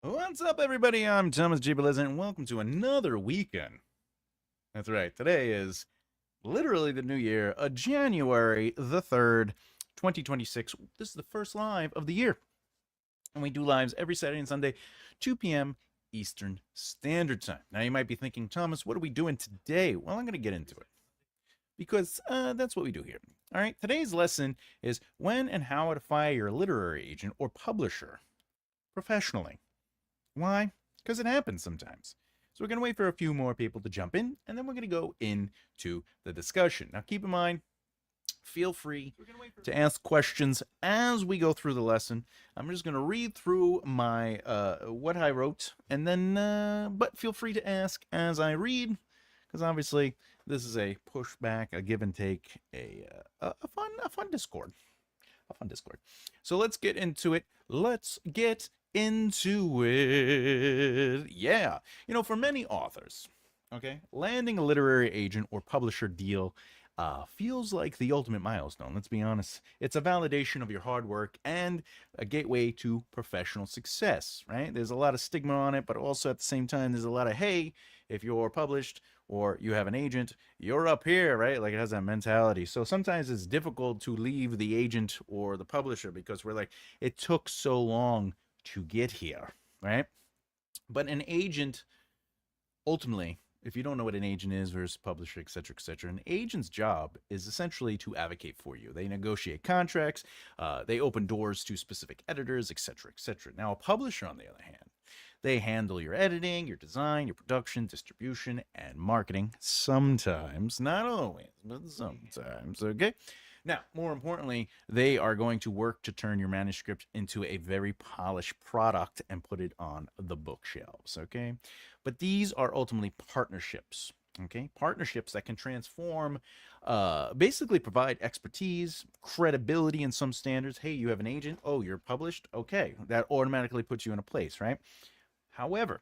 What's up, everybody? I'm Thomas G. Bellezza, and welcome to another weekend. That's right. Today is literally the new year, January the 3rd, 2026. This is the first live of the year. And we do lives every Saturday and Sunday, 2 p.m. Eastern Standard Time. Now, you might be thinking, Thomas, what are we doing today? Well, I'm going to get into it because that's what we do here. All right. Today's lesson is when and how to fire your literary agent or publisher professionally. Why? Because it happens sometimes. So we're going to wait for a few more people to jump in, and then we're going to go into the discussion. Now, keep in mind, feel free to ask questions as we go through the lesson. I'm just going to read through my what I wrote, and then, but feel free to ask as I read, because obviously this is a pushback, a give and take, a fun Discord, a fun Discord. So let's get into it. Let's get into it. Yeah. For many authors, okay, landing a literary agent or publisher deal feels like the ultimate milestone. Let's be honest. It's a validation of your hard work and a gateway to professional success, right? There's a lot of stigma on it, but also at the same time, there's a lot of, hey, if you're published or you have an agent, you're up here, right? Like it has that mentality. So sometimes it's difficult to leave the agent or the publisher because we're like, it took so long to get here, right? But an agent, ultimately, if you don't know what an agent is versus publisher, etc., an agent's job is essentially to advocate for you. They negotiate contracts, they open doors to specific editors, etc. Now, a publisher, on the other hand, they handle your editing, your design, your production, distribution, and marketing. Sometimes, not always, but sometimes, okay? Now, more importantly, they are going to work to turn your manuscript into a very polished product and put it on the bookshelves, okay? But these are ultimately partnerships, okay? Partnerships that can transform, basically provide expertise, credibility in some standards. Hey, you have an agent. Oh, you're published. Okay, that automatically puts you in a place, right? However,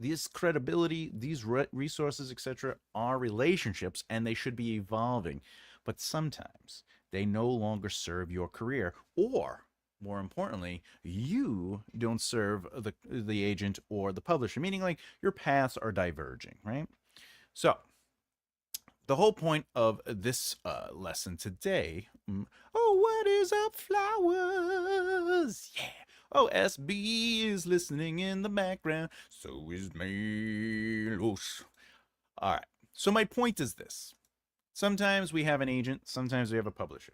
this credibility, these resources, etc., are relationships and they should be evolving. But sometimes they no longer serve your career, or more importantly, you don't serve the agent or the publisher, meaning like your paths are diverging, right? So, the whole point of this lesson today. Oh, what is up, flowers? Yeah. Oh, SB is listening in the background. So is Melos. All right. So my point is this. Sometimes we have an agent, sometimes we have a publisher.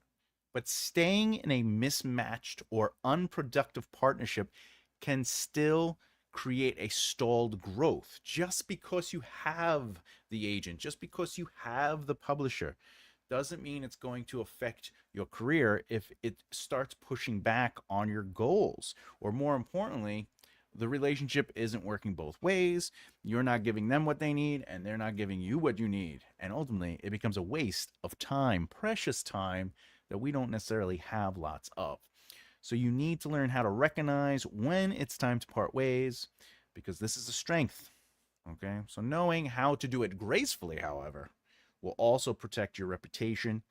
But staying in a mismatched or unproductive partnership can still create a stalled growth just because you have the agent, just because you have the publisher doesn't mean it's going to affect your career if it starts pushing back on your goals. Or more importantly, the relationship isn't working both ways. You're not giving them what they need, and they're not giving you what you need. And ultimately, it becomes a waste of time, precious time that we don't necessarily have lots of. So you need to learn how to recognize when it's time to part ways because this is a strength. Okay. So knowing how to do it gracefully, however, will also protect your reputation,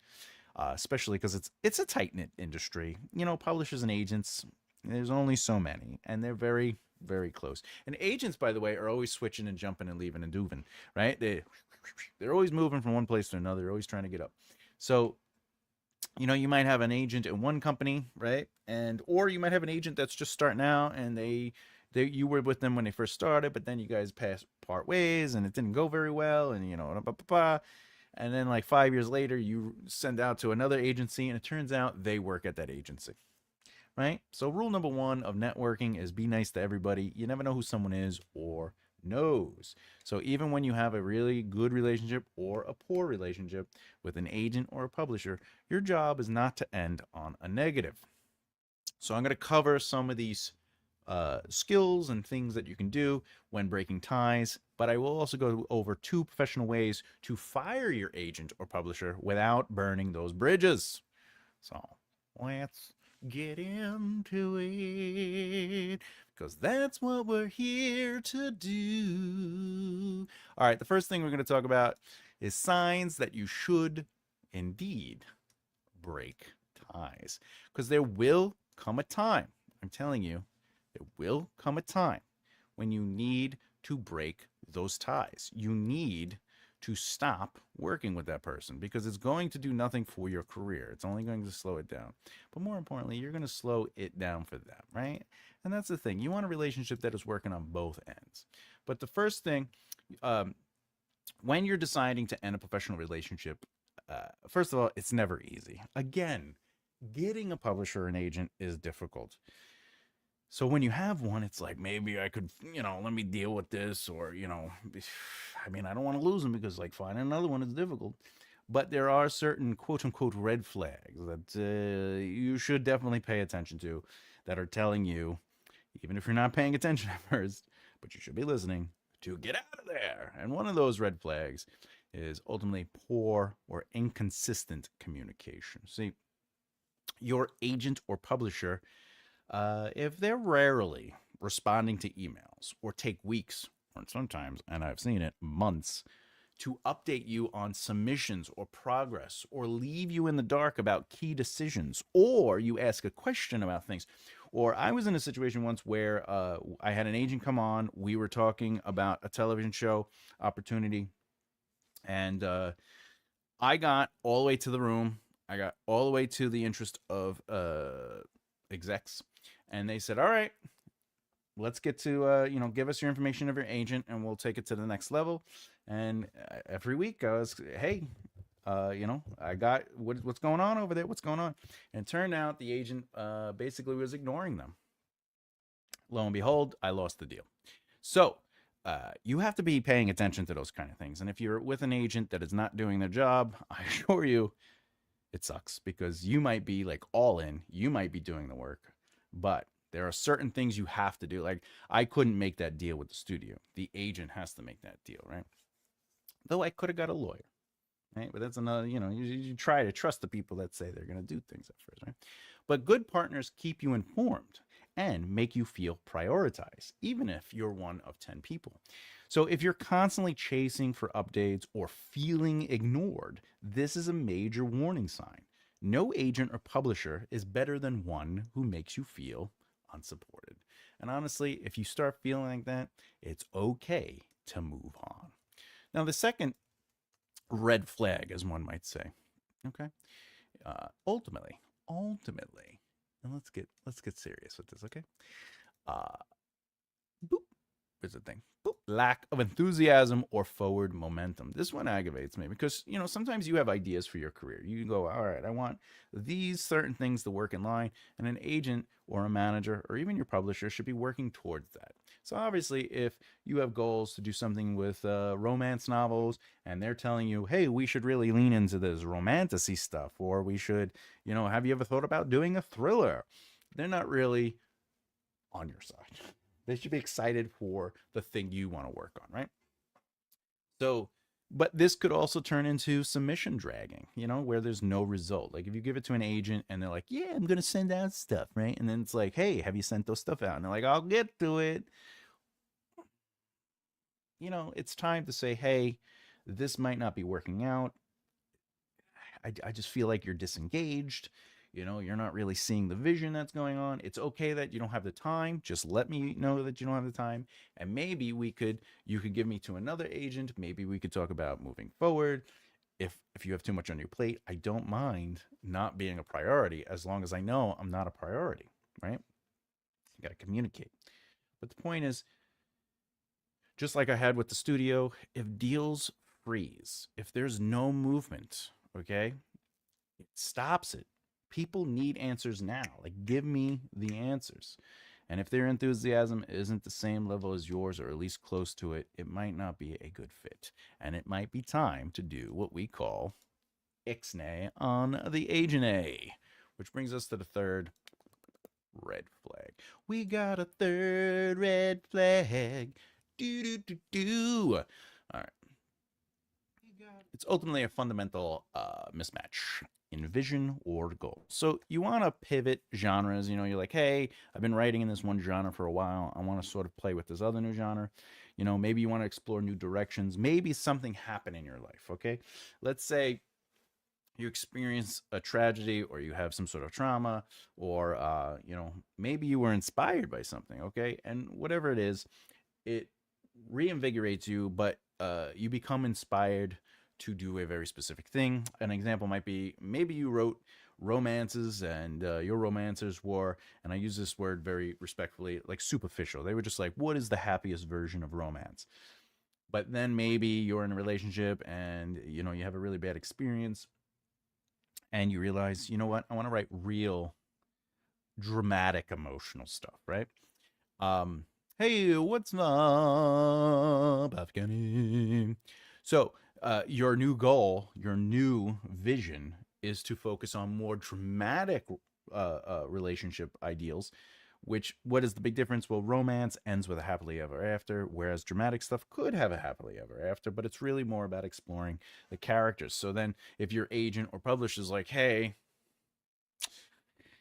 especially because it's a tight knit industry. Publishers and agents, there's only so many, and they're very, very close. And agents, by the way, are always switching and jumping and leaving and doing, right? They're always moving from one place to another. They're always trying to get up. So you might have an agent in one company, right? And or you might have an agent that's just starting out and they you were with them when they first started, but then you guys passed part ways and it didn't go very well, and and then like 5 years later you send out to another agency and it turns out they work at that agency, right? So rule number one of networking is be nice to everybody. You never know who someone is or knows. So even when you have a really good relationship or a poor relationship with an agent or a publisher, your job is not to end on a negative. So I'm going to cover some of these skills and things that you can do when breaking ties, but I will also go over 2 professional ways to fire your agent or publisher without burning those bridges. So let's get into it because that's what we're here to do. All right, the first thing we're going to talk about is signs that you should indeed break ties because there will come a time, I'm telling you, there will come a time when you need to break those ties. You need to stop working with that person because it's going to do nothing for your career. It's only going to slow it down. But more importantly, you're going to slow it down for them, right? And that's the thing. You want a relationship that is working on both ends. But the first thing, um, when you're deciding to end a professional relationship, first of all, it's never easy. Again, getting a publisher or an agent is difficult. So when you have one, it's like maybe I could, let me deal with this, or I mean, I don't want to lose them because like finding another one is difficult. But there are certain quote unquote red flags that you should definitely pay attention to, that are telling you, even if you're not paying attention at first, but you should be listening, to get out of there. And one of those red flags is ultimately poor or inconsistent communication. See, your agent or publisher, if they're rarely responding to emails or take weeks, or sometimes, and I've seen it, months, to update you on submissions or progress, or leave you in the dark about key decisions, or you ask a question about things. Or I was in a situation once where I had an agent come on. We were talking about a television show opportunity, and I got all the way to the room. I got all the way to the interest of execs, and they said, "All right, let's get to give us your information of your agent, and we'll take it to the next level." And every week I was, hey, I got what's going on over there, what's going on. And it turned out the agent basically was ignoring them. Lo and behold, I lost the deal. So you have to be paying attention to those kind of things. And if you're with an agent that is not doing their job, I assure you it sucks, because you might be like all in, you might be doing the work, but there are certain things you have to do. Like, I couldn't make that deal with the studio. The agent has to make that deal, right? Though I could have got a lawyer, right? But that's another, you try to trust the people that say they're going to do things at first, right? But good partners keep you informed and make you feel prioritized, even if you're one of 10 people. So if you're constantly chasing for updates or feeling ignored, this is a major warning sign. No agent or publisher is better than one who makes you feel unsupported. And honestly, if you start feeling like that, it's okay to move on. Now, the second red flag, as one might say, okay, ultimately, and let's get serious with this, okay? Uh, boop, is the thing. Boop, lack of enthusiasm or forward momentum. This one aggravates me because, sometimes you have ideas for your career. You go, all right, I want these certain things to work in line, and an agent or a manager or even your publisher should be working towards that. So obviously, if you have goals to do something with romance novels, and they're telling you, hey, we should really lean into this romantasy stuff, or we should, have you ever thought about doing a thriller? They're not really on your side. They should be excited for the thing you want to work on, right? So, but this could also turn into submission dragging, where there's no result. Like if you give it to an agent and they're like, yeah, I'm going to send out stuff, right? And then it's like, hey, have you sent those stuff out? And they're like, I'll get to it. It's time to say, hey, this might not be working out. I just feel like you're disengaged. You're not really seeing the vision that's going on. It's okay that you don't have the time. Just let me know that you don't have the time. And maybe you could give me to another agent. Maybe we could talk about moving forward. If you have too much on your plate, I don't mind not being a priority, as long as I know I'm not a priority, right? You got to communicate. But the point is, just like I had with the studio, if deals freeze, if there's no movement, okay, it stops it. People need answers now. Like, give me the answers. And if their enthusiasm isn't the same level as yours, or at least close to it, it might not be a good fit. And it might be time to do what we call ixnay on the agent A. Which brings us to the third red flag. We got a third red flag. Do do do do. All right. It's ultimately a fundamental mismatch in vision or goal. So you want to pivot genres. You're like, hey, I've been writing in this one genre for a while. I want to sort of play with this other new genre. Maybe you want to explore new directions. Maybe something happened in your life. Okay, let's say you experience a tragedy or you have some sort of trauma or maybe you were inspired by something, okay? And whatever it is, it reinvigorates you, but you become inspired to do a very specific thing. An example might be maybe you wrote romances and your romancers were, and I use this word very respectfully, like superficial. They were just like, what is the happiest version of romance? But then maybe you're in a relationship and you have a really bad experience and you realize, you know what, I want to write real dramatic emotional stuff, right? Um, hey, what's up, Afghani? So, your new goal, your new vision is to focus on more dramatic relationship ideals. Which, what is the big difference? Well, romance ends with a happily ever after, whereas dramatic stuff could have a happily ever after, but it's really more about exploring the characters. So then, if your agent or publisher is like, hey,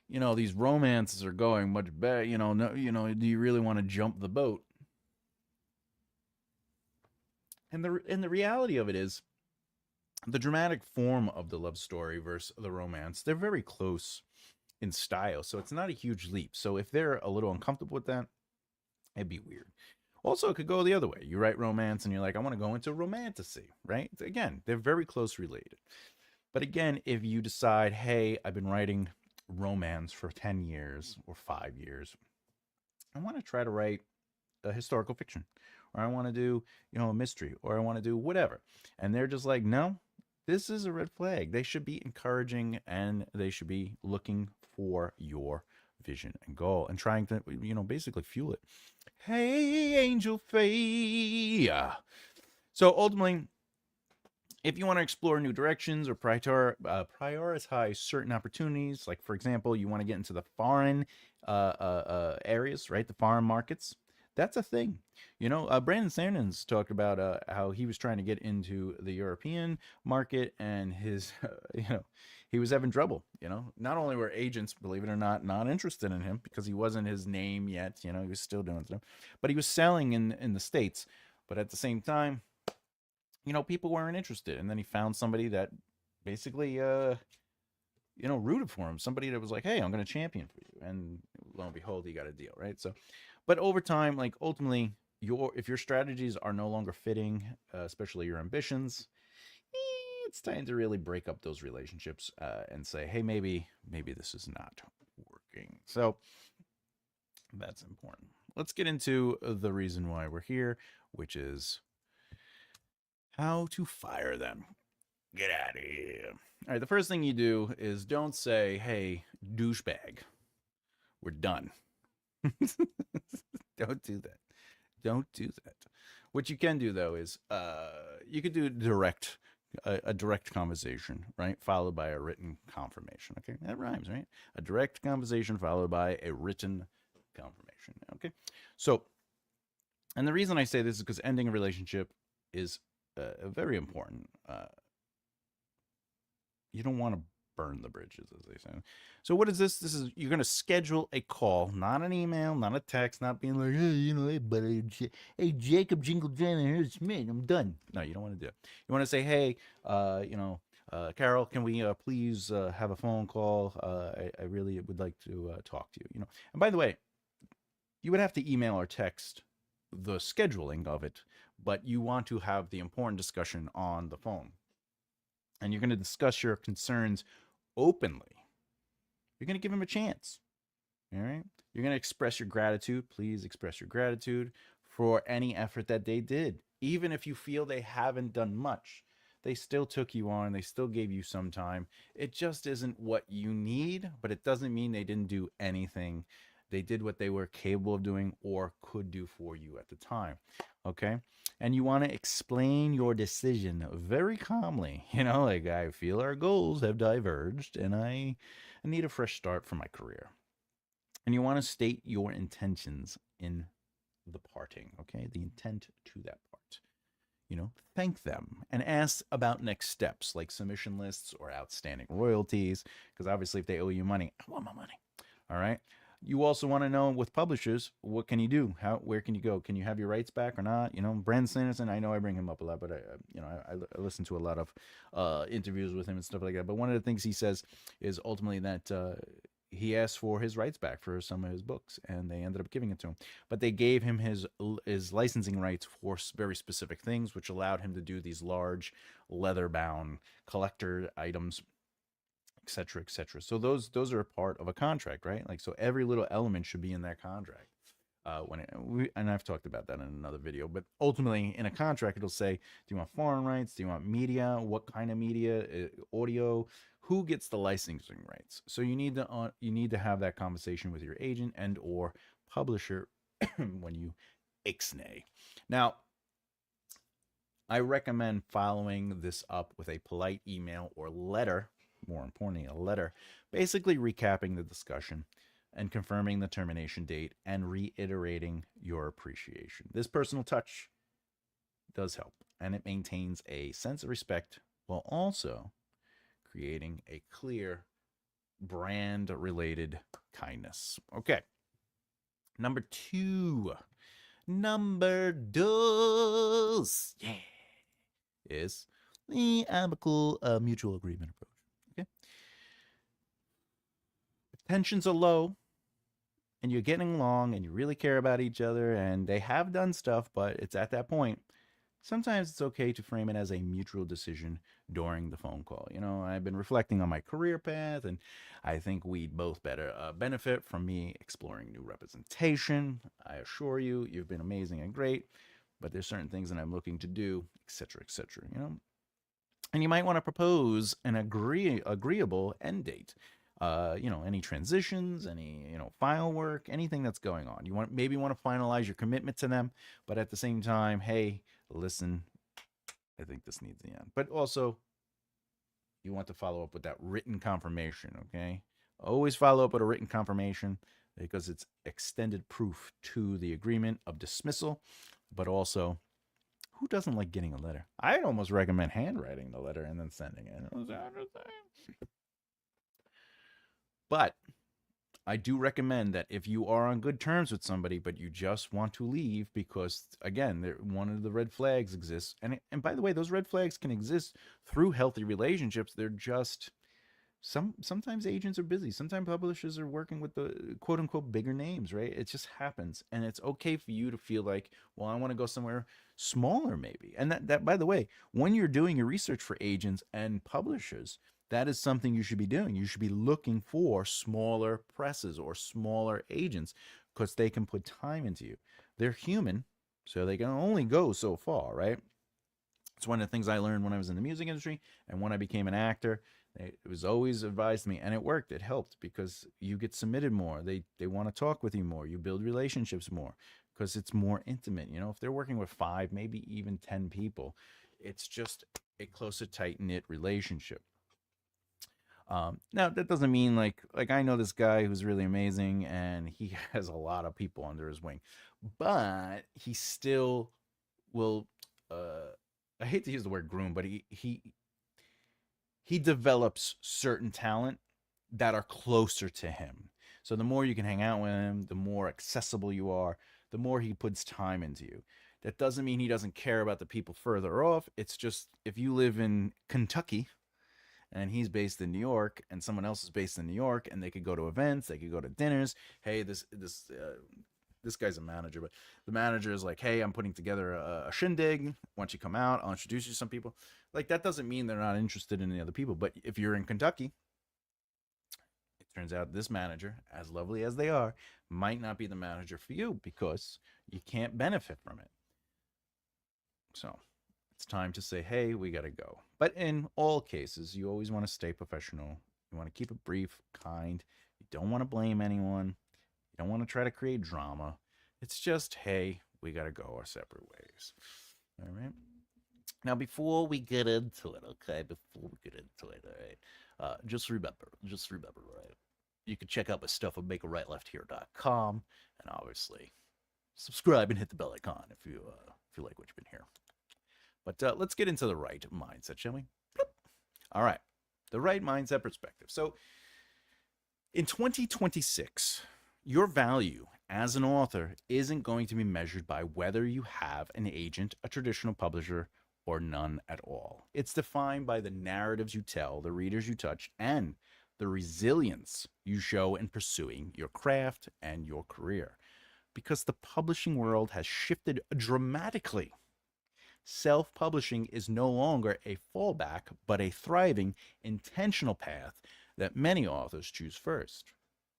these romances are going much better. No, do you really want to jump the boat? And the reality of it is, the dramatic form of the love story versus the romance, they're very close in style, so it's not a huge leap. So if they're a little uncomfortable with that, it'd be weird. Also, it could go the other way. You write romance and you're like, I want to go into romantasy, right? Again, they're very close related. But again, if you decide, hey, I've been writing romance for 10 years or 5 years, I want to try to write a historical fiction, or I want to do, a mystery, or I want to do whatever. And they're just like, no, this is a red flag. They should be encouraging and they should be looking for your vision and goal and trying to, basically fuel it. Hey, Angel Faye. So ultimately, if you want to explore new directions or prioritize certain opportunities, like for example, you want to get into the foreign areas, right? The foreign markets. That's a thing. Brandon Sanders talked about how he was trying to get into the European market, and he was having trouble. Not only were agents, believe it or not interested in him because he wasn't his name yet. He was still doing stuff, but he was selling in the States. But at the same time, people weren't interested. And then he found somebody that basically, rooted for him. Somebody that was like, hey, I'm going to champion for you. And lo and behold, he got a deal, right? So, but over time, like ultimately, if your strategies are no longer fitting, especially your ambitions, it's time to really break up those relationships and say, hey, maybe this is not working. So that's important. Let's get into the reason why we're here, which is how to fire them. Get out of here. All right, the first thing you do is don't say, hey, douchebag, we're done. Don't do that. Don't do that. What you can do, though, is you could do a direct conversation, right? Followed by a written confirmation. Okay, that rhymes, right? A direct conversation followed by a written confirmation. Okay, so, and the reason I say this is because ending a relationship is very important. You don't want to burn the bridges, as they say. So what is this? This is, you're going to schedule a call, not an email, not a text, not being like, hey, hey, buddy, hey, Jacob Jingle Jam, here's me, I'm done. No, you don't want to do it. You want to say, hey, Carol, can we please have a phone call? I really would like to talk to you. And by the way, you would have to email or text the scheduling of it, but you want to have the important discussion on the phone. And you're going to discuss your concerns openly. You're going to give them a chance. All right. You're going to express your gratitude. Please express your gratitude for any effort that they did. Even if you feel they haven't done much, they still took you on. They still gave you some time. It just isn't what you need, but it doesn't mean they didn't do anything. They did what they were capable of doing or could do for you at the time. Okay. And you want to explain your decision very calmly. Like, I feel our goals have diverged and I need a fresh start for my career. And you want to state your intentions in the parting. Okay. The intent to that part. Thank them and ask about next steps like submission lists or outstanding royalties. Because obviously, if they owe you money, I want my money. All right. You also want to know with publishers, what can you do? Where can you go? Can you have your rights back or not? Brandon Sanderson, I know I bring him up a lot, but I listen to a lot of interviews with him and stuff like that. But one of the things he says is ultimately that he asked for his rights back for some of his books, and they ended up giving it to him. But they gave him his licensing rights for very specific things, which allowed him to do these large leather bound collector items, etc., etc. So those are a part of a contract, right? Like, so every little element should be in that contract. And I've talked about that in another video, but ultimately in a contract it'll say, do you want foreign rights? Do you want media? What kind of media? Audio? Who gets the licensing rights? So you need to have that conversation with your agent and or publisher when you ixnay. Now, I recommend following this up with a polite email or letter, more importantly, a letter, basically recapping the discussion and confirming the termination date and reiterating your appreciation. This personal touch does help, and it maintains a sense of respect while also creating a clear brand related kindness. Okay. Number two. Number dos. Yeah. Is the amicable mutual agreement approach. Okay. If tensions are low and you're getting along and you really care about each other and they have done stuff, but it's at that point, sometimes it's okay to frame it as a mutual decision during the phone call. I've been reflecting on my career path, and I think we'd both better benefit from me exploring new representation. I assure you, you've been amazing and great, but there's certain things that I'm looking to do, etc., etc. And you might want to propose an agreeable end date. Any transitions, any file work, anything that's going on. You want to finalize your commitment to them, but at the same time, hey, listen, I think this needs to end. But also, you want to follow up with that written confirmation. Okay, always follow up with a written confirmation because it's extended proof to the agreement of dismissal, but also, who doesn't like getting a letter? I'd almost recommend handwriting the letter and then sending it. But I do recommend that if you are on good terms with somebody, but you just want to leave because, again, one of the red flags exists. And by the way, those red flags can exist through healthy relationships. They're just sometimes agents are busy. Sometimes publishers are working with the quote unquote bigger names, right? It just happens. And it's okay for you to feel like, well, I want to go somewhere smaller maybe. And that by the way, when you're doing your research for agents and publishers, that is something you should be doing. You should be looking for smaller presses or smaller agents because they can put time into you. They're human, so they can only go so far, right? It's one of the things I learned when I was in the music industry and when I became an actor. It was always advised to me, and it worked. It helped because you get submitted more. They want to talk with you more. You build relationships more because it's more intimate. If they're working with 5, maybe even 10 people, it's just a closer, tight knit relationship. Now that doesn't mean like I know this guy who's really amazing and he has a lot of people under his wing, but he still will. I hate to use the word groom, but he develops certain talent that are closer to him. So the more you can hang out with him, the more accessible you are, the more he puts time into you. That doesn't mean he doesn't care about the people further off. It's just if you live in Kentucky and he's based in New York and someone else is based in New York and they could go to events, they could go to dinners. Hey, this guy's a manager, but the manager is like, hey, I'm putting together a shindig. Why don't you come out? I'll introduce you to some people. Like, that doesn't mean they're not interested in the other people. But if you're in Kentucky, it turns out this manager, as lovely as they are, might not be the manager for you because you can't benefit from it. So it's time to say, hey, we got to go. But in all cases, you always want to stay professional. You want to keep it brief, kind. You don't want to blame anyone. You don't want to try to create drama. It's just, hey, we got to go our separate ways. All right. Now, before we get into it, okay, all right, just remember, right, you can check out my stuff at makearightleft.here.com, and obviously subscribe and hit the bell icon if you like what you've been hearing. But let's get into the right mindset, shall we? All right, the right mindset perspective. So in 2026, Your value as an author isn't going to be measured by whether you have an agent, a traditional publisher, or none at all. It's defined by the narratives you tell, the readers you touch, and the resilience you show in pursuing your craft and your career. Because the publishing world has shifted dramatically. Self publishing is no longer a fallback, but a thriving, intentional path that many authors choose first.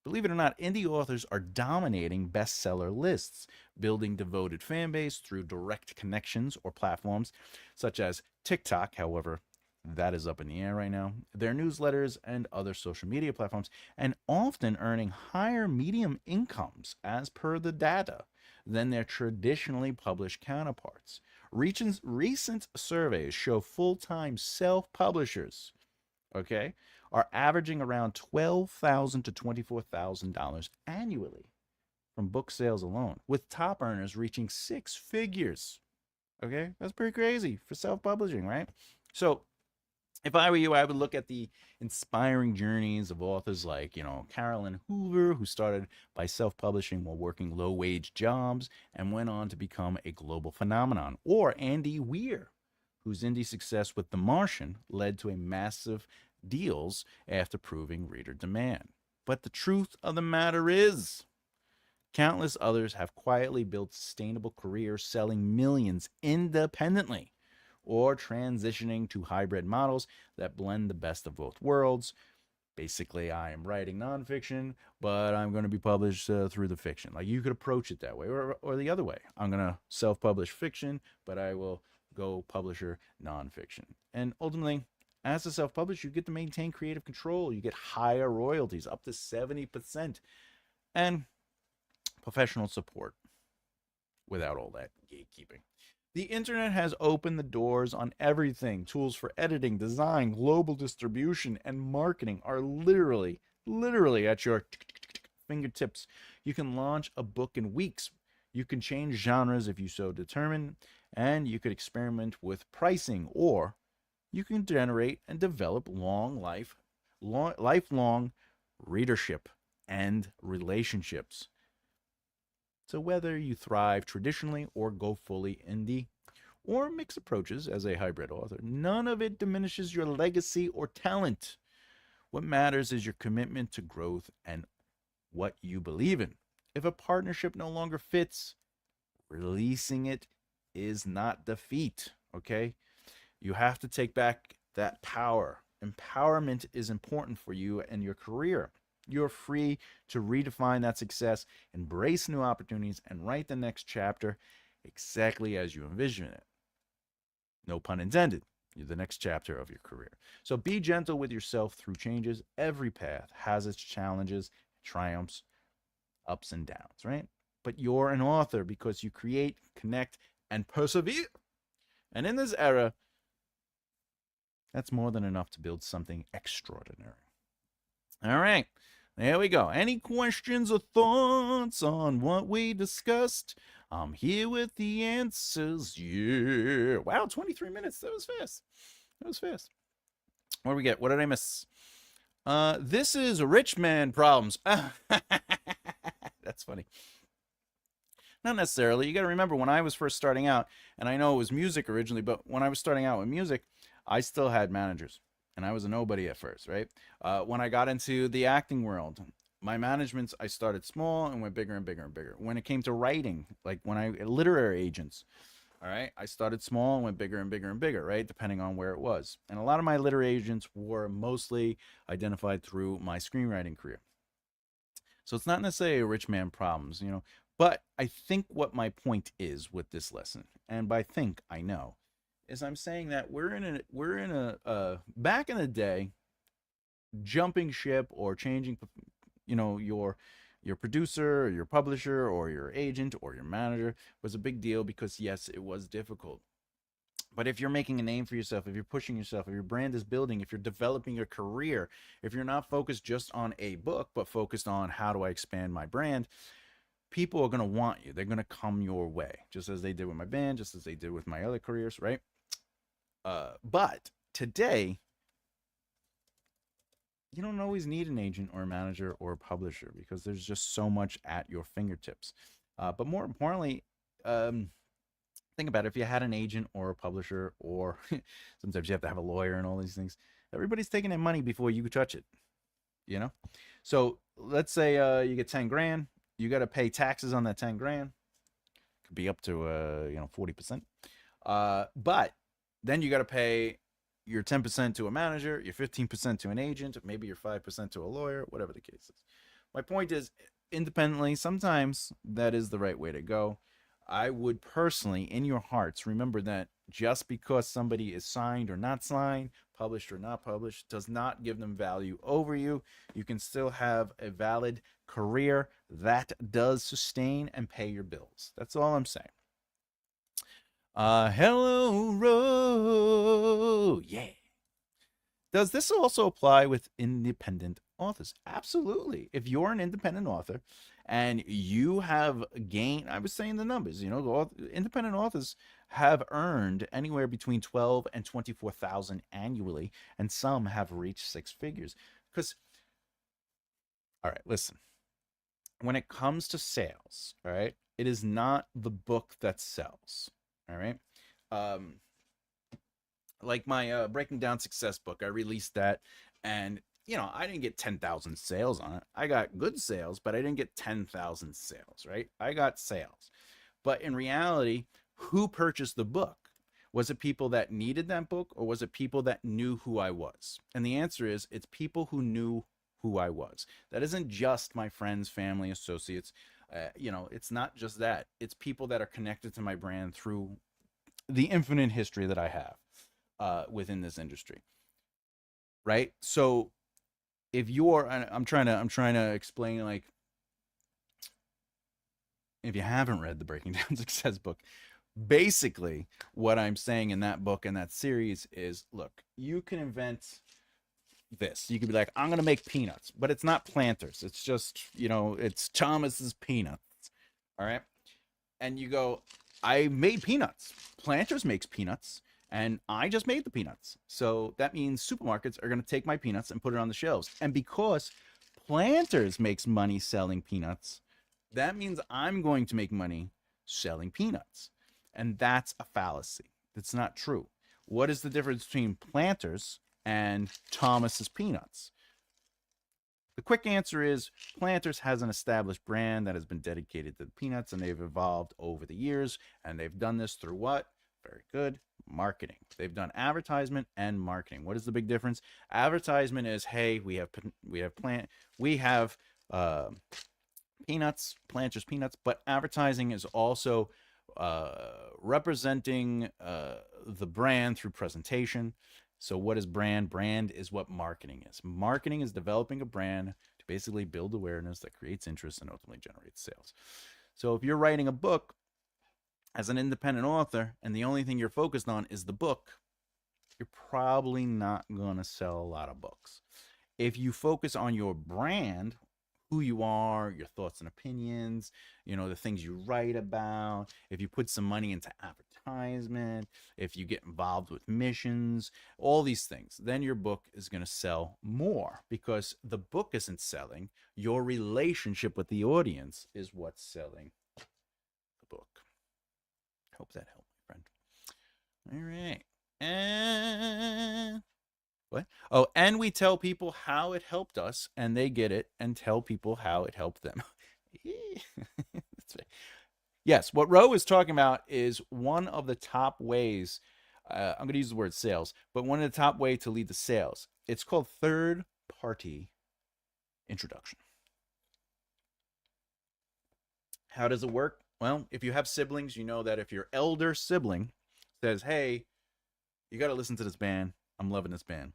Believe it or not, indie authors are dominating bestseller lists, building devoted fan base through direct connections or platforms such as TikTok, however, that is up in the air right now, their newsletters and other social media platforms, and often earning higher medium incomes as per the data than their traditionally published counterparts. Recent surveys show full time self publishers, okay, are averaging around $12,000 to $24,000 annually from book sales alone, with top earners reaching six figures. Okay, that's pretty crazy for self publishing, right? So, if I were you, I would look at the inspiring journeys of authors like, Carolyn Hoover, who started by self publishing while working low wage jobs and went on to become a global phenomenon, or Andy Weir, whose indie success with The Martian led to a massive deals after proving reader demand. But the truth of the matter is, countless others have quietly built sustainable careers selling millions independently or transitioning to hybrid models that blend the best of both worlds. Basically, I am writing nonfiction, but I'm going to be published through the fiction. Like, you could approach it that way, or the other way. I'm going to self publish fiction, but I will go publisher nonfiction. And ultimately, as a self publisher, you get to maintain creative control. You get higher royalties, up to 70%, and professional support without all that gatekeeping. The internet has opened the doors on everything. Tools for editing, design, global distribution, and marketing are literally at your fingertips. You can launch a book in weeks. You can change genres if you so determine, and you could experiment with pricing, or you can generate and develop lifelong readership and relationships. So whether you thrive traditionally or go fully indie, or mix approaches as a hybrid author, none of it diminishes your legacy or talent. What matters is your commitment to growth and what you believe in. If a partnership no longer fits, releasing it is not defeat, okay? You have to take back that power. Empowerment is important for you and your career. You're free to redefine that success, embrace new opportunities, and write the next chapter exactly as you envision it. No pun intended. You're the next chapter of your career. So be gentle with yourself through changes. Every path has its challenges, triumphs, ups and downs, right? But you're an author because you create, connect, and persevere. And in this era, that's more than enough to build something extraordinary. All right. There we go. Any questions or thoughts on what we discussed? I'm here with the answers. Yeah. Wow, 23 minutes. That was fast. That was fast. What do we get? What did I miss? This is rich man problems. That's funny. Not necessarily. You got to remember when I was first starting out, and I know it was music originally, but when I was starting out with music, I still had managers, and I was a nobody at first, right? When I got into the acting world, my managements, I started small and went bigger and bigger and bigger. When it came to writing, like literary agents, all right, I started small and went bigger and bigger and bigger, right? Depending on where it was. And a lot of my literary agents were mostly identified through my screenwriting career. So it's not necessarily a rich man problems. But I think what my point is with this lesson, and by think I know, is I'm saying that we're in a back in the day, jumping ship or changing, your producer or your publisher or your agent or your manager was a big deal because yes, it was difficult. But if you're making a name for yourself, if you're pushing yourself, if your brand is building, if you're developing your career, if you're not focused just on a book, but focused on how do I expand my brand, people are going to want you. They're going to come your way, just as they did with my band, just as they did with my other careers, right? But today, You don't always need an agent or a manager or a publisher because there's just so much at your fingertips. But more importantly, um, think about it. If you had an agent or a publisher, or sometimes you have to have a lawyer and all these things, everybody's taking their money before you touch it, you know? So let's say you get 10 grand, you got to pay taxes on that 10 grand. Could be up to, 40%. But then you got to pay your 10% to a manager, your 15% to an agent, maybe your 5% to a lawyer, whatever the case is. My point is, independently, sometimes that is the right way to go. I would personally, in your hearts, remember that just because somebody is signed or not signed, published or not published, does not give them value over you. You can still have a valid career that does sustain and pay your bills. That's all I'm saying. Hello, Ro. Yeah. Does this also apply with independent authors? Absolutely. If you're an independent author and you have gained, I was saying the numbers, independent authors have earned anywhere between 12 and 24,000 annually, and some have reached six figures. Because, all right, listen, when it comes to sales, all right, it is not the book that sells, all right? Um, like my Breaking Down Success book, I released that, and I didn't get 10,000 sales on it. I got good sales, but I didn't get 10,000 sales, right? I got sales. But in reality, who purchased the book? Was it people that needed that book, or was it people that knew who I was? And the answer is it's people who knew who I was. That isn't just my friends, family, associates. It's not just that. It's people that are connected to my brand through the infinite history that I have within this industry, right? So if you're, I'm trying to explain, like, if you haven't read the Breaking Down Success book, basically what I'm saying in that book and that series is, look, you can invent this. You could be like, I'm gonna make peanuts, but it's not Planters. It's just, it's Thomas's peanuts. All right. And you go, I made peanuts. Planters makes peanuts, and I just made the peanuts. So that means supermarkets are going to take my peanuts and put it on the shelves. And because Planters makes money selling peanuts, that means I'm going to make money selling peanuts. And that's a fallacy. That's not true. What is the difference between Planters and Thomas's peanuts? The quick answer is Planters has an established brand that has been dedicated to the peanuts, and they've evolved over the years. And they've done this through what? Very good. Marketing. They've done advertisement and marketing. What is the big difference? Advertisement is, hey, we have peanuts, Planters peanuts, but advertising is also representing the brand through presentation. So what is brand? Brand is what marketing is. Marketing is developing a brand to basically build awareness that creates interest and ultimately generates sales. So if you're writing a book as an independent author and the only thing you're focused on is the book, you're probably not going to sell a lot of books. If you focus on your brand, who you are, your thoughts and opinions, the things you write about, if you put some money into advertisement, if you get involved with missions, all these things, then your book is going to sell more because the book isn't selling. Your relationship with the audience is what's selling the book. Hope that helped, my friend. All right. And what? Oh, and we tell people how it helped us, and they get it and tell people how it helped them. That's right. Yes, what Ro is talking about is one of the top ways. I'm going to use the word sales, but one of the top ways to lead the sales. It's called third party introduction. How does it work? Well, if you have siblings, you know that if your elder sibling says, hey, you got to listen to this band, I'm loving this band,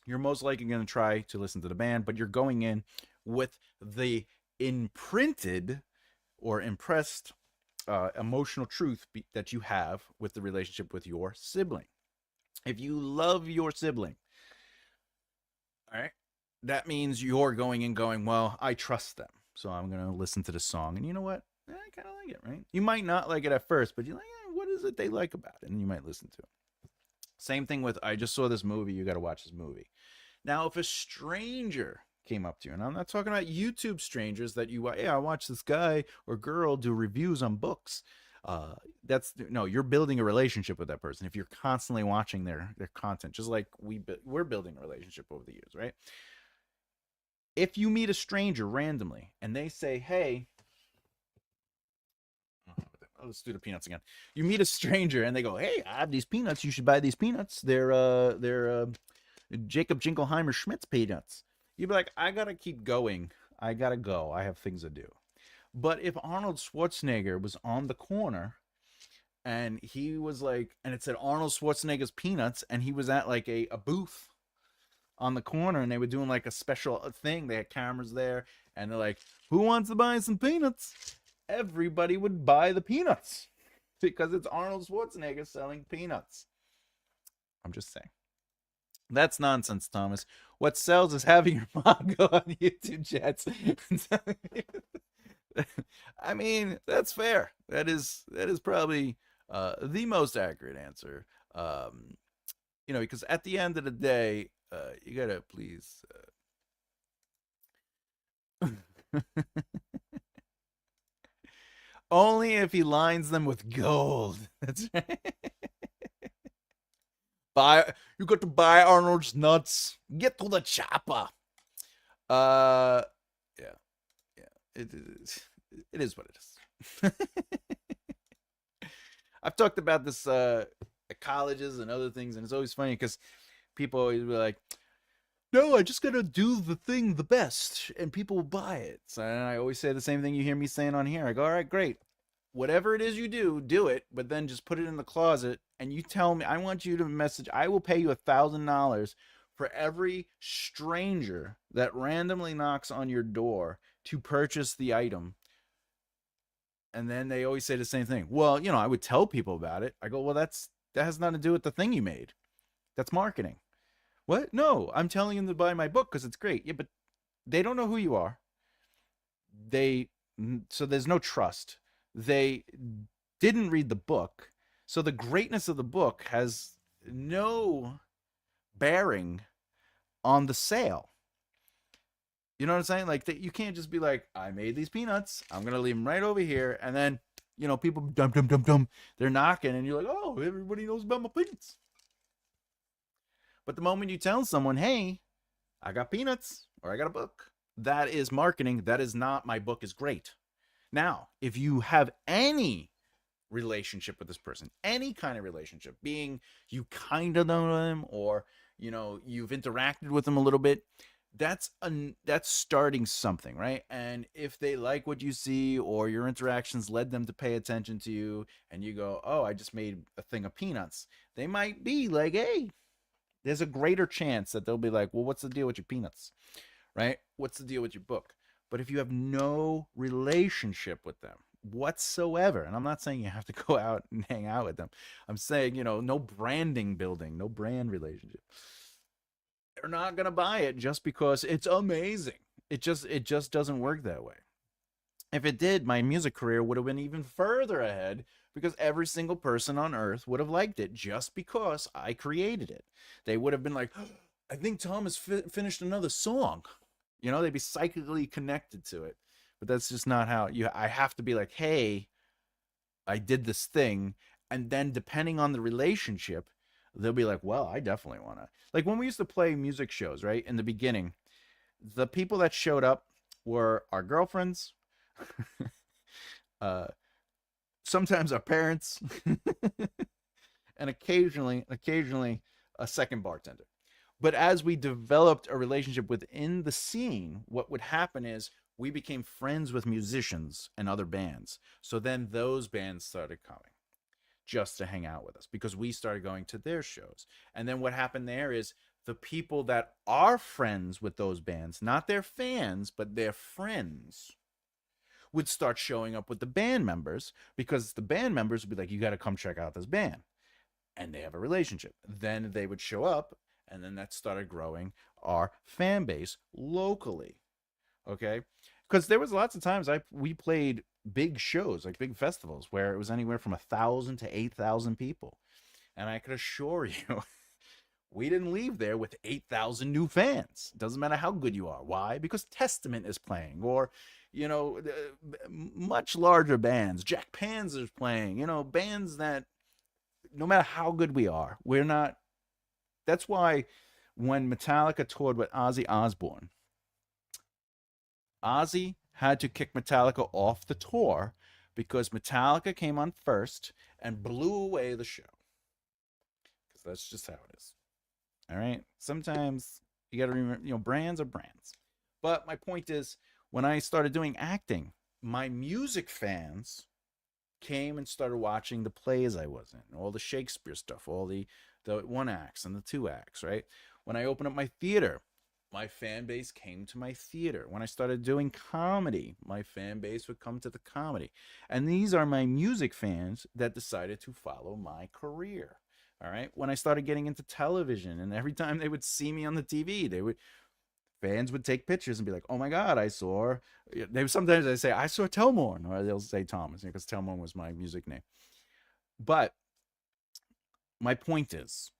you're most likely going to try to listen to the band, but you're going in with the imprinted or impressed emotional truth that you have with the relationship with your sibling. If you love your sibling, all right, that means you're going in going, well, I trust them, so I'm going to listen to the song. And you know what? I kind of like it, right? You might not like it at first, but you're like, what is it they like about it? And you might listen to it. Same thing with, I just saw this movie, you got to watch this movie. Now, if a stranger came up to you, and I'm not talking about YouTube strangers that you, hey, I watch this guy or girl do reviews on books. That's no, you're building a relationship with that person if you're constantly watching their content, just like we're building a relationship over the years, right? If you meet a stranger randomly and they say, "Hey," oh, let's do the peanuts again. You meet a stranger and they go, "Hey, I have these peanuts. You should buy these peanuts. They're Jacob Jingleheimer Schmidt's peanuts." You'd be like, "I gotta keep going. I gotta go. I have things to do." But if Arnold Schwarzenegger was on the corner and he was like, and it said Arnold Schwarzenegger's peanuts, and he was at like a booth on the corner, and they were doing like a special thing. They had cameras there, and they're like, "Who wants to buy some peanuts?" Everybody would buy the peanuts because it's Arnold Schwarzenegger selling peanuts. I'm just saying. That's nonsense, Thomas. What sells is having your mom go on YouTube chats. I mean, that's fair. That is probably the most accurate answer. Because at the end of the day, you gotta please. Only if he lines them with gold. That's right. Buy. You got to buy Arnold's nuts. Get to the chopper. Uh, yeah, yeah. It is what it is. I've talked about this at colleges and other things, and it's always funny because people always be like, "No, I just gotta do the thing the best, and people will buy it." So, and I always say the same thing you hear me saying on here. I go, "All right, great. Whatever it is you do, do it, but then just put it in the closet, and you tell me. I want you to message. I will pay you $1,000 for every stranger that randomly knocks on your door to purchase the item." And then they always say the same thing. "Well, I would tell people about it." I go, "Well, that has nothing to do with the thing you made. That's marketing." "What? No, I'm telling them to buy my book because it's great." Yeah, but they don't know who you are. They so there's no trust. They didn't read the book. So the greatness of the book has no bearing on the sale. You know what I'm saying? Like that, you can't just be like, "I made these peanuts. I'm gonna leave them right over here," and then people dum dum dum dum, they're knocking, and you're like, "Oh, everybody knows about my peanuts." But the moment you tell someone, "Hey, I got peanuts," or "I got a book," that is marketing. That is not "my book is great." Now, if you have any relationship with this person, any kind of relationship, being you kind of know them, or you've interacted with them a little bit, that's starting something, right? And if they like what you see, or your interactions led them to pay attention to you, and you go, "Oh, I just made a thing of peanuts," they might be like, "Hey," there's a greater chance that they'll be like, "Well, what's the deal with your peanuts?" Right? "What's the deal with your book?" But if you have no relationship with them whatsoever, and I'm not saying you have to go out and hang out with them, I'm saying, no branding building, no brand relationship, they're not going to buy it just because it's amazing. It just doesn't work that way. If it did, my music career would have been even further ahead because every single person on earth would have liked it just because I created it. They would have been like, "I think Tom has finished another song." They'd be psychically connected to it. But that's just not how I have to be like, "Hey, I did this thing." And then depending on the relationship, they'll be like, "Well, I definitely want to." Like when we used to play music shows, right? In the beginning, the people that showed up were our girlfriends, uh, sometimes our parents, and occasionally a second bartender. But as we developed a relationship within the scene, what would happen is we became friends with musicians and other bands. So then those bands started coming just to hang out with us because we started going to their shows. And then what happened there is the people that are friends with those bands, not their fans, but their friends, would start showing up with the band members because the band members would be like, "You got to come check out this band." And they have a relationship. Then they would show up, and then that started growing our fan base locally. Okay, because there was lots of times we played big shows, like big festivals, where it was anywhere from 1,000 to 8,000 people, and I could assure you, We didn't leave there with 8,000 new fans. Doesn't matter how good you are. Why? Because Testament is playing, or, much larger bands. Jack Panzer's playing, bands that no matter how good we are, we're not. That's why when Metallica toured with Ozzy Osbourne, Ozzy had to kick Metallica off the tour because Metallica came on first and blew away the show. Because that's just how it is. All right. Sometimes you got to remember, brands are brands. But my point is, when I started doing acting, my music fans came and started watching the plays I was in, all the Shakespeare stuff, all the one acts and the two acts, right? When I opened up my theater, my fan base came to my theater. When I started doing comedy, my fan base would come to the comedy. And these are my music fans that decided to follow my career. All right. When I started getting into television, and every time they would see me on the TV, fans would take pictures and be like, "Oh my God, I saw." They sometimes they say, "I saw Telmorn," or they'll say Thomas because Telmorn was my music name. But my point is,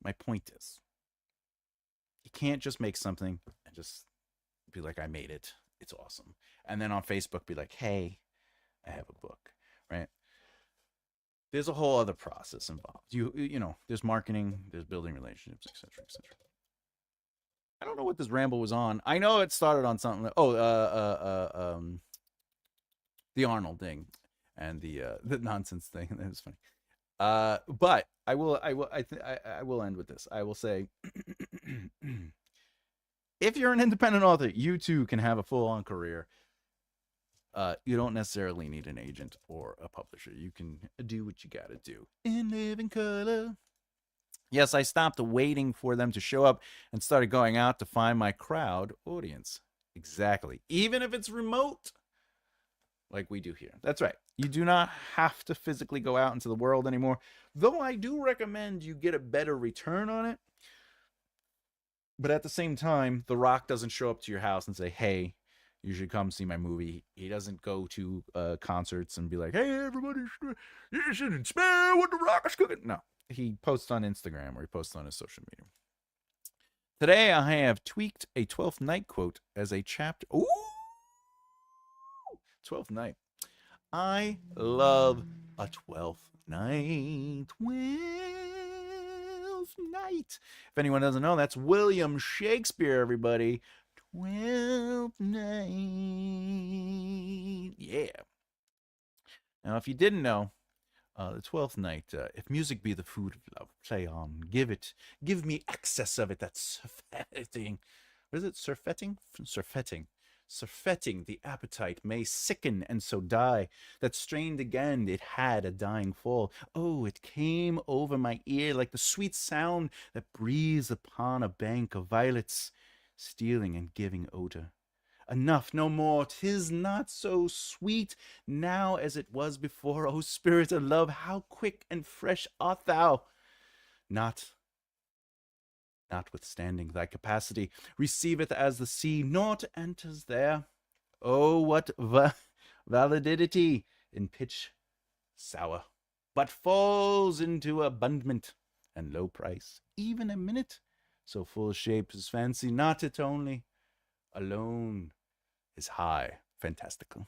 you can't just make something and just be like, "I made it. It's awesome," and then on Facebook be like, "Hey, I have a book," right? There's a whole other process involved. There's marketing, there's building relationships, etc., etc. I don't know what this ramble was on. I know it started on something. The Arnold thing, and the nonsense thing. That was funny. But I will end with this. I will say, if you're an independent author, you too can have a full-on career. You don't necessarily need an agent or a publisher. You can do what you gotta do and live in color. Yes, I stopped waiting for them to show up and started going out to find my crowd audience. Exactly. Even if it's remote, like we do here. That's right. You do not have to physically go out into the world anymore, though I do recommend you get a better return on it. But at the same time, The Rock doesn't show up to your house and say, "Hey, you should come see my movie." He doesn't go to concerts and be like, "Hey, everybody, you should smell what The Rock is cooking." No, he posts on Instagram or he posts on his social media. Today, I have tweaked a 12th Night quote as a chapter. Ooh, 12th Night. I love a 12th night. 12th night. If anyone doesn't know, that's William Shakespeare, everybody. 12th night. Yeah. Now, if you didn't know, the 12th night, if music be the food of love, play on, give me excess of it, that's surfetting. What is it, surfetting? Surfetting the appetite may sicken and so die, that strained again it had a dying fall. Oh, it came over my ear like the sweet sound that breathes upon a bank of violets, stealing and giving odor. Enough, no more. 'Tis not so sweet now as it was before. O spirit of love, how quick and fresh art thou! Not, notwithstanding thy capacity, receiveth as the sea, naught enters there. Oh, what validity in pitch sour, but falls into abundant and low price, even a minute. So full shape is fancy, not it only, alone is high, fantastical.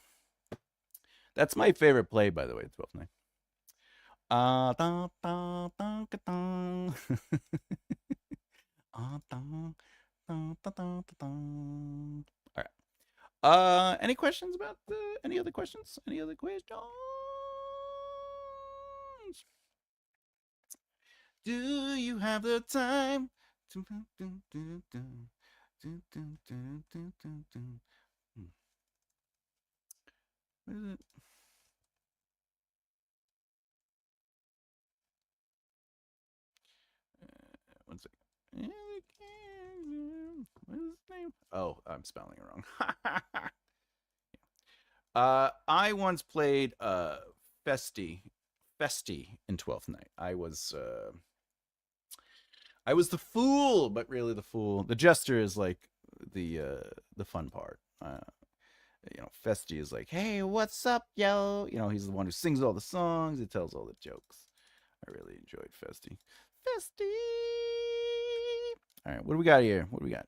That's my favorite play, by the way, 12th Night. All right. Any questions about any other questions? Any other questions? Do you have the time? What is it? One second. What is his name? Oh, I'm spelling it wrong. I once played Festi in 12th Night. I was the fool, but really the fool. The jester is like the fun part. Festi is like, "Hey, what's up, yo?" He's the one who sings all the songs. He tells all the jokes. I really enjoyed Festi. Festi. All right, what do we got here? What do we got?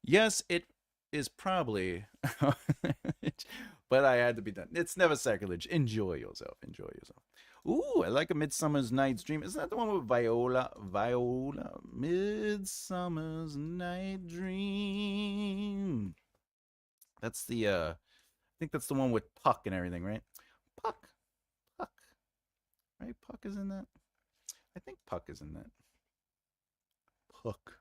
Yes, it is probably, but I had to be done. It's never sacrilege. Enjoy yourself. Enjoy yourself. Ooh, I like A Midsummer's Night's Dream. Isn't that the one with Viola? Viola. Midsummer's Night Dream. That's the, I think that's the one with Puck and everything, right? Puck. Puck. Right? Puck is in that. I think Puck is in that. Puck.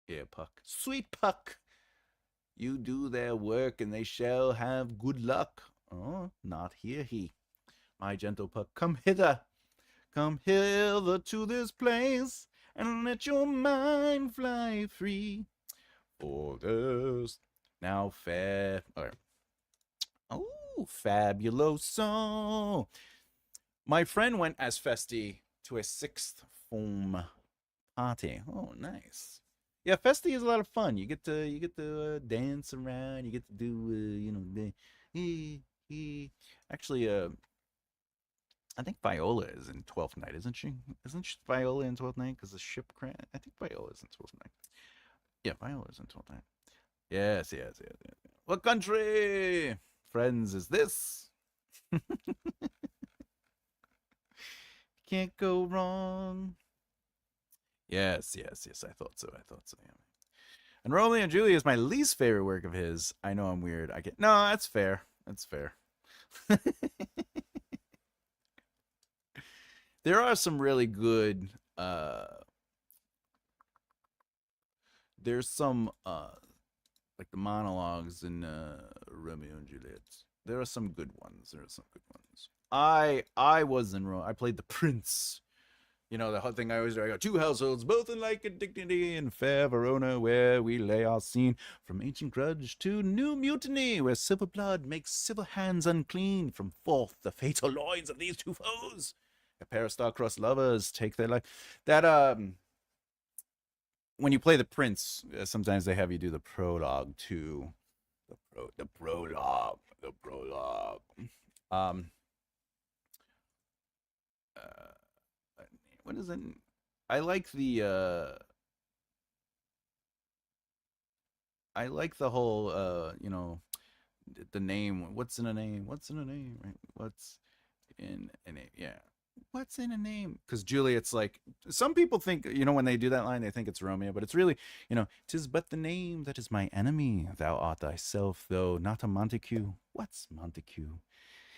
Yeah, Puck. Sweet Puck. You do their work, and they shall have good luck. Oh, not here, he. My gentle Puck, come hither. Come hither to this place, and let your mind fly free. For this now fair. Okay. Oh, fabuloso. My friend went as Festi to a sixth form party. Oh, nice. Yeah, Festi is a lot of fun. You get to dance around. You get to do actually I think Viola is in 12th night, isn't she? Isn't Viola in 12th night because the ship crash? I think Viola is in 12th night. Yeah, Viola is in 12th night. Yes, yes, yes, yes. What country, friends, is this? Can't go wrong. Yes, yes, yes. I thought so. I thought so. Yeah. And Romeo and Juliet is my least favorite work of his. I know I'm weird. I get no. That's fair. That's fair. There are some really good. There's some like the monologues in Romeo and Juliet. There are some good ones. There are some good ones. I was in Rome. I played the prince. You know, the whole thing I always do. I got two households, both in like a dignity, in fair Verona, where we lay our scene. From ancient grudge to new mutiny, where civil blood makes civil hands unclean. From forth the fatal loins of these two foes. A pair of star-crossed lovers take their life. That, when you play the prince, sometimes they have you do the prologue too. The prologue. The prologue. Um, what is it? I like the I like the whole the name. What's in a name? What's in a name? Right? What's in a name? Yeah. What's in a name? Because Juliet's like, some people think, when they do that line, they think it's Romeo, but it's really, tis but the name that is my enemy. Thou art thyself, though not a Montague. What's Montague?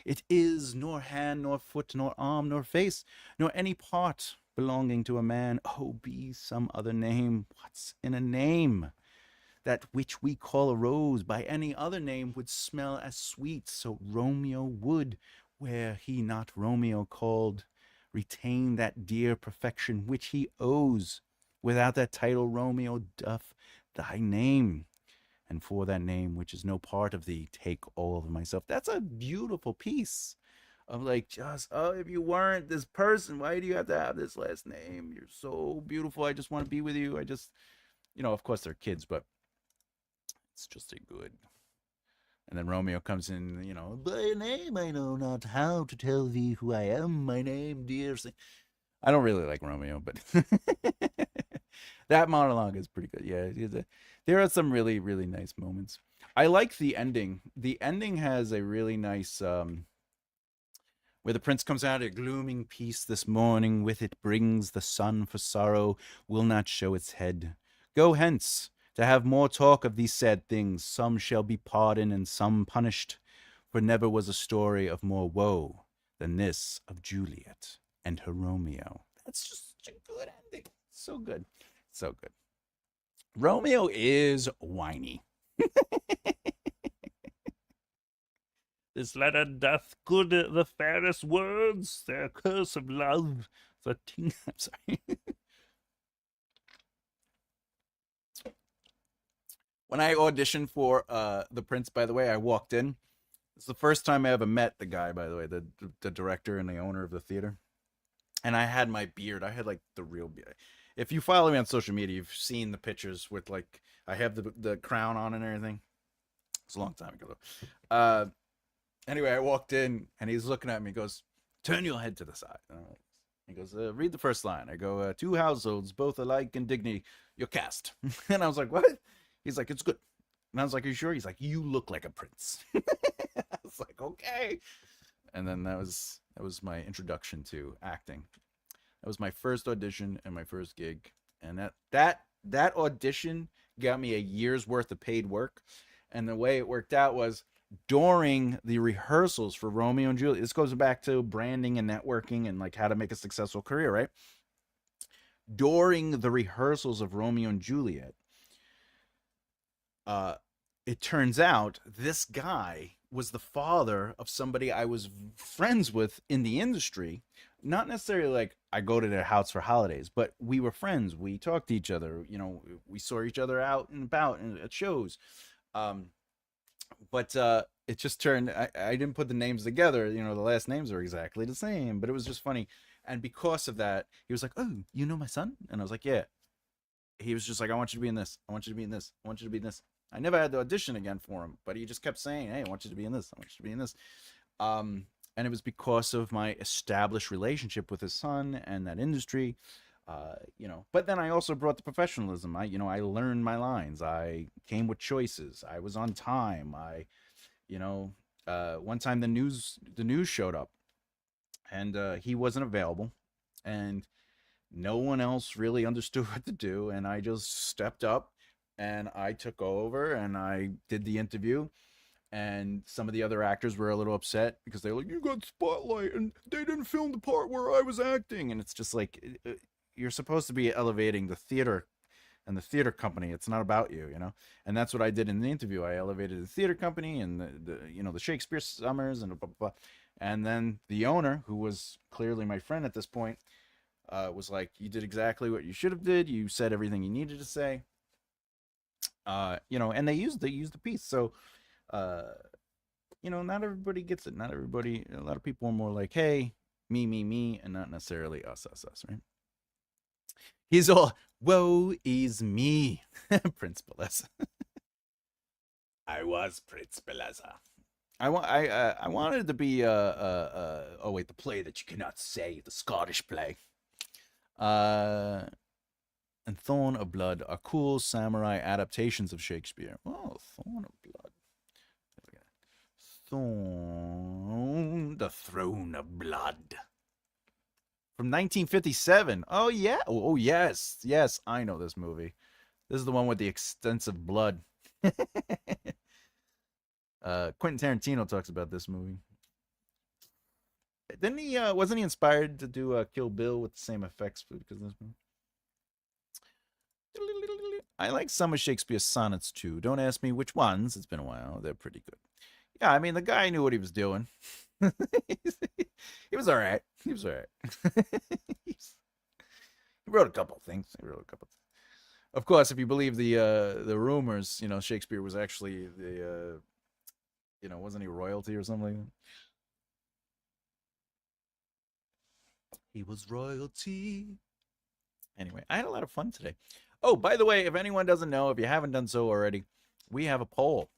It is nor hand, nor foot, nor arm, nor face, nor any part belonging to a man. Oh, be some other name. What's in a name? That which we call a rose by any other name would smell as sweet. So Romeo would, were he not Romeo called, retain that dear perfection which he owes. Without that title, Romeo doth thy name, and for that name which is no part of thee, take all of myself. That's a beautiful piece of like, just, oh, if you weren't this person, why do you have to have this last name? You're so beautiful. I just want to be with you. I just, of course they're kids, but it's just a good. And then Romeo comes in, by name I know not how to tell thee who I am. My name, dear. I don't really like Romeo, but that monologue is pretty good. Yeah, there are some really, really nice moments. I like the ending. The ending has a really nice, where the prince comes out, a glooming peace this morning with it brings the sun for sorrow will not show its head. Go hence, to have more talk of these sad things. Some shall be pardoned and some punished, for never was a story of more woe than this of Juliet and her Romeo. That's just such a good ending. So good. So good. Romeo is whiny. This letter doth good the fairest words, their curse of love, the ting. I'm sorry. When I auditioned for The Prince, by the way, I walked in. It's the first time I ever met the guy, by the way, the director and the owner of the theater. And I had my beard. I had like the real beard. If you follow me on social media, you've seen the pictures with like I have the crown on and everything. It's a long time ago though. Anyway, I walked in and he's looking at me. He goes, Turn your head to the side. He goes, read the first line. I go, two households, both alike in dignity. You're cast. And I was like, what? He's like, it's good. And I was like, are you sure? He's like, you look like a prince. I was like, okay. And then that was my introduction to acting. That was my first audition and my first gig. And that audition got me a year's worth of paid work. And the way it worked out was during the rehearsals for Romeo and Juliet. This goes back to branding and networking and like how to make a successful career, right? During the rehearsals of Romeo and Juliet, uh, it turns out this guy was the father of somebody I was friends with in the industry. Not necessarily like I go to their house for holidays, but we were friends. We talked to each other. We saw each other out and about and at shows. Um, but it just turned. I didn't put the names together. The last names are exactly the same, but it was just funny. And because of that, he was like, "Oh, you know my son?" And I was like, "Yeah." He was just like, "I want you to be in this. I want you to be in this. I want you to be in this." I never had to audition again for him, but he just kept saying, "Hey, I want you to be in this. I want you to be in this." And it was because of my established relationship with his son and that industry. But then I also brought the professionalism. I learned my lines. I came with choices. I was on time. You know, one time the news showed up, and he wasn't available, and no one else really understood what to do, and I just stepped up and I took over and I did the interview. And some of the other actors were a little upset because they were like, "You got spotlight and they didn't film the part where I was acting." And it's just like, you're supposed to be elevating the theater and the theater company. It's not about you. And that's what I did in the interview. I elevated the theater company and the Shakespeare Summers and blah, blah, blah. And then the owner, who was clearly my friend at this point, was like, "You did exactly what you should have did. You said everything you needed to say." And they used the piece. So, uh, not everybody gets it. Not everybody. A lot of people are more like, "Hey, me, me," and not necessarily us, us, us. Right? He's all, "Woe is me," Prince Bellezza. I was Prince Bellezza. I wanted to be oh wait, the play that you cannot say, the Scottish play. Uh and Thorn of Blood are cool samurai adaptations of Shakespeare. Oh, Thorn of Blood. Thorn, the Throne of Blood. From 1957. Oh, yeah. Oh, yes. Yes, I know this movie. This is the one with the extensive blood. Quentin Tarantino talks about this movie. Didn't he, wasn't he inspired to do Kill Bill with the same effects because of this movie? I like some of Shakespeare's sonnets too. Don't ask me which ones. It's been a while. They're pretty good. Yeah, I mean, the guy knew what he was doing. He was all right. He was all right. he wrote a couple things. He wrote a couple. Of course, if you believe the rumors, Shakespeare was actually wasn't he royalty or something like that? He was royalty. Anyway, I had a lot of fun today. Oh, by the way, if anyone doesn't know, if you haven't done so already, we have a poll.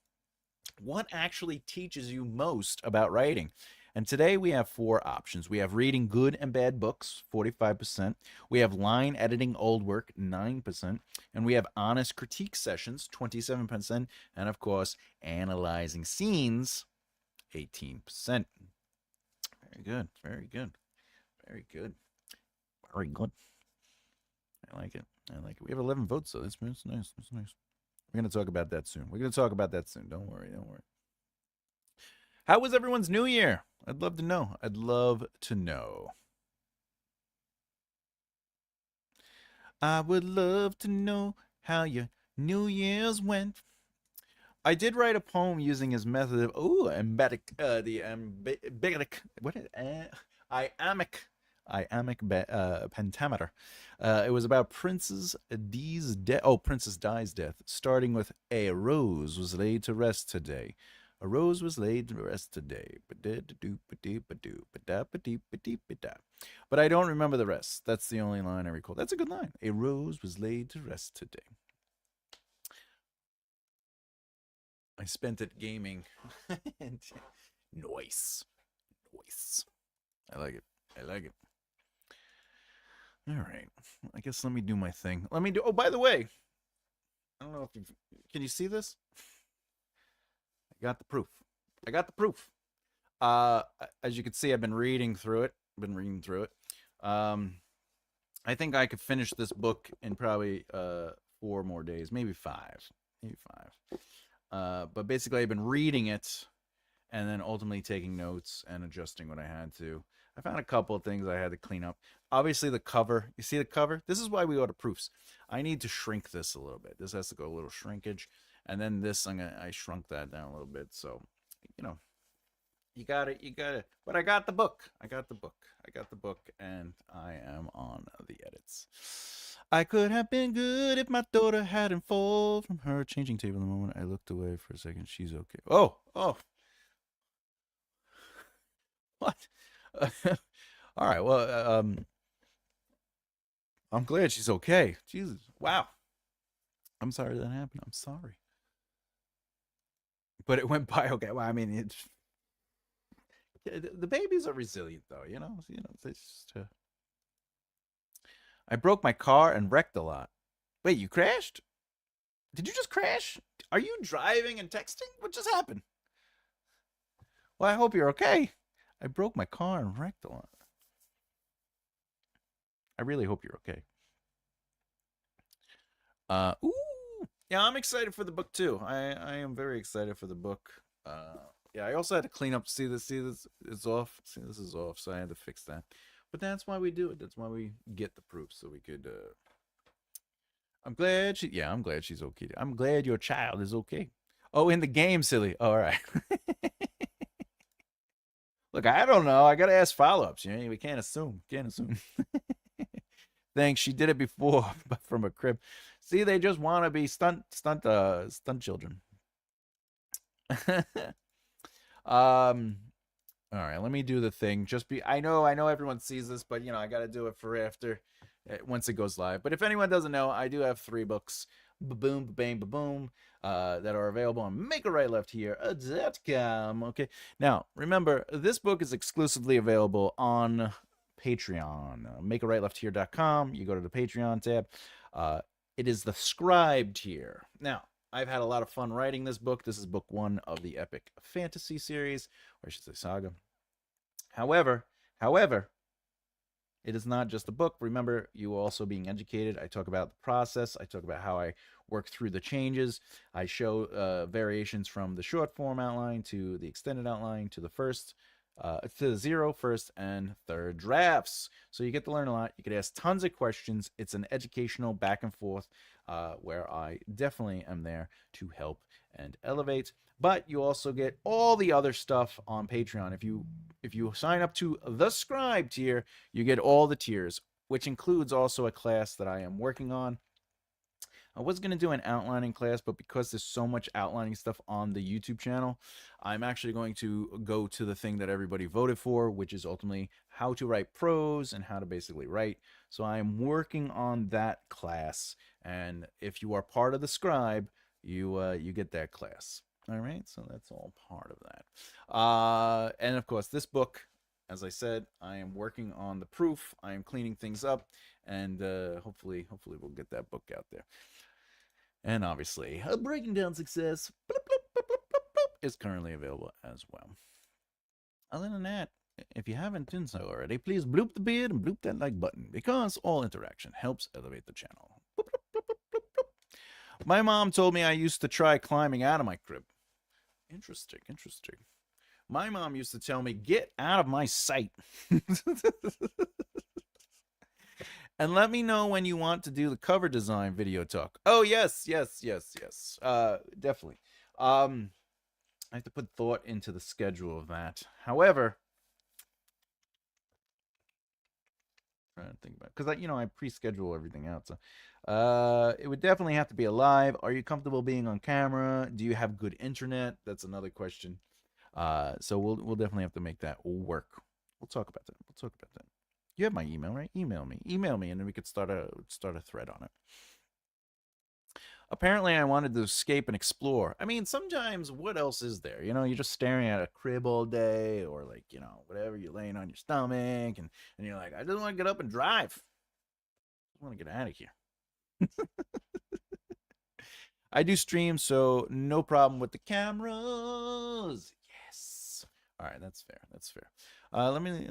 What actually teaches you most about writing? And today we have four options. We have reading good and bad books, 45%. We have line editing old work, 9%. And we have honest critique sessions, 27%. And of course, analyzing scenes, 18%. Very good. Very good. Very good. Very good. I like it. I like it. We have 11 votes, though. That's nice. That's nice. We're going to talk about that soon. We're going to talk about that soon. Don't worry. Don't worry. How was everyone's new year? I'd love to know. I'd love to know. I would love to know how your New Year's went. I did write a poem using his method of embedding the embedding what is pentameter. It was about Princess Di's death, starting with "A rose was laid to rest today." A rose was laid to rest today. But I don't remember the rest. That's the only line I recall. That's a good line. A rose was laid to rest today. I spent it gaming. Noise. Noise. I like it. I like it. All right. I guess let me do my thing. Let me do. Oh, by the way, I don't know if you can you see this. I got the proof. I got the proof. As you can see, I've been reading through it. Been reading through it. Um, I think I could finish this book in probably 4 more days, maybe maybe five. But basically, I've been reading it and then ultimately taking notes and adjusting what I had to. I found a couple of things I had to clean up. Obviously, the cover. You see the cover? This is why we go to proofs. I need to shrink this a little bit. This has to go a little shrinkage, and then this I shrunk that down a little bit. So, you know, you got it. You got it. But I got the book. I got the book. I got the book, and I am on the edits. I could have been good if my daughter hadn't fallen from her changing table. The moment I looked away for a second, she's okay. Oh, what? All right. Well, I'm glad she's okay. Jesus. Wow. I'm sorry that happened. I'm sorry. But it went by okay. Well, I mean, the babies are resilient, though. They just. I broke my car and wrecked a lot. Wait, you crashed? Did you just crash? Are you driving and texting? What just happened? Well, I hope you're okay. I broke my car and wrecked a lot. I really hope you're okay. Ooh, yeah, I'm excited for the book too. I am very excited for the book. Yeah, I also had to clean up. See this is off. See, this is off, so I had to fix that. But that's why we do it. That's why we get the proof, so we could. I'm glad she. Yeah, I'm glad she's okay. I'm glad your child is okay. Oh, in the game, silly. All right. Look, I don't know. I gotta ask follow-ups. We can't assume. Can't assume. Thanks. She did it before, but from a crib. See, they just want to be stunt children. um. All right, let me do the thing. I know everyone sees this, but I got to do it for after once it goes live. But if anyone doesn't know, I do have 3 books, boom, bang, boom, that are available on makearightleft.here.com. Okay. Now, remember, this book is exclusively available on Patreon. Makearightleft.here.com. You go to the Patreon tab. It is the scribe tier. Now, I've had a lot of fun writing this book. This is book 1 of the epic fantasy series, or I should say saga. However, it is not just a book. Remember, you are also being educated. I talk about the process. I talk about how I work through the changes. I show variations from the short form outline to the extended outline to the to the 0, 1st, and 3rd drafts. So you get to learn a lot. You get asked tons of questions. It's an educational back and forth where I definitely am there to help and elevate. But you also get all the other stuff on Patreon. If you sign up to the scribe tier, you get all the tiers, which includes also a class that I am working on. I was going to do an outlining class, but because there's so much outlining stuff on the YouTube channel, I'm actually going to go to the thing that everybody voted for, which is ultimately how to write prose and how to basically write. So I'm working on that class, and if you are part of the scribe, you get that class. All right, so that's all part of that. And of course, this book, as I said, I am working on the proof. I am cleaning things up, and hopefully we'll get that book out there. And obviously, a Breaking Down Success is currently available as well. Other than that, if you haven't done so already, please bloop the beard and bloop that like button, because all interaction helps elevate the channel. My mom told me I used to try climbing out of my crib. Interesting. My mom used to tell me, get out of my sight. And let me know when you want to do the cover design video talk. Oh, yes. Definitely. I have to put thought into the schedule of that. However, I'm trying to think about it, because I pre-schedule everything out. So it would definitely have to be alive. Are you comfortable being on camera? Do you have good internet? That's another question. So we'll definitely have to make that work. We'll talk about that. You have my email, right? Email me, and then we could start a thread on it. Apparently, I wanted to escape and explore. I mean, sometimes what else is there? You're just staring at a crib all day, or like, whatever, you're laying on your stomach, and you're like, I just want to get up and drive. I want to get out of here. I do stream, so no problem with the cameras. Yes. All right, that's fair. That's fair. Let me.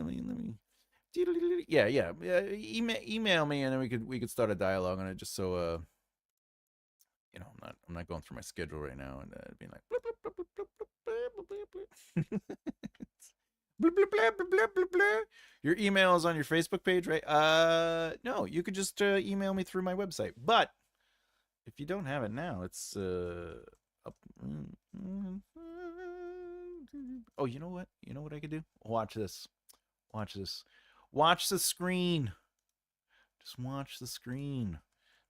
Yeah. Email me, and then we could start a dialogue on it, just so I'm not going through my schedule right now and being like bloop, bloop, bloop, bloop, bloop, bloop, bloop, bloop, bloop, bloop, bloop, bloop, bloop. Your email is on your Facebook page, right? No, you could just email me through my website. But if you don't have it now, it's up. Oh, you know what? You know what I could do? Watch this. Watch this. Watch the screen. Just watch the screen.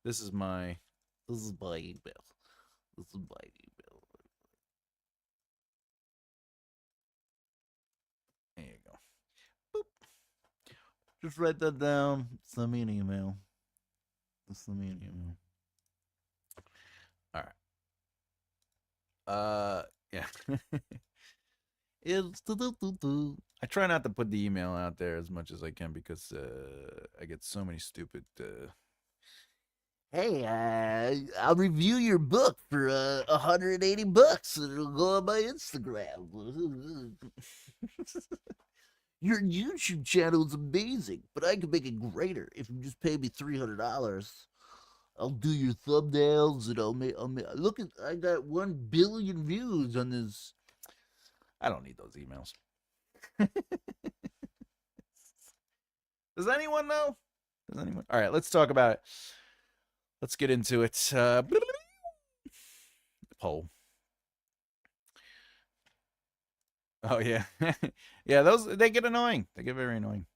This is my. This is my email. This is my email. There you go. Boop. Just write that down. Send me an email. Just send me an email. All right. Yeah. I try not to put the email out there as much as I can because I get so many stupid. Hey, I'll review your book for $180, and it'll go on my Instagram. Your YouTube channel is amazing, but I can make it greater if you just pay me $300. I'll do your thumbnails, and I'll make. Look at, I got 1 billion views on this. I don't need those emails. Does anyone know? Does anyone? All right, let's talk about it. Let's get into it. Poll. Oh yeah, yeah. Those they get annoying. They get very annoying.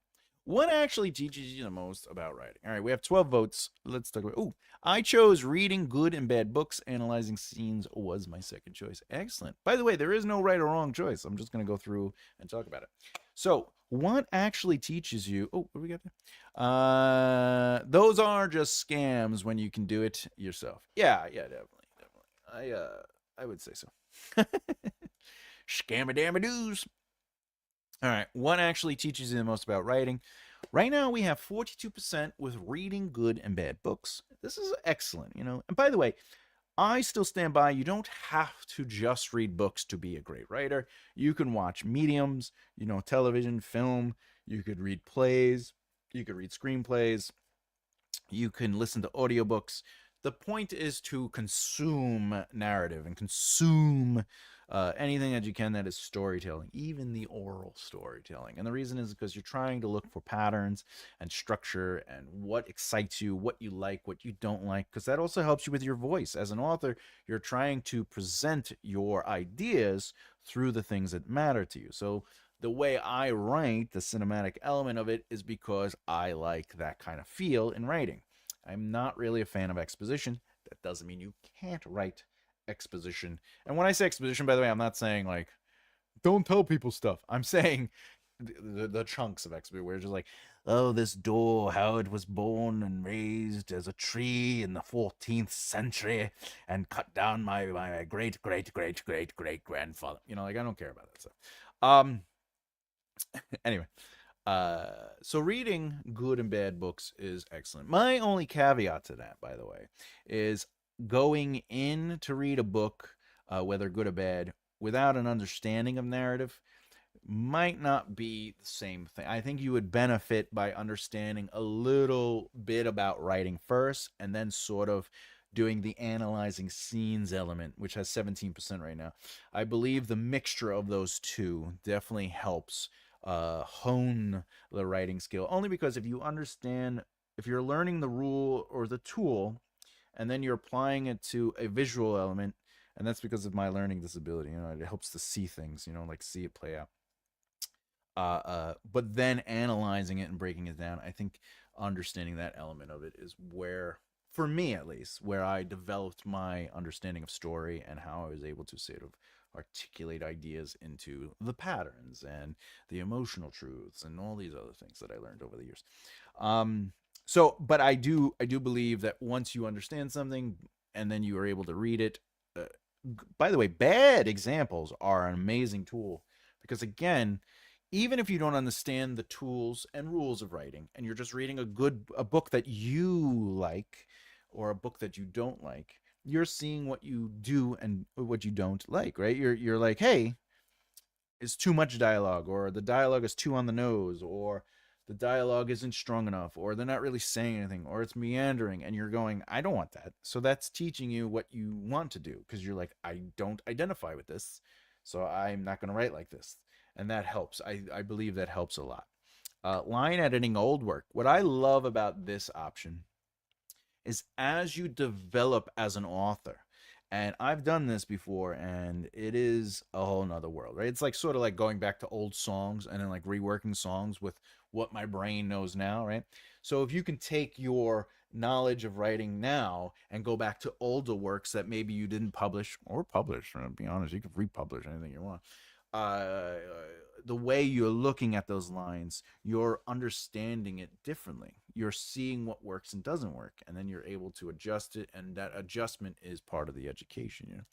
What actually teaches you the most about writing? All right, we have 12 votes. Let's talk about. Oh, I chose reading good and bad books. Analyzing scenes was my second choice. Excellent. By the way, there is no right or wrong choice. I'm just going to go through and talk about it. So, what actually teaches you? Oh, what do we got there? Those are just scams when you can do it yourself. Yeah, definitely, definitely. I would say so. Scammy-dammy-doos. All right, what actually teaches you the most about writing? Right now, we have 42% with reading good and bad books. This is excellent. And by the way, I still stand by you don't have to just read books to be a great writer. You can watch mediums, television, film, you could read plays, you could read screenplays, you can listen to audiobooks. The point is to consume narrative and consume anything that you can that is storytelling, even the oral storytelling. And the reason is because you're trying to look for patterns and structure and what excites you, what you like, what you don't like, because that also helps you with your voice. As an author, you're trying to present your ideas through the things that matter to you. So the way I write, the cinematic element of it, is because I like that kind of feel in writing. I'm not really a fan of exposition. That doesn't mean you can't write exposition. And when I say exposition, by the way, I'm not saying like, don't tell people stuff. I'm saying the chunks of exposition where it's just like, oh, this door, how it was born and raised as a tree in the 14th century and cut down my great, great, great, great, great grandfather. Like I don't care about that stuff. Anyway, so reading good and bad books is excellent. My only caveat to that, by the way, is going in to read a book, whether good or bad, without an understanding of narrative might not be the same thing. I think you would benefit by understanding a little bit about writing first and then sort of doing the analyzing scenes element, which has 17% right now. I believe the mixture of those two definitely helps hone the writing skill. Only because if you're learning the rule or the tool, and then you're applying it to a visual element, and that's because of my learning disability. It helps to see things. Like see it play out. But then analyzing it and breaking it down, I think understanding that element of it is where, for me at least, where I developed my understanding of story and how I was able to sort of articulate ideas into the patterns and the emotional truths and all these other things that I learned over the years. But I do believe that once you understand something, and then you are able to read it. Uh, by the way, bad examples are an amazing tool because, again, even if you don't understand the tools and rules of writing and you're just reading a book that you like or a book that you don't like, you're seeing what you do and what you don't like, right? You're like, hey, is too much dialogue, or the dialogue is too on the nose, or the dialogue isn't strong enough, or they're not really saying anything, or it's meandering, and you're going, I don't want that. So that's teaching you what you want to do because you're like, I don't identify with this, so I'm not going to write like this. And that helps. I believe that helps a lot. Line editing old work. What I love about this option is as you develop as an author, and I've done this before, and it is a whole nother world, right? It's like sort of like going back to old songs and then like reworking songs with what my brain knows now, right? So if you can take your knowledge of writing now and go back to older works that maybe you didn't publish or publish, to be honest, you can republish anything you want. uh, the way you're looking at those lines, you're understanding it differently. You're seeing what works and doesn't work, and then you're able to adjust it, and that adjustment is part of the education.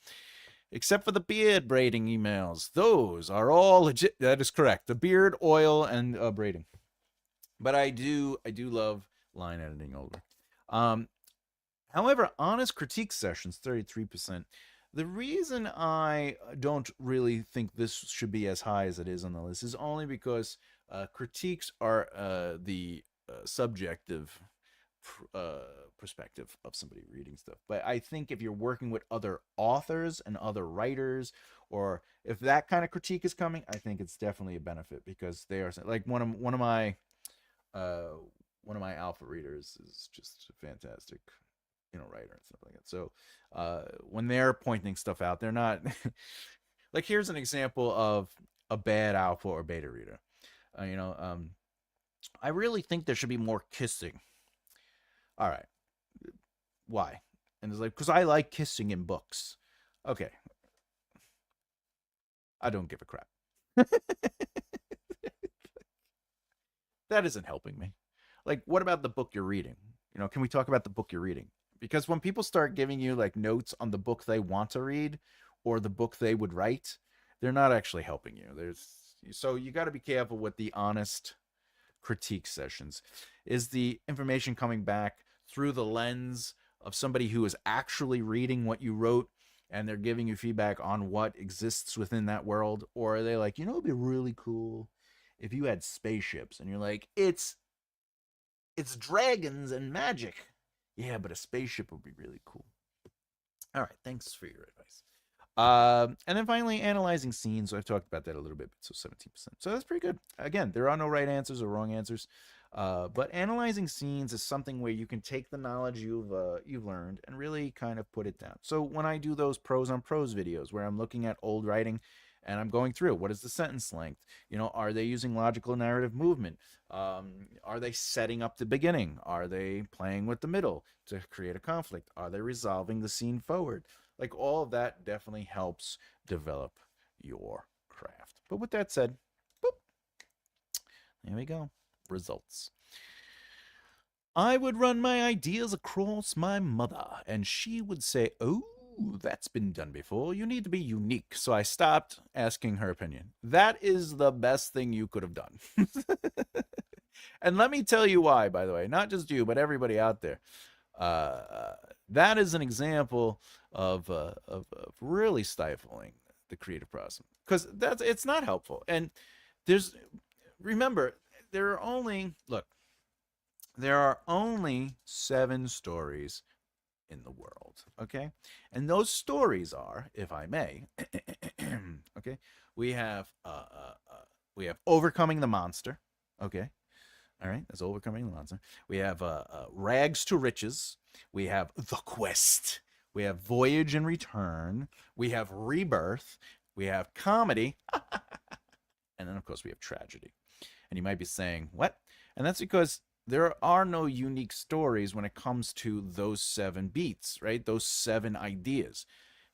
Except for the beard braiding emails, those are all legit. That is correct. The beard, oil, and braiding. But I do love line editing older. Um, However, honest critique sessions, 33%. The reason I don't really think this should be as high as it is on the list is only because critiques are the subjective uh, perspective of somebody reading stuff. But I think if you're working with other authors and other writers, or if that kind of critique is coming, I think it's definitely a benefit because they are like uh, one of my alpha readers is just fantastic, writer and stuff like that. So when they're pointing stuff out, they're not like, here's an example of a bad alpha or beta reader. Uh, you know, um, I really think there should be more kissing. All right, why? And it's like, because I like kissing in books. Okay, I don't give a crap. That isn't helping me. Like, what about the book you're reading? Can we talk about the book you're reading? Because when people start giving you like notes on the book they want to read or the book they would write, they're not actually helping you. So you got to be careful with the honest critique sessions. Is the information coming back through the lens of somebody who is actually reading what you wrote and they're giving you feedback on what exists within that world? Or are they like, it'd be really cool if you had spaceships, and you're like, it's dragons and magic. Yeah, but a spaceship would be really cool. All right, thanks for your advice. And then finally, analyzing scenes. So I've talked about that a little bit, so 17%. So that's pretty good. Again, there are no right answers or wrong answers. But analyzing scenes is something where you can take the knowledge you've learned and really kind of put it down. So when I do those pros on prose videos where I'm looking at old writing and I'm going through what is the sentence length, are they using logical narrative movement? Are they setting up the beginning? Are they playing with the middle to create a conflict? Are they resolving the scene forward? Like, all of that definitely helps develop your craft. But with that said, boop, there we go. Results. I would run my ideas across my mother, and she would say, "Oh, that's been done before. You need to be unique." So I stopped asking her opinion. That is the best thing you could have done. And let me tell you why, by the way, not just you, but everybody out there. Uh, that is an example of really stifling the creative process, because it's not helpful. And there's remember, there are only 7 stories in the world, okay? And those stories are, if I may, okay, we have we have overcoming the monster, okay? All right, that's overcoming the monster. We have rags to riches. We have the quest. We have voyage and return. We have rebirth. We have comedy, and then of course we have tragedy. And you might be saying, what? And that's because there are no unique stories when it comes to those 7 beats, right? Those 7 ideas.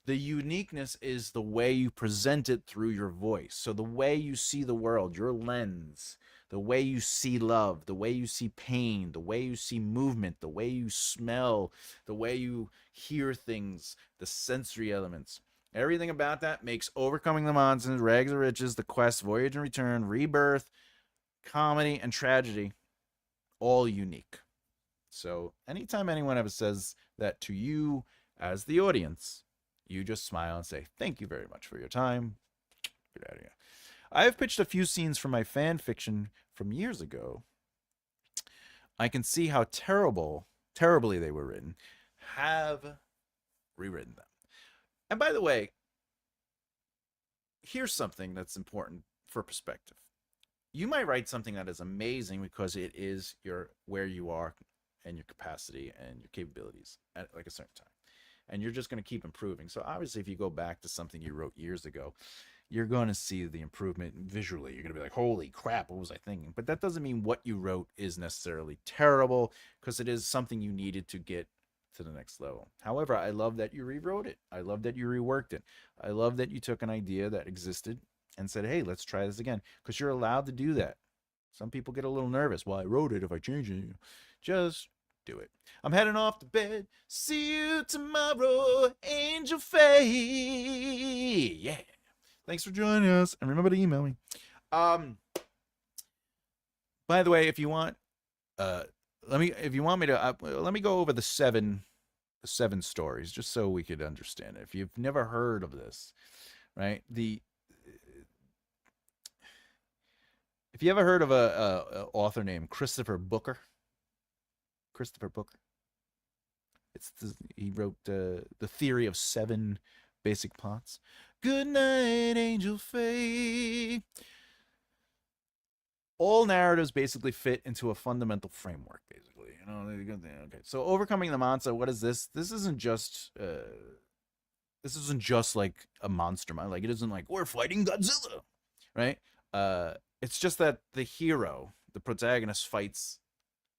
The uniqueness is the way you present it through your voice. So the way you see the world, your lens, the way you see love, the way you see pain, the way you see movement, the way you smell, the way you hear things, the sensory elements. Everything about that makes Overcoming the Monsters, Rags to Riches, The Quest, Voyage and Return, Rebirth, comedy, and tragedy all unique. So anytime anyone ever says that to you as the audience, you just smile and say, "Thank you very much for your time. Get out of here." I have pitched a few scenes from my fan fiction from years ago. I can see how terribly they were written. Have rewritten them. And by the way, here's something that's important for perspective. You might write something that is amazing because it is your where you are and your capacity and your capabilities at like a certain time. And you're just going to keep improving. So obviously if you go back to something you wrote years ago, you're going to see the improvement visually. You're going to be like, "Holy crap, what was I thinking?" But that doesn't mean what you wrote is necessarily terrible, because it is something you needed to get to the next level. However, I love that you rewrote it. I love that you reworked it. I love that you took an idea that existed and said, "Hey, let's try this again," because you're allowed to do that. Some people get a little nervous. "Well, I wrote it. If I change it," just do it. I'm heading off to bed. See you tomorrow, Angel Faye. Yeah. Thanks for joining us, and remember to email me. Um, by the way, if you want, uh, if you want me to, let me go over the seven stories, just so we could understand it. If you've never heard of this, right? If you ever heard of a author named Christopher Booker, he wrote the Theory of Seven Basic Plots. Good night, Angel Faye. All narratives basically fit into a fundamental framework, basically. Okay. So Overcoming the Monster, what is this? This isn't just like a monster mind. Like, it isn't like we're fighting Godzilla, right? It's just that the hero, the protagonist, fights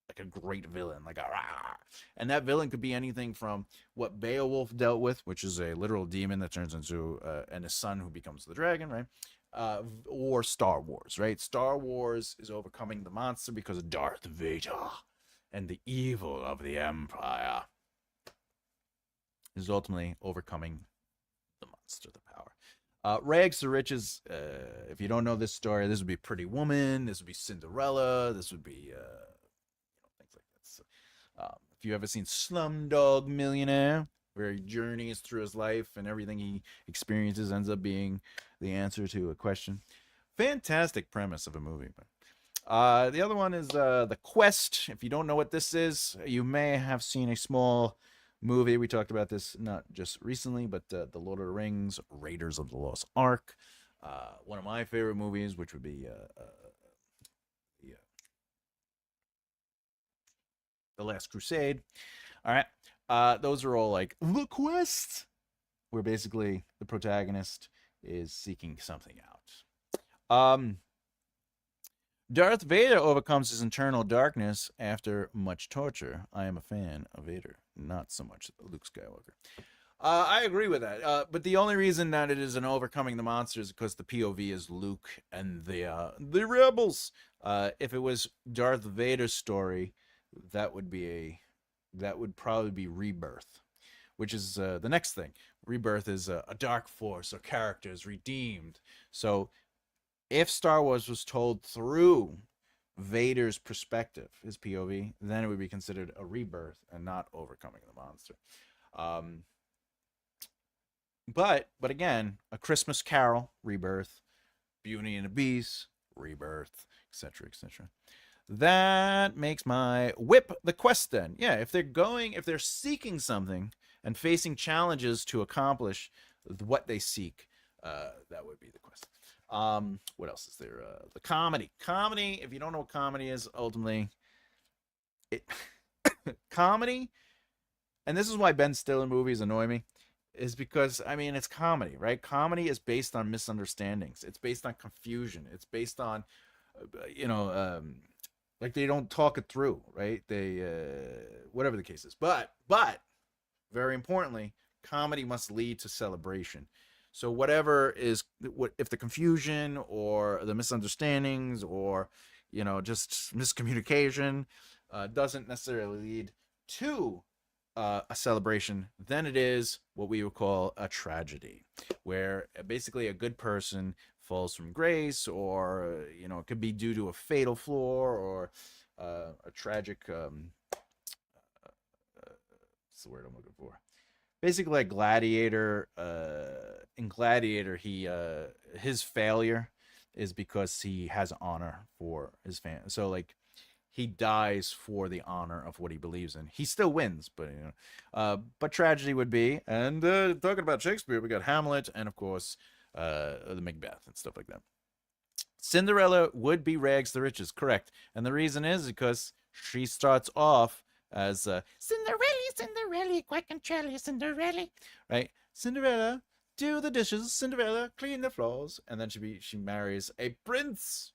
like a great villain, like a rah. And that villain could be anything from what Beowulf dealt with, which is a literal demon that turns into and his son who becomes the dragon, right? Or Star Wars, right? Star Wars is overcoming the monster because of Darth Vader and the evil of the Empire. Is ultimately overcoming the monster, the power. Rags to Riches. If you don't know this story, this would be Pretty Woman. This would be Cinderella. This would be things like this. If you ever seen Slumdog Millionaire, where he journeys through his life and everything he experiences ends up being the answer to a question. Fantastic premise of a movie. The other one is The Quest. If you don't know what this is, you may have seen a small movie. We talked about this not just recently, but The Lord of the Rings, Raiders of the Lost Ark. One of my favorite movies, which would be The Last Crusade. All right. Those are all like The Quest, where basically the protagonist is seeking something out. Darth Vader overcomes his internal darkness after much torture. I am a fan of Vader, not so much Luke Skywalker. I agree with that. But the only reason that it is an overcoming the monsters is because the POV is Luke and the rebels. If it was Darth Vader's story, that would probably be Rebirth, which is the next thing. Rebirth is a dark force or characters redeemed. So if Star Wars was told through Vader's perspective, his POV, then it would be considered a rebirth and not overcoming the monster. But again, A Christmas Carol, Rebirth, Beauty and the Beast, Rebirth, etc., etc. That makes my whip the quest then. Yeah, if they're seeking something and facing challenges to accomplish what they seek, that would be the quest. What else is there? The comedy. Comedy, if you don't know what comedy is, ultimately, comedy, and this is why Ben Stiller movies annoy me, is because, I mean, it's comedy, right? Comedy is based on misunderstandings. It's based on confusion. It's based on, like they don't talk it through, right? They, whatever the case is. But, very importantly, comedy must lead to celebration. So whatever is, if the confusion or the misunderstandings or just miscommunication, doesn't necessarily lead to a celebration, then it is what we would call a tragedy, where basically a good person falls from grace, or it could be due to a fatal flaw, or a tragic. What's the word I'm looking for? Basically, like Gladiator. In Gladiator, his failure is because he has honor for his fan. So like he dies for the honor of what he believes in. He still wins, but but tragedy would be. And talking about Shakespeare, we got Hamlet, and of course, the Macbeth and stuff like that. Cinderella would be rags to riches, correct? And the reason is because she starts off as Cinderella, Cinderella, quite controlly, Cinderella, right? Cinderella, do the dishes. Cinderella, clean the floors, and then she marries a prince,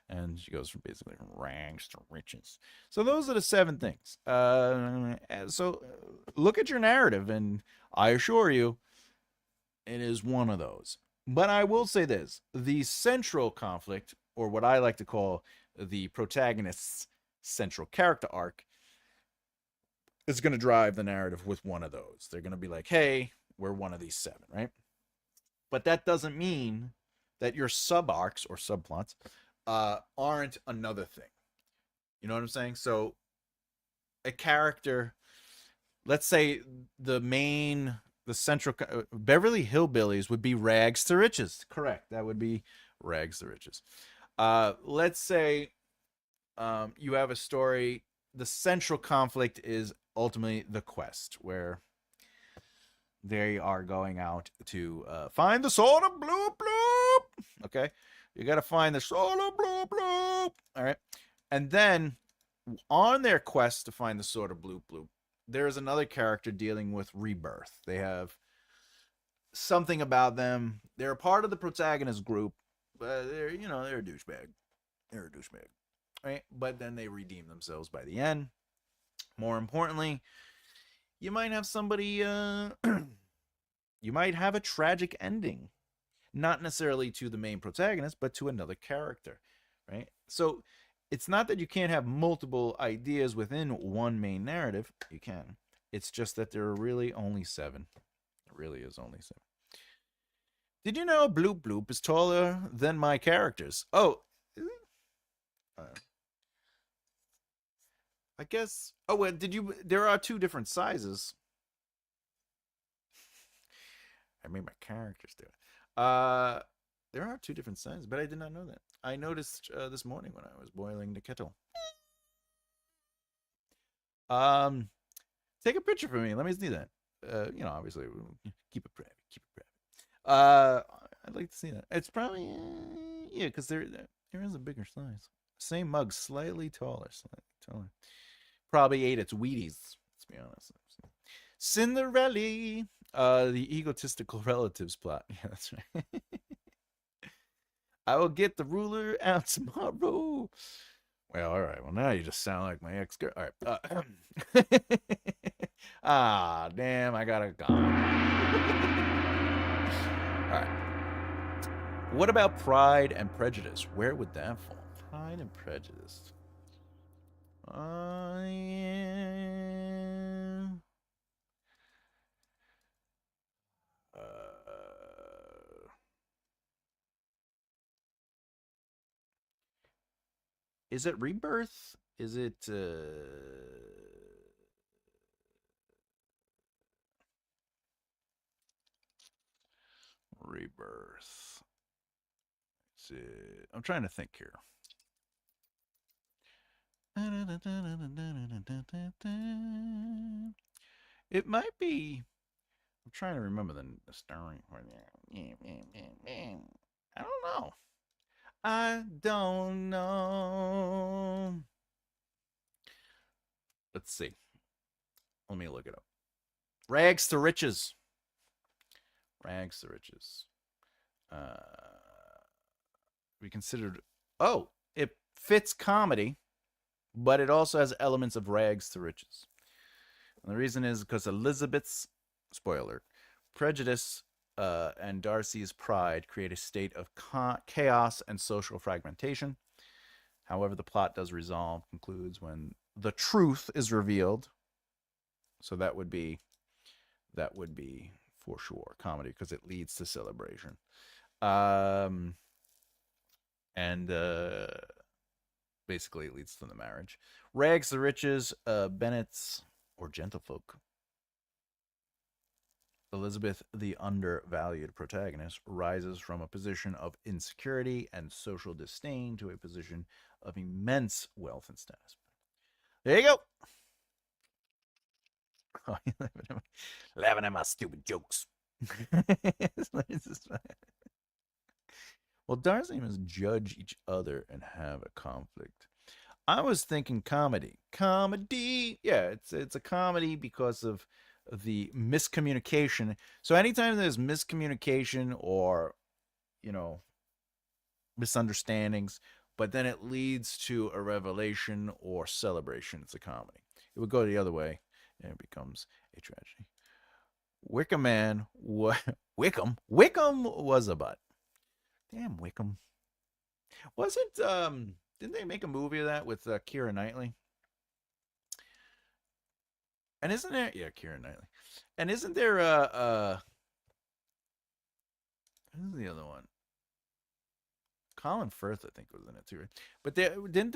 and she goes from basically rags to riches. So those are the seven things. So look at your narrative, and I assure you, it is one of those. But I will say this: the central conflict, or what I like to call the protagonist's central character arc, is going to drive the narrative with one of those. They're going to be like, hey, we're one of these seven, right? But that doesn't mean that your sub arcs or subplots aren't another thing. You know what I'm saying? So a character, let's say the central Beverly Hillbillies would be rags to riches. Correct. That would be rags to riches. Let's say you have a story. The central conflict is ultimately the quest, where they are going out to find the sword of bloop bloop. Okay, you got to find the sword of bloop bloop. All right, and then on their quest to find the sword of bloop bloop, there is another character dealing with rebirth. They have something about them. They're a part of the protagonist group, but they're a douchebag. They're a douchebag, right? But then they redeem themselves by the end. More importantly, you might have somebody. You might have a tragic ending, not necessarily to the main protagonist, but to another character, right? So it's not that you can't have multiple ideas within one main narrative. You can. It's just that there are really only seven. It really is only seven. Did you know Bloop Bloop is taller than my characters? Oh, uh, I guess. Oh, well, did you? There are two different sizes. I made my characters do it. There are two different sizes, but I did not know that. I noticed this morning when I was boiling the kettle. Um, Take a picture for me. Let me see that. Obviously, keep it private. Keep it private. I'd like to see that. It's probably yeah, because there is a bigger size. Same mug, slightly taller, slightly taller. Probably ate its Wheaties. Let's be honest. Cinderella, the egotistical relatives plot. Yeah, that's right. I will get the ruler out tomorrow. Well, all right. Well, now you just sound like my ex girl. All right. Damn, I gotta go. All right. What about Pride and Prejudice? Where would that fall? Pride and Prejudice. Yeah. Is it Rebirth? Is it Rebirth? I'm trying to think here. It might be. I'm trying to remember the story. I don't know. I don't know. Let's see. Let me look it up. Rags to riches. Rags to riches. Uh, we considered. Oh, it fits comedy, but it also has elements of rags to riches. And the reason is because Elizabeth's spoiler prejudice and Darcy's pride create a state of chaos and social fragmentation. However, the plot does resolve, concludes when the truth is revealed. So that would be for sure comedy because it leads to celebration. Um, and basically it leads to the marriage. Rags the riches, Bennett's or gentlefolk. Elizabeth, the undervalued protagonist, rises from a position of insecurity and social disdain to a position of immense wealth and status. There you go. Oh, laughing at my stupid jokes. Well, Darcy must judge each other and have a conflict. I was thinking comedy. Comedy. Yeah, it's a comedy because of the miscommunication. So anytime there's miscommunication or, you know, misunderstandings, but then it leads to a revelation or celebration, it's a comedy. It would go the other way and it becomes a tragedy. Wickham Man, Wickham was a butt. Damn Wickham. Wasn't didn't they make a movie of that with Keira Knightley? And isn't there yeah, Keira Knightley. And isn't there who's the other one? Colin Firth, I think, was in it too. Right? But didn't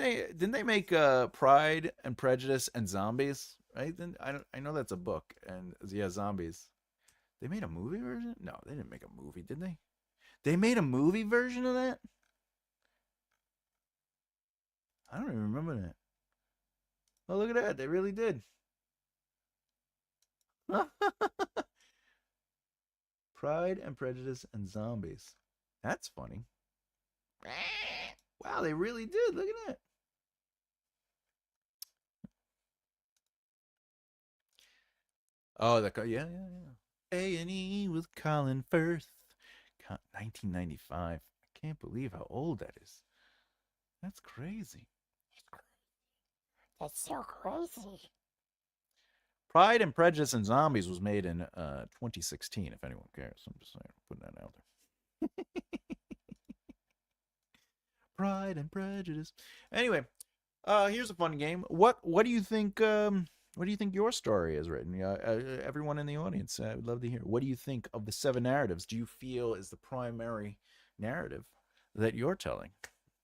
they make Pride and Prejudice and Zombies? Right? Then I know that's a book and yeah, Zombies. They made a movie version? No, they didn't make a movie, did they? They made a movie version of that? I don't even remember that. Oh, look at that. They really did. Pride and Prejudice and Zombies. That's funny. Wow, they really did. Look at that. Oh, yeah. A&E with Colin Firth. 1995. I can't believe how old that is. That's crazy. That's so crazy. Pride and Prejudice and Zombies was made in 2016, if anyone cares. I'm just saying, putting that out there. Pride and Prejudice. Anyway, here's a fun game. What do you think? What do you think your story is written? Everyone in the audience, I would love to hear. What do you think of the seven narratives? Do you feel is the primary narrative that you're telling?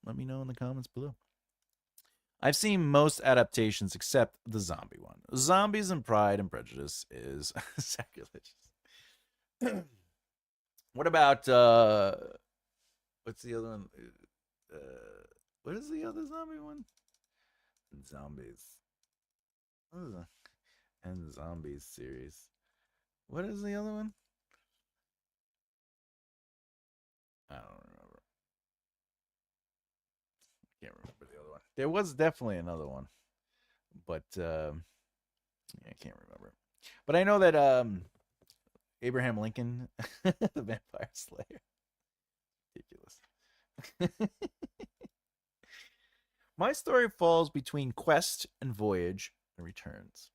Let me know in the comments below. I've seen most adaptations except the zombie one. Zombies and Pride and Prejudice is sacrilegious. What about what's the other one? Uh, what is the other zombie one? Zombies. What is that? And Zombies series. What is the other one? I don't remember. Can't remember the other one. There was definitely another one, but yeah, I can't remember. But I know that Abraham Lincoln, the Vampire Slayer, ridiculous. My story falls between quest and voyage and returns.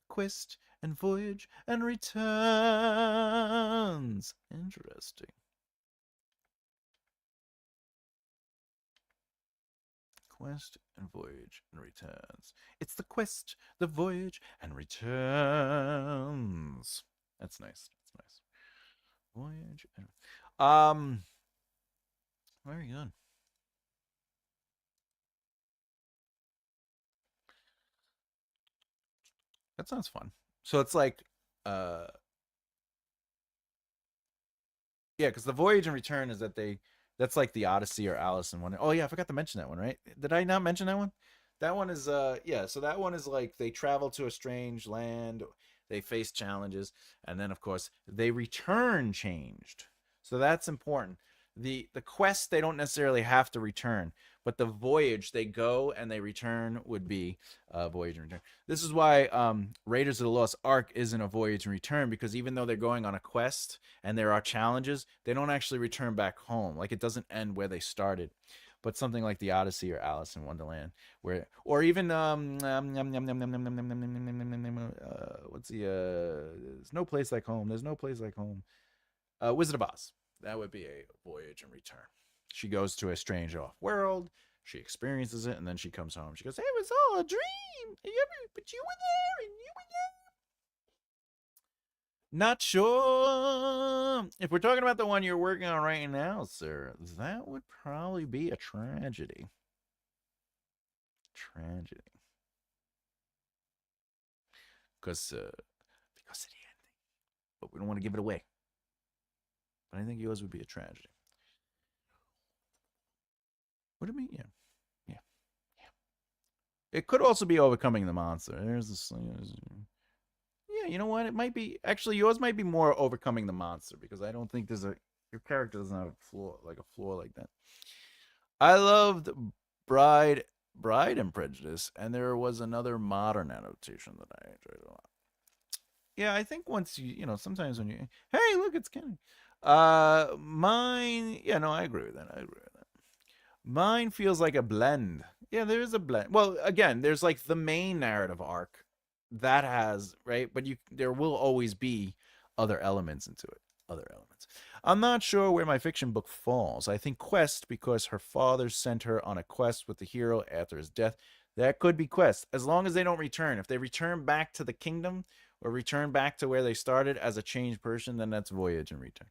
Quest and voyage and returns. Interesting. Quest and voyage and returns. It's the quest, the voyage, and returns. That's nice. That's nice. Voyage and very good. That sounds fun. So it's like uh yeah, because the voyage and return is that that's like the Odyssey or Alice in Wonderland. Oh yeah, I forgot to mention that one, right? Did I not mention that one? That one is yeah, so that one is like they travel to a strange land, they face challenges, and then of course they return changed. So that's important. The quest they don't necessarily have to return, but the voyage they go and they return would be voyage and return. This is why Raiders of the Lost Ark isn't a voyage and return because even though they're going on a quest and there are challenges, they don't actually return back home. Like it doesn't end where they started. But something like the Odyssey or Alice in Wonderland, where or even what's the there's no place like home. There's no place like home. Wizard of Oz. That would be a voyage and return. She goes to a strange off world. She experiences it, and then she comes home. She goes, "It was all a dream, but you were there, and you were not sure. If we're talking about the one you're working on right now, sir, that would probably be a tragedy. Tragedy. Because of the ending. But we don't want to give it away. But I think yours would be a tragedy. What do you mean? Yeah. Yeah. Yeah. It could also be overcoming the monster. There's this. Yeah, you know what? It might be actually yours might be more overcoming the monster because I don't think there's a your character doesn't have a flaw like that. I loved Bride Bride and Prejudice, and there was another modern adaptation that I enjoyed a lot. Yeah, I think once sometimes when you hey, look, it's Kenny. Mine, yeah, no, I agree with that. I agree with that. Mine feels like a blend. Yeah, there is a blend. Well, again, there's like the main narrative arc that has, right, but you there will always be other elements into it. Other elements. I'm not sure where my fiction book falls. I think quest because her father sent her on a quest with the hero after his death. That could be quest as long as they don't return. If they return back to the kingdom or return back to where they started as a changed person, then that's voyage and return.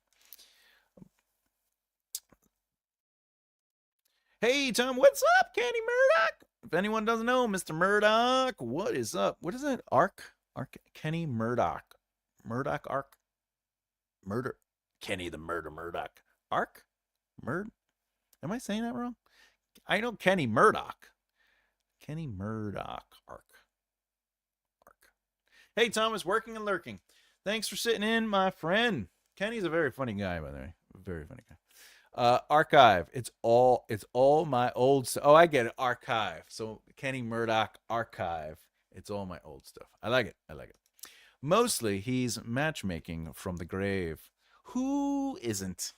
Hey, Tom, what's up, Kenny Murdoch? If anyone doesn't know, Mr. Murdoch, what is up? What is it? Arc? Kenny Murdoch. Murdoch Arc? Murder? Kenny the Murder Murdoch. Arc? Murd? Am I saying that wrong? I know Kenny Murdoch. Kenny Murdoch Arc. Arc. Hey, Thomas, working and lurking. Thanks for sitting in, my friend. Kenny's a very funny guy, by the way. Very funny guy. Archive. It's all my old stuff. Oh, I get it. Archive. So Kenny Murdoch archive. It's all my old stuff. I like it. I like it. Mostly he's matchmaking from the grave. Who isn't?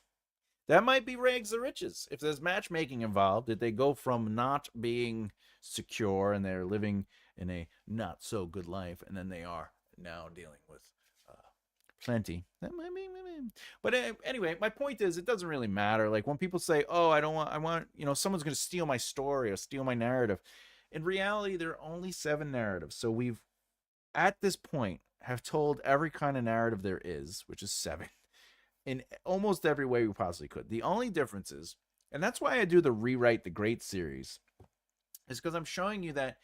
That might be rags to riches. If there's matchmaking involved, did they go from not being secure and they're living in a not so good life, and then they are now dealing with plenty. That might be. But anyway, my point is, it doesn't really matter. Like when people say, "Oh, I want, someone's going to steal my story or steal my narrative." In reality, there are only 7 narratives. So we've, at this point, have told every kind of narrative there is, which is 7, in almost every way we possibly could. The only difference is, and that's why I do the Rewrite the Great series, is because I'm showing you that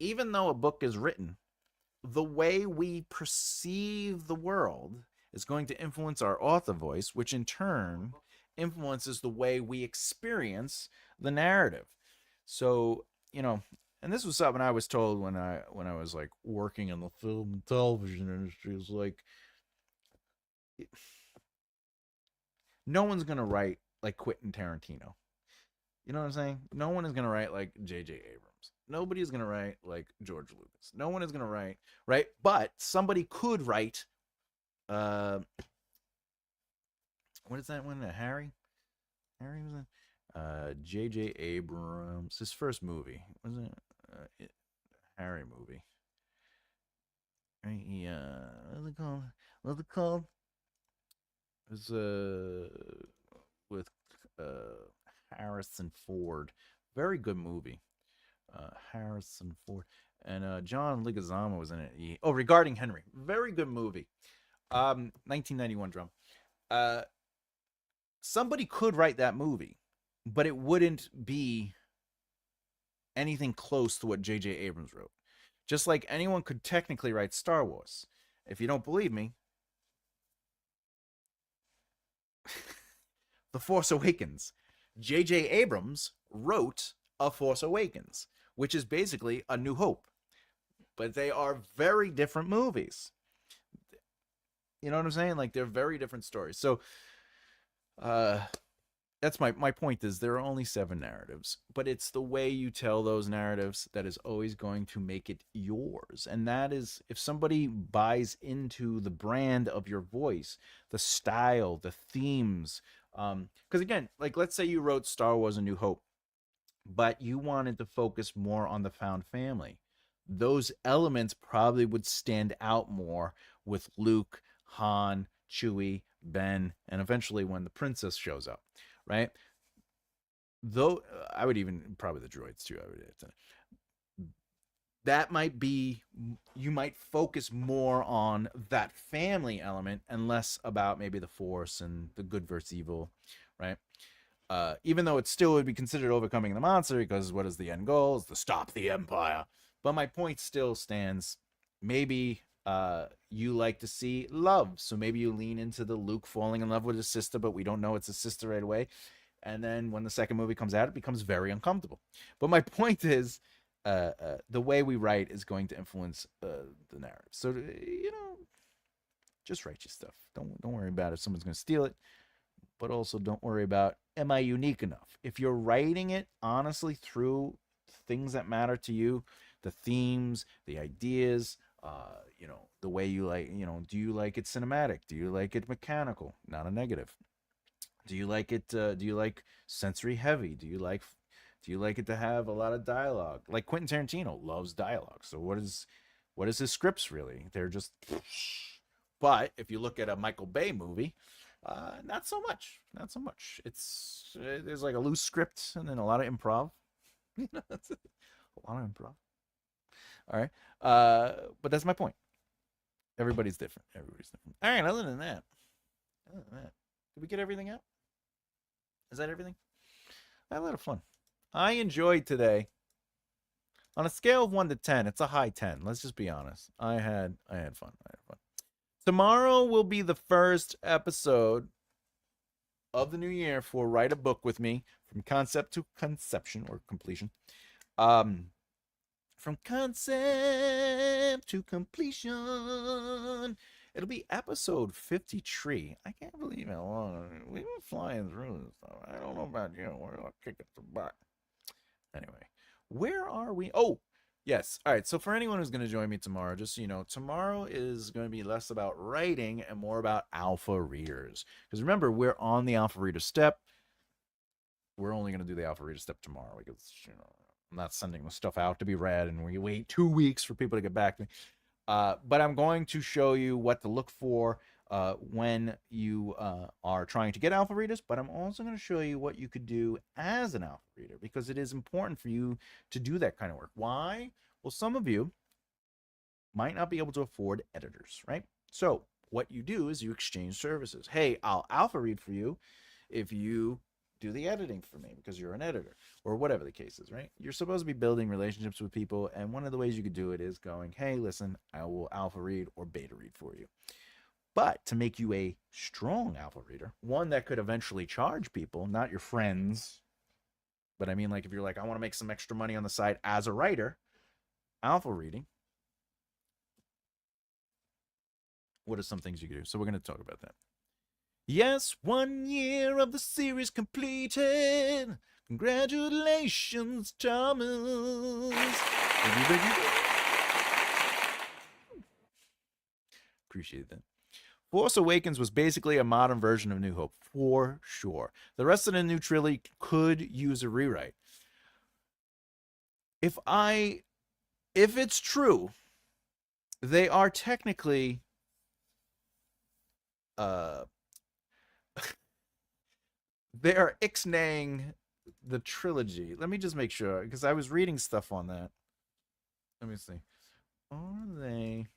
even though a book is written, the way we perceive the world is going to influence our author voice, which in turn influences the way we experience the narrative. So, and this was something I was told when I was like working in the film and television industry. Is like no one's gonna write like Quentin Tarantino. You know what I'm saying? No one is gonna write like J.J. Abrams. Nobody is gonna write like George Lucas. No one is gonna write right, but somebody could write. Uh, what is that one? Harry. Harry was in. J.J. Abrams. His first movie was it? Harry movie. Right? He what's it called? What's it called? It was with Harrison Ford. Very good movie. Harrison Ford and John Leguizamo was in it. Regarding Henry, very good movie. 1991 drum. Uh, Somebody could write that movie, but it wouldn't be anything close to what J.J. Abrams wrote. Just like anyone could technically write Star Wars. If you don't believe me, The Force Awakens. J.J. Abrams wrote A Force Awakens, which is basically A New Hope. But they are very different movies. You know what I'm saying? Like they're very different stories. So uh that's my point is there are only 7 narratives, but it's the way you tell those narratives that is always going to make it yours. And that is if somebody buys into the brand of your voice, the style, the themes. Because again, like let's say you wrote Star Wars A New Hope, but you wanted to focus more on the found family. Those elements probably would stand out more with Luke, Han, Chewie, Ben, and eventually when the princess shows up, right? though I would even probably the droids too. I would that might be you might focus more on that family element and less about maybe the force and the good versus evil, right? Even though it still would be considered overcoming the monster because what is the end goal is to stop the empire. But my point still stands. Maybe you like to see love, so maybe you lean into the Luke falling in love with his sister, but we don't know it's his sister right away. And then when the second movie comes out, it becomes very uncomfortable. But my point is, the way we write is going to influence the narrative. So just write your stuff. Don't worry about if someone's going to steal it, but also don't worry about am I unique enough. If you're writing it honestly through things that matter to you, the themes, the ideas, the way you like, do you like it cinematic? Do you like it mechanical? Not a negative. Do you like it? Do you like sensory heavy? Do you like it to have a lot of dialogue? Like Quentin Tarantino loves dialogue. So what is his scripts really? They're just. But if you look at a Michael Bay movie, not so much. Not so much. There's like a loose script and then a lot of improv. That's it. A lot of improv. All right. But that's my point. Everybody's different. Everybody's different. All right. Other than that, did we get everything out? Is that everything? I had a lot of fun. I enjoyed today. On a scale of 1 to 10, it's a high 10. Let's just be honest. I had fun. I had fun. Tomorrow will be the first episode of the new year for Write a Book with Me from concept to conception or completion. Um, from concept to completion. It'll be episode 53. I can't believe how long we've been flying through this stuff. I don't know about you. We're gonna kick it to butt. Anyway, where are we? Oh, yes. All right. So for anyone who's going to join me tomorrow, just so you know, tomorrow is going to be less about writing and more about alpha readers. Because remember, we're on the alpha reader step. We're only going to do the alpha reader step tomorrow because I'm not sending the stuff out to be read, and we wait 2 weeks for people to get back to me. But I'm going to show you what to look for when you are trying to get alpha readers, but I'm also going to show you what you could do as an alpha reader because it is important for you to do that kind of work. Why? Well, some of you might not be able to afford editors, right? So what you do is you exchange services. Hey, I'll alpha read for you if you do the editing for me because you're an editor or whatever the case is, right? You're supposed to be building relationships with people, and one of the ways you could do it is going, hey, listen, I will alpha read or beta read for you. But to make you a strong alpha reader, one that could eventually charge people, not your friends, but I mean, like, if you're like, I want to make some extra money on the side as a writer, alpha reading, what are some things you could do? So we're going to talk about that. Yes, 1 year of the series completed. Congratulations, Thomas. Appreciate that. Force Awakens was basically a modern version of New Hope, for sure. The rest of the new trilogy could use a rewrite. If it's true, they are technically they are ixnaying the trilogy. Let me just make sure, because I was reading stuff on that. Let me see. Are they?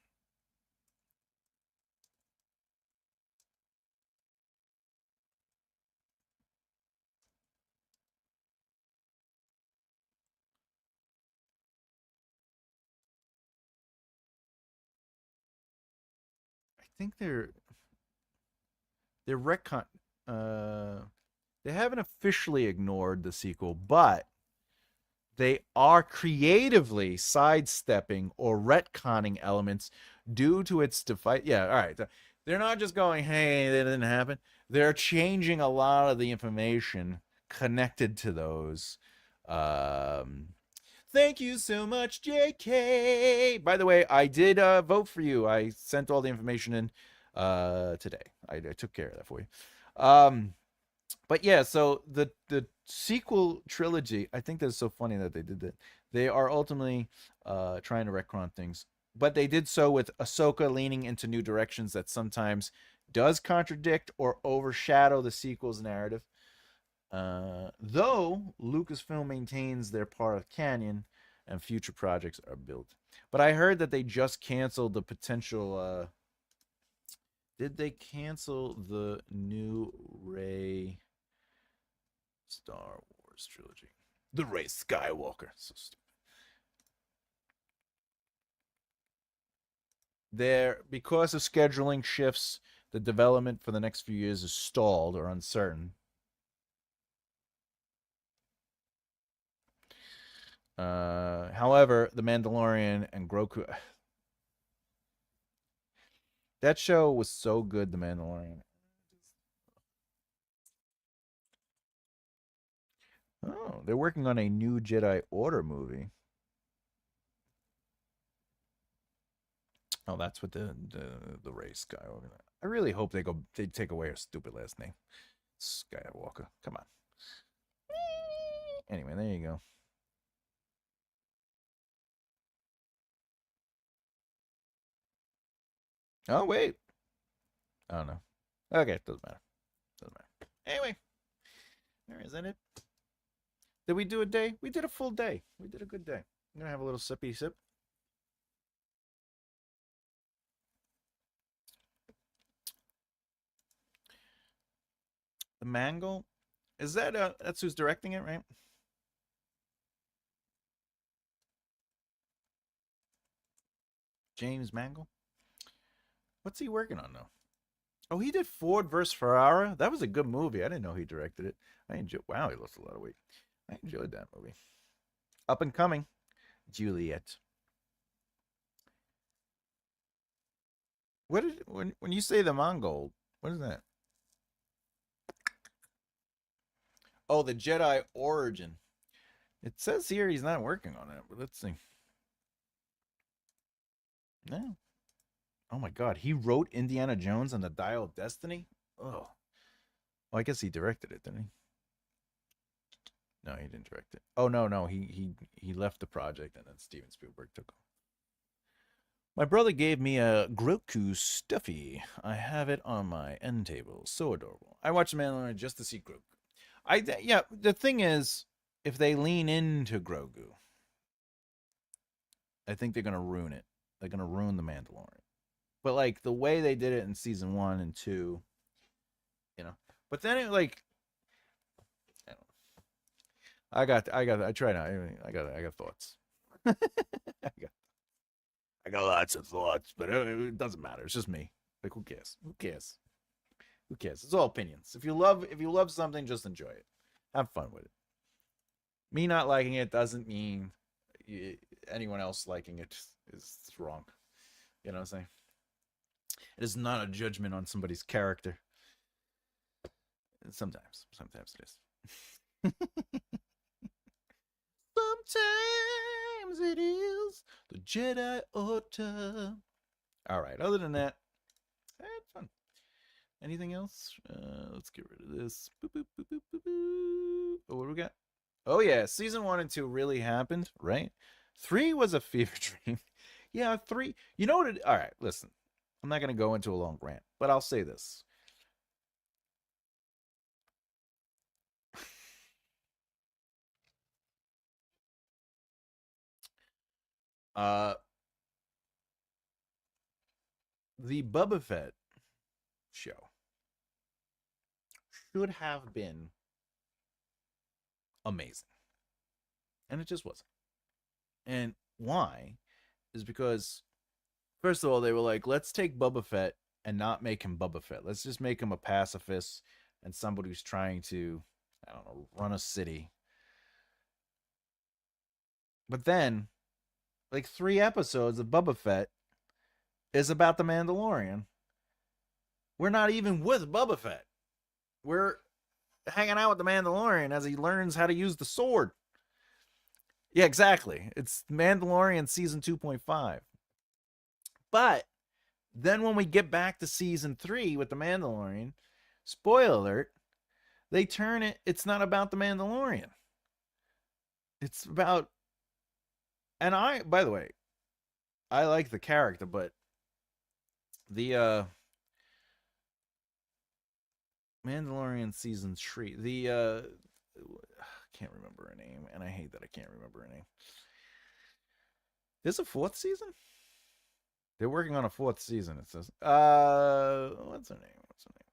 I think they're retcon. They haven't officially ignored the sequel, but they are creatively sidestepping or retconning elements due to its device. Yeah, all right. They're not just going, hey, that didn't happen. They're changing a lot of the information connected to those. Um, Thank you so much, JK. By the way, I did vote for you. I sent all the information in today. I took care of that for you. But yeah, so the sequel trilogy, I think that's so funny that they did that. They are ultimately trying to retcon things, but they did so with Ahsoka leaning into new directions that sometimes does contradict or overshadow the sequel's narrative. Though Lucasfilm maintains their part of canon and future projects are built. But I heard that they just canceled the potential. Did they cancel the new Ray Star Wars trilogy? The Ray Skywalker. So stupid. There, because of scheduling shifts, the development for the next few years is stalled or uncertain. However, The Mandalorian and Grogu. That show was so good, The Mandalorian. Oh, they're working on a new Jedi Order movie. Oh, that's what the race guy. I really hope they take away her stupid last name, Skywalker. Come on. Anyway, there you go. Oh wait. I don't know. Okay, doesn't matter. Doesn't matter. Anyway, there isn't it. Did we do a day? We did a full day. We did a good day. I'm gonna have a little sippy sip. The Mangle, is that that's who's directing it, right? James Mangle. What's he working on though? Oh, he did Ford versus Ferrara. That was a good movie. I didn't know he directed it. I enjoyed. Wow, he lost a lot of weight. I enjoyed that movie. Up and coming, Juliet. What did when you say the Mongol? What is that? Oh, the Jedi Origin. It says here he's not working on it, but let's see. No. Oh my God, he wrote Indiana Jones and the Dial of Destiny. Oh, well, I guess he directed it, didn't he? No, he didn't direct it. Oh no, he left the project and then Steven Spielberg took over. My brother gave me a Groku stuffy. I have it on my end table. So adorable. I watched The Mandalorian just to see Grogu. Yeah. The thing is, if they lean into Grogu, I think they're gonna ruin it. They're gonna ruin the Mandalorian. But like the way they did it in season 1 and 2, you know. But then it like, I tried. I got thoughts. I got, I got lots of thoughts, but it doesn't matter. It's just me. Like, who cares? Who cares? Who cares? It's all opinions. If you love something, just enjoy it. Have fun with it. Me not liking it doesn't mean anyone else liking it is wrong. You know what I'm saying? It is not a judgment on somebody's character. Sometimes it is. Sometimes it is the Jedi Order. All right. Other than that, I had fun. Anything else? Let's get rid of this. Boop, boop, boop, boop, boop, boop. Oh, what do we got? Oh yeah, season 1 and 2 really happened, right? 3 was a fever dream. Yeah, 3. You know what? All right, listen. I'm not gonna go into a long rant, but I'll say this. Uh, the Boba Fett show should have been amazing, and it just wasn't. And why? Is because first of all, they were like, let's take Boba Fett and not make him Boba Fett. Let's just make him a pacifist and somebody who's trying to, I don't know, run a city. But then, like 3 episodes of Boba Fett is about the Mandalorian. We're not even with Boba Fett. We're hanging out with the Mandalorian as he learns how to use the sword. Yeah, exactly. It's Mandalorian season 2.5. But then when we get back to season 3 with the Mandalorian, spoiler alert, they turn it, it's not about the Mandalorian. It's about, and by the way, I like the character, but the Mandalorian season 3. The can't remember her name, and I hate that I can't remember her name. There's a fourth season? They're working on a fourth season, it says. What's her name? What's her name?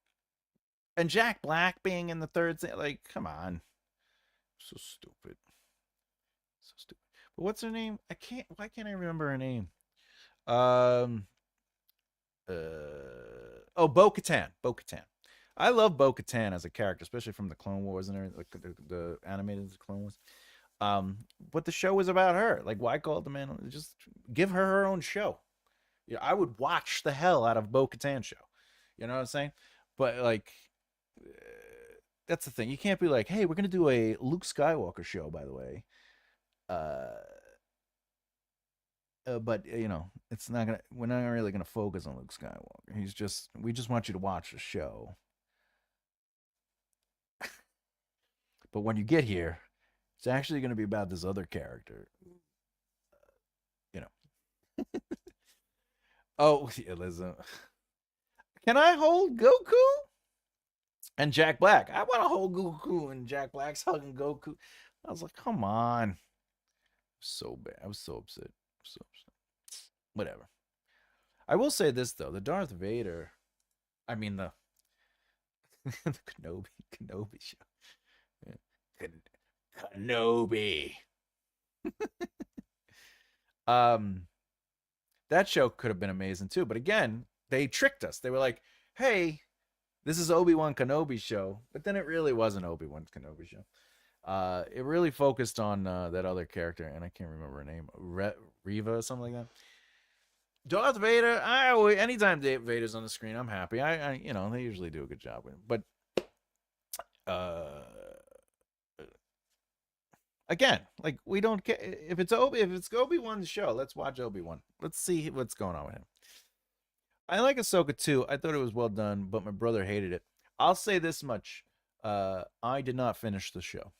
And Jack Black being in the third season. Like, come on. So stupid. So stupid. But what's her name? Why can't I remember her name? Um Bo Katan. Bo Katan. I love Bo Katan as a character, especially from the Clone Wars and everything, like the animated Clone Wars. But the show was about her. Like, why call it the man? Just give her her own show. Yeah, I would watch the hell out of Bo Katan show. You know what I'm saying? But like, uh, that's the thing. You can't be like, hey, we're gonna do a Luke Skywalker show, by the way. Uh, but it's not gonna. We're not really gonna focus on Luke Skywalker. We just want you to watch the show. But when you get here, it's actually gonna be about this other character. You know. Oh, yeah, listen. Can I hold Goku? And Jack Black. I want to hold Goku, and Jack Black's hugging Goku. I was like, come on. So bad. I was so upset. So upset. Whatever. I will say this though: the Darth Vader. I mean the Kenobi show. Yeah. Kenobi. um, that show could have been amazing too. But again, they tricked us. They were like, "Hey, this is Obi-Wan Kenobi show," but then it really wasn't Obi-Wan Kenobi show. It really focused on that other character, and I can't remember her name, Reva or something like that. Darth Vader. Anytime Vader's on the screen, I'm happy. They usually do a good job with him. But uh, again, like we don't care if it's Obi-Wan's show. Let's watch Obi-Wan. Let's see what's going on with him. I like Ahsoka too. I thought it was well done, but my brother hated it. I'll say this much: I did not finish the show.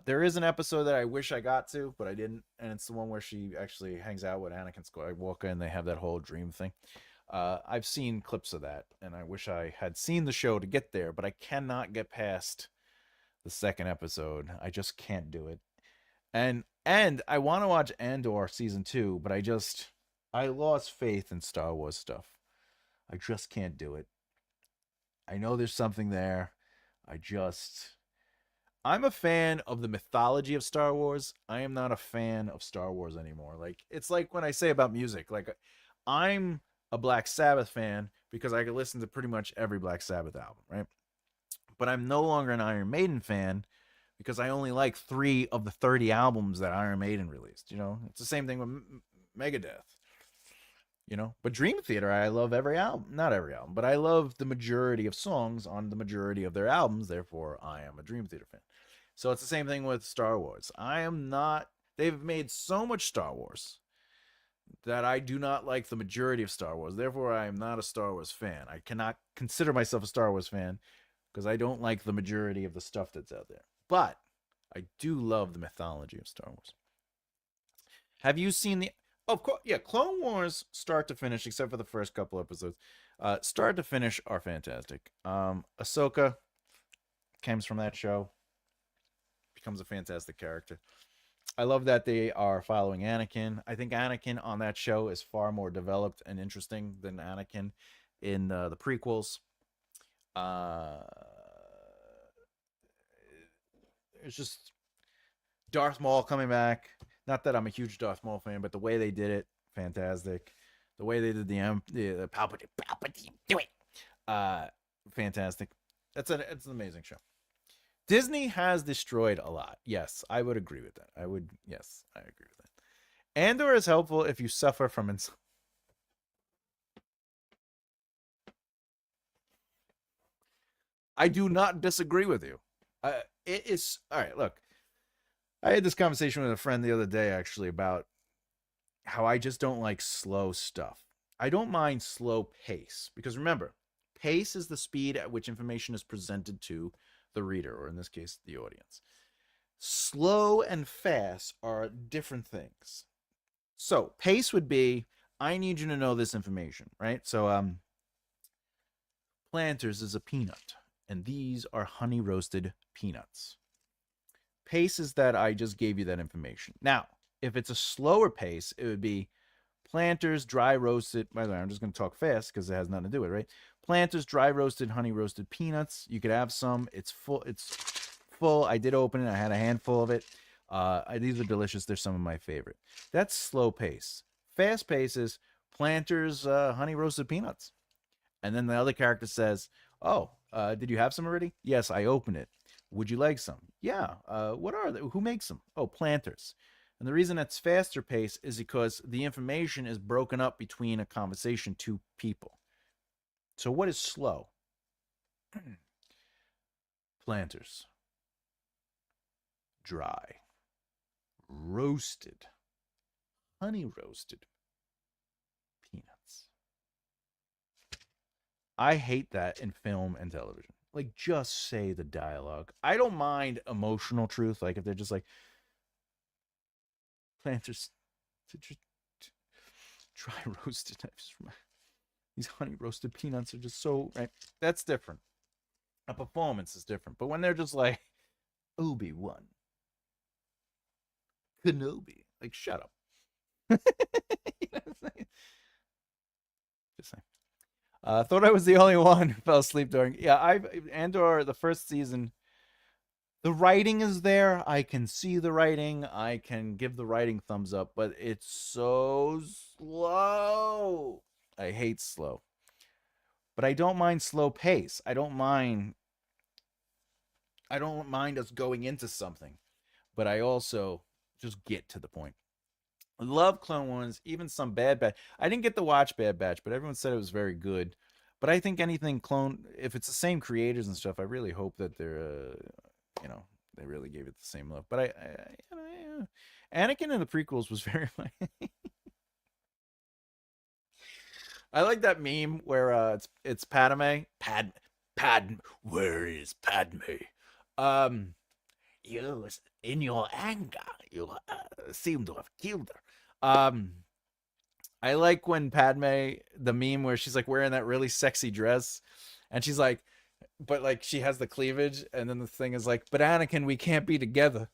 There is an episode that I wish I got to, but I didn't, and it's the one where she actually hangs out with Anakin Skywalker, and they have that whole dream thing. I've seen clips of that, and I wish I had seen the show to get there, but I cannot get past the second episode. I just can't do it. And I want to watch Andor season 2, but I lost faith in Star Wars stuff. I just can't do it. I know there's something there. I just I'm a fan of the mythology of Star Wars. I am not a fan of Star Wars anymore. Like it's like when I say about music, like I'm a Black Sabbath fan because I can listen to pretty much every Black Sabbath album, right? But I'm no longer an Iron Maiden fan because I only like 3 of the 30 albums that Iron Maiden released, It's the same thing with Megadeth. But Dream Theater, I love every album, not every album, but I love the majority of songs on the majority of their albums. Therefore, I am a Dream Theater fan. So it's the same thing with Star Wars. I am not. They've made so much Star Wars that I do not like the majority of Star Wars. Therefore, I am not a Star Wars fan. I cannot consider myself a Star Wars fan because I don't like the majority of the stuff that's out there. But I do love the mythology of Star Wars. Have you seen the? Oh, of course, yeah. Clone Wars, start to finish, except for the first couple episodes, start to finish are fantastic. Ahsoka comes from that show, becomes a fantastic character. I love that they are following Anakin. I think Anakin on that show is far more developed and interesting than Anakin in the prequels. Uh, it's just Darth Maul coming back. Not that I'm a huge Darth Maul fan, but the way they did it, fantastic. The way they did the Palpatine, do it, uh, fantastic. It's an amazing show. Disney has destroyed a lot. Yes, I would agree with that. Yes, I agree with that. Andor is helpful if you suffer from I do not disagree with you. It is all right. Look, I had this conversation with a friend the other day actually about how I just don't like slow stuff. I don't mind slow pace because remember, pace is the speed at which information is presented to the reader, or in this case, the audience. Slow and fast are different things. So, pace would be I need you to know this information, right? So, Planters is a peanut. and these are honey roasted peanuts. Pace is that I just gave you that information. Now, if it's a slower pace, it would be Planters dry roasted. By the way, I'm just going to talk fast because it has nothing to do with it, right? Planters dry roasted, honey roasted peanuts. You could have some. It's full. It's full. I did open it. I had a handful of it. These are delicious. They're some of my favorite. That's slow pace. Fast pace is Planters honey roasted peanuts. And then the other character says, "Oh, did you have some already?" "Yes, I opened it." "Would you like some?" "Yeah." What are they? Who makes them?" "Oh, Planters." And the reason it's faster pace is because the information is broken up between a conversation, two people. So what is slow? Planters, dry, roasted, honey roasted peanuts. I hate that in film and television. Like, just say the dialogue. I don't mind emotional truth. Like, if they're just like, Planters, dry roasted. These honey roasted peanuts are just so right. That's different. A performance is different. But when they're just like Obi-Wan Kenobi, like shut up. You know what I'm saying? Just saying. Thought I was the only one who fell asleep during. Yeah, I've Andor the first season. The writing is there. I can see the writing. I can give the writing thumbs up, but it's so slow. I hate slow. But I don't mind slow pace. I don't mind us going into something, but I also just get to the point. I love Clone Wars, even some Bad Batch. I didn't get to watch Bad Batch, but everyone said it was very good. But I think anything Clone, if it's the same creators and stuff, I really hope that you know, they really gave it the same love. But Anakin in the prequels was very. I like that meme where it's Padme, where is Padme? Um, you in your anger, you seem to have killed her. I like when Padme, the meme where she's like wearing that really sexy dress, and she's like, but like she has the cleavage, and then the thing is like, but Anakin, we can't be together.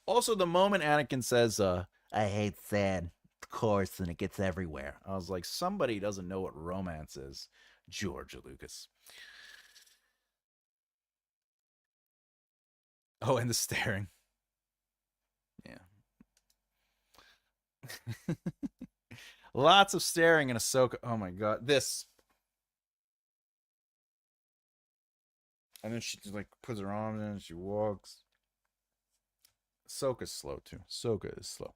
Also, the moment Anakin says, "I hate sand," of course, and it gets everywhere. I was like, somebody doesn't know what romance is, George Lucas. Oh, and the staring. Yeah. Lots of staring in Ahsoka. Oh my god, this. And then she just like puts her arm in and she walks. Ahsoka's slow too. Ahsoka is slow.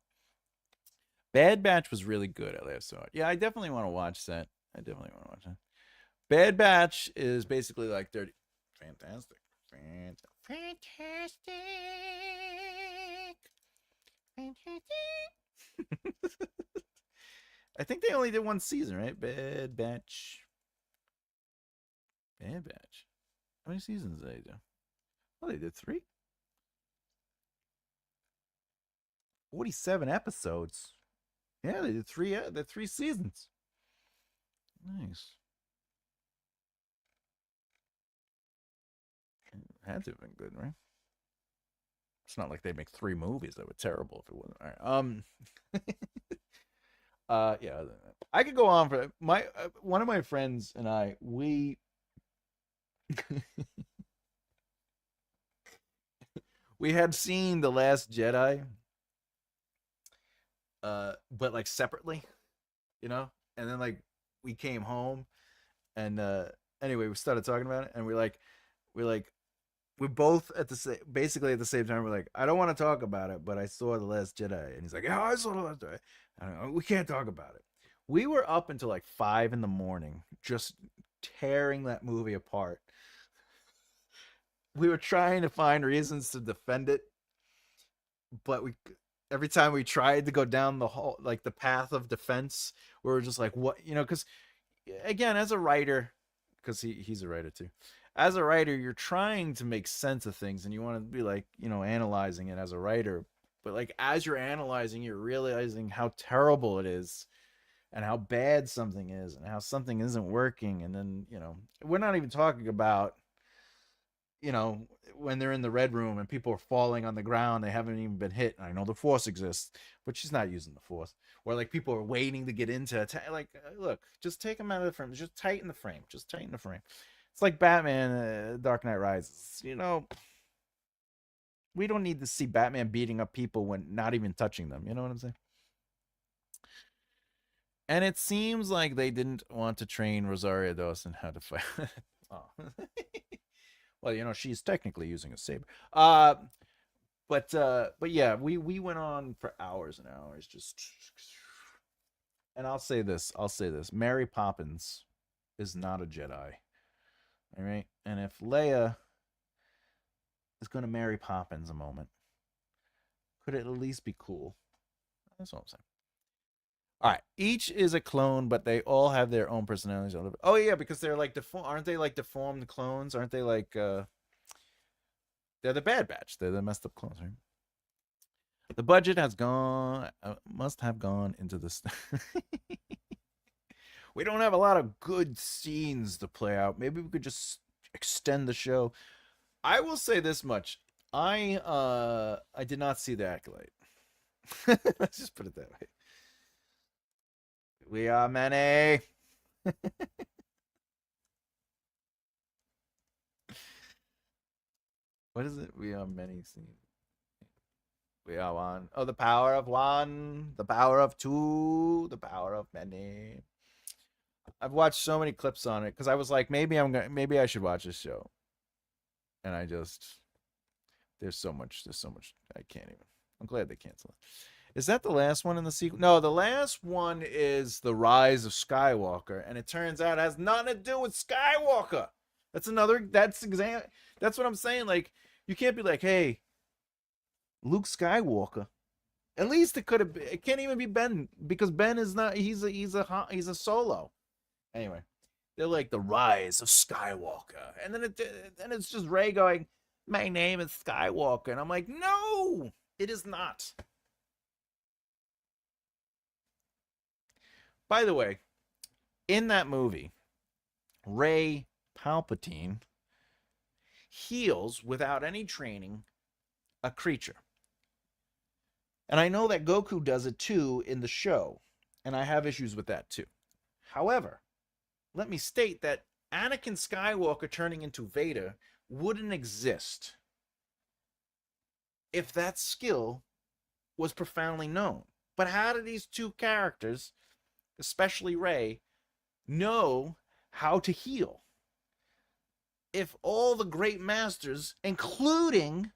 Bad Batch was really good at last saw it. Yeah, I definitely want to watch that. I definitely want to watch that. Bad Batch is basically like 30. Fantastic. Fantastic. I think they only did one season, right? Bad Batch. Bad Batch. How many seasons did they do? Oh, they did three? 47 episodes. Yeah, they did three. They three seasons. Nice. It had to have been good, right? It's not like they make three movies that were terrible if it wasn't. All right. Yeah. I could go on for my one of my friends and I. We had seen the Last Jedi, but like separately, you know. And then like we came home, and anyway, we started talking about it, and we're like, we both at the same, basically at the same time. We're like, I don't want to talk about it, but I saw the Last Jedi, and he's like, yeah, I saw the Last Jedi. We can't talk about it. We were up until like 5 in the morning, just tearing that movie apart. We were trying to find reasons to defend it, but we every time we tried to go down the whole like the path of defense, we were just like, what, because again, as a writer, because he's a writer too. As a writer, you're trying to make sense of things, and you want to be like, analyzing it as a writer. But like as you're analyzing, you're realizing how terrible it is, and how bad something is and how something isn't working. And then, we're not even talking about, when they're in the red room and people are falling on the ground, they haven't even been hit. I know the force exists, but she's not using the force. Or like people are waiting to get into look, just take them out of the frame. Just tighten the frame. Just tighten the frame. It's like Batman, Dark Knight Rises. We don't need to see Batman beating up people when not even touching them. You know what I'm saying? And it seems like they didn't want to train Rosario Dawson how to fight. Oh. Well, she's technically using a saber. But yeah, we went on for hours and hours just. And I'll say this. Mary Poppins is not a Jedi. All right? And if Leia is going to marry Poppins a moment, could it at least be cool? That's what I'm saying. All right, each is a clone, but they all have their own personalities. Oh yeah, because they're like aren't they like deformed clones? Aren't they like they're the Bad Batch? They're the messed up clones, right? The budget has gone, must have gone into this. We don't have a lot of good scenes to play out. Maybe we could just extend the show. I will say this much: I did not see the Acolyte. Let's just put it that way. We are many. What is it? We are many scenes. We are one. Oh, the power of one, the power of two, the power of many. I've watched so many clips on it because I was like, maybe I should watch this show, and there's so much I can't even. I'm glad they canceled it. Is that the last one in the sequel? No, the last one is the Rise of Skywalker, and it turns out it has nothing to do with Skywalker. That's what I'm saying. Like, you can't be like, hey, Luke Skywalker. At least it could have. It can't even be Ben because Ben is not. He's a solo. Anyway, they're like the Rise of Skywalker, and then it's just Ray going, "My name is Skywalker," and I'm like, "No, it is not." By the way, in that movie, Ray Palpatine heals without any training a creature. And I know that Goku does it too in the show, and I have issues with that too. However, let me state that Anakin Skywalker turning into Vader wouldn't exist if that skill was profoundly known. But how do these two characters, especially Rey, know how to heal? If all the great masters, including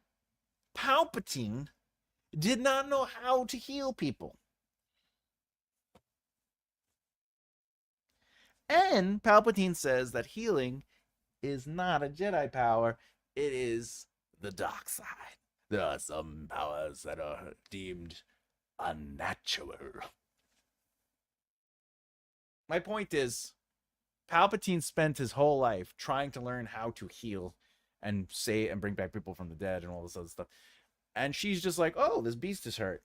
Palpatine, did not know how to heal people. And Palpatine says that healing is not a Jedi power, it is the dark side. There are some powers that are deemed unnatural. My point is, Palpatine spent his whole life trying to learn how to heal and say and bring back people from the dead and all this other stuff. And she's just like, oh, this beast is hurt.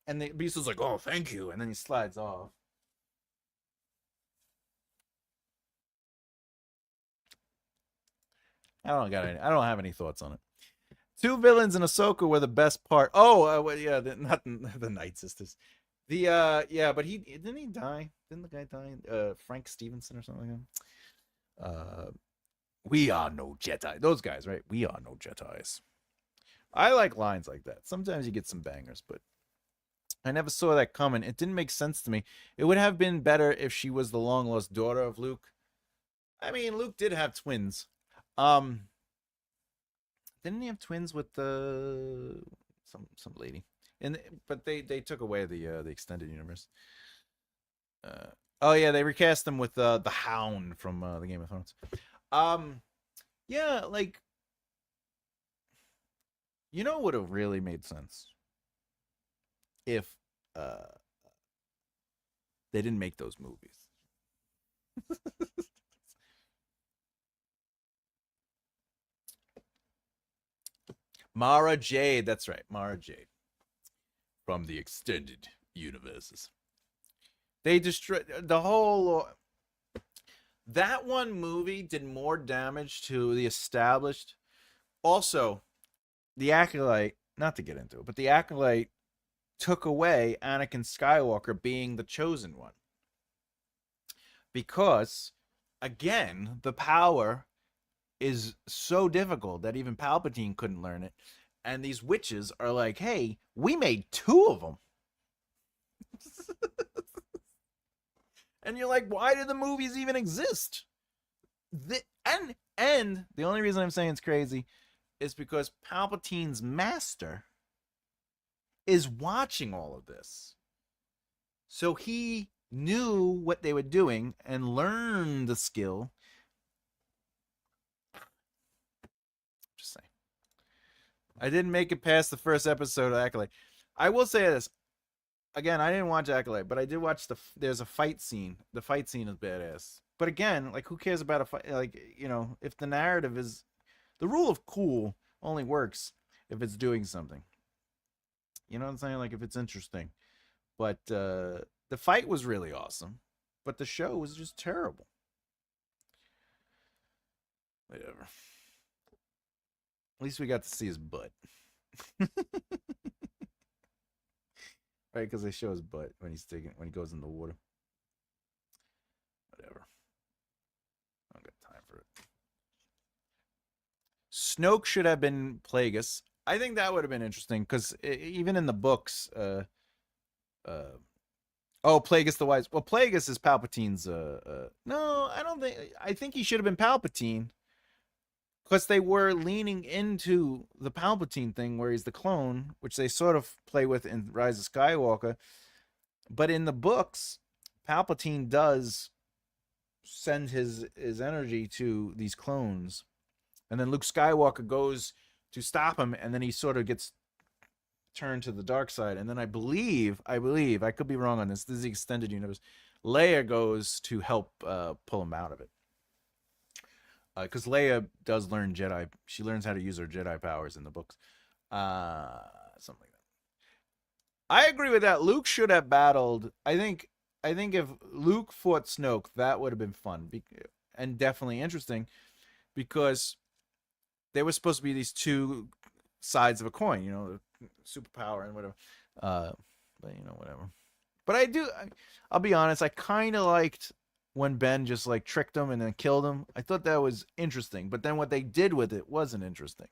And the beast is like, oh, thank you. And then he slides off. I don't have any thoughts on it. Two villains in Ahsoka were the best part. Oh, well, yeah, not the Night Sisters. Yeah, but he didn't he die? Didn't the guy die? Frank Stevenson or something like that. We are no Jedi. Those guys, right? We are no Jedis. I like lines like that. Sometimes you get some bangers, but I never saw that coming. It didn't make sense to me. It would have been better if she was the long lost daughter of Luke. I mean, Luke did have twins. Um, didn't he have twins with some lady? And but they took away the extended universe. Oh yeah, they recast them with the Hound from the Game of Thrones. Um, yeah, like would have really made sense if uh they didn't make those movies. Mara Jade, that's right, Mara Jade from the extended universes. They destroyed the whole. That one movie did more damage to the established. Also, the Acolyte, not to get into it, but the Acolyte took away Anakin Skywalker being the chosen one. Because, again, the power is so difficult that even Palpatine couldn't learn it. And these witches are like, hey, we made two of them. And you're like, why do the movies even exist? And the only reason I'm saying it's crazy is because Palpatine's master is watching all of this. So he knew what they were doing and learned the skill. Just saying. I didn't make it past the first episode of Acolyte. I will say this. Again, I didn't watch Acolyte, but I did watch there's a fight scene. The fight scene is badass. But again, like who cares about a fight? Like, if the narrative is the rule of cool only works if it's doing something. You know what I'm saying? Like if it's interesting. But the fight was really awesome, but the show was just terrible. Whatever. At least we got to see his butt. Right, because they show his butt when when he goes in the water. Whatever. I don't got time for it. Snoke should have been Plagueis. I think that would have been interesting because even in the books, uh, oh, Plagueis the Wise. Well, Plagueis is Palpatine's. No, I don't think. I think he should have been Palpatine because they were leaning into the Palpatine thing where he's the clone, which they sort of play with in Rise of Skywalker. But in the books, Palpatine does send his energy to these clones, and then Luke Skywalker goes to stop him, and then he sort of gets turned to the dark side. And then I could be wrong on this. This is the extended universe. Leia goes to help pull him out of it. Because Leia does learn Jedi. She learns how to use her Jedi powers in the books. Something like that. I agree with that. Luke should have battled. I think if Luke fought Snoke, that would have been fun and definitely interesting because they were supposed to be these two sides of a coin, superpower and whatever. But whatever. But I'll be honest, I kind of liked when Ben just like tricked him and then killed him. I thought that was interesting. But then what they did with it wasn't interesting.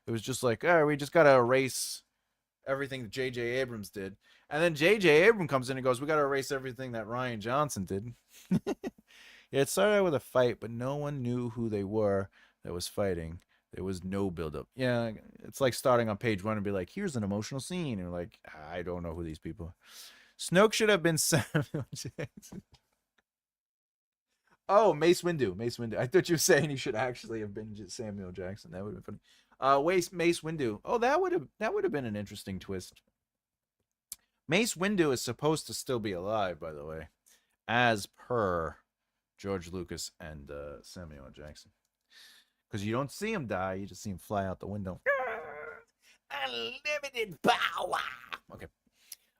It was just like, all right, we just got to erase everything that J.J. Abrams did. And then J.J. Abrams comes in and goes, we got to erase everything that Rian Johnson did. Yeah, it started out with a fight, but no one knew who they were that was fighting. There was no buildup. Yeah, it's like starting on page one and be like, here's an emotional scene. And you're like, I don't know who these people are. Snoke should have been Samuel Jackson. Oh, Mace Windu. Mace Windu. I thought you were saying he should actually have been Samuel Jackson. That would have been funny. Mace Windu. Oh, that would have been an interesting twist. Mace Windu is supposed to still be alive, by the way, as per George Lucas and Samuel Jackson. Because you don't see him die, you just see him fly out the window. Unlimited power. Okay.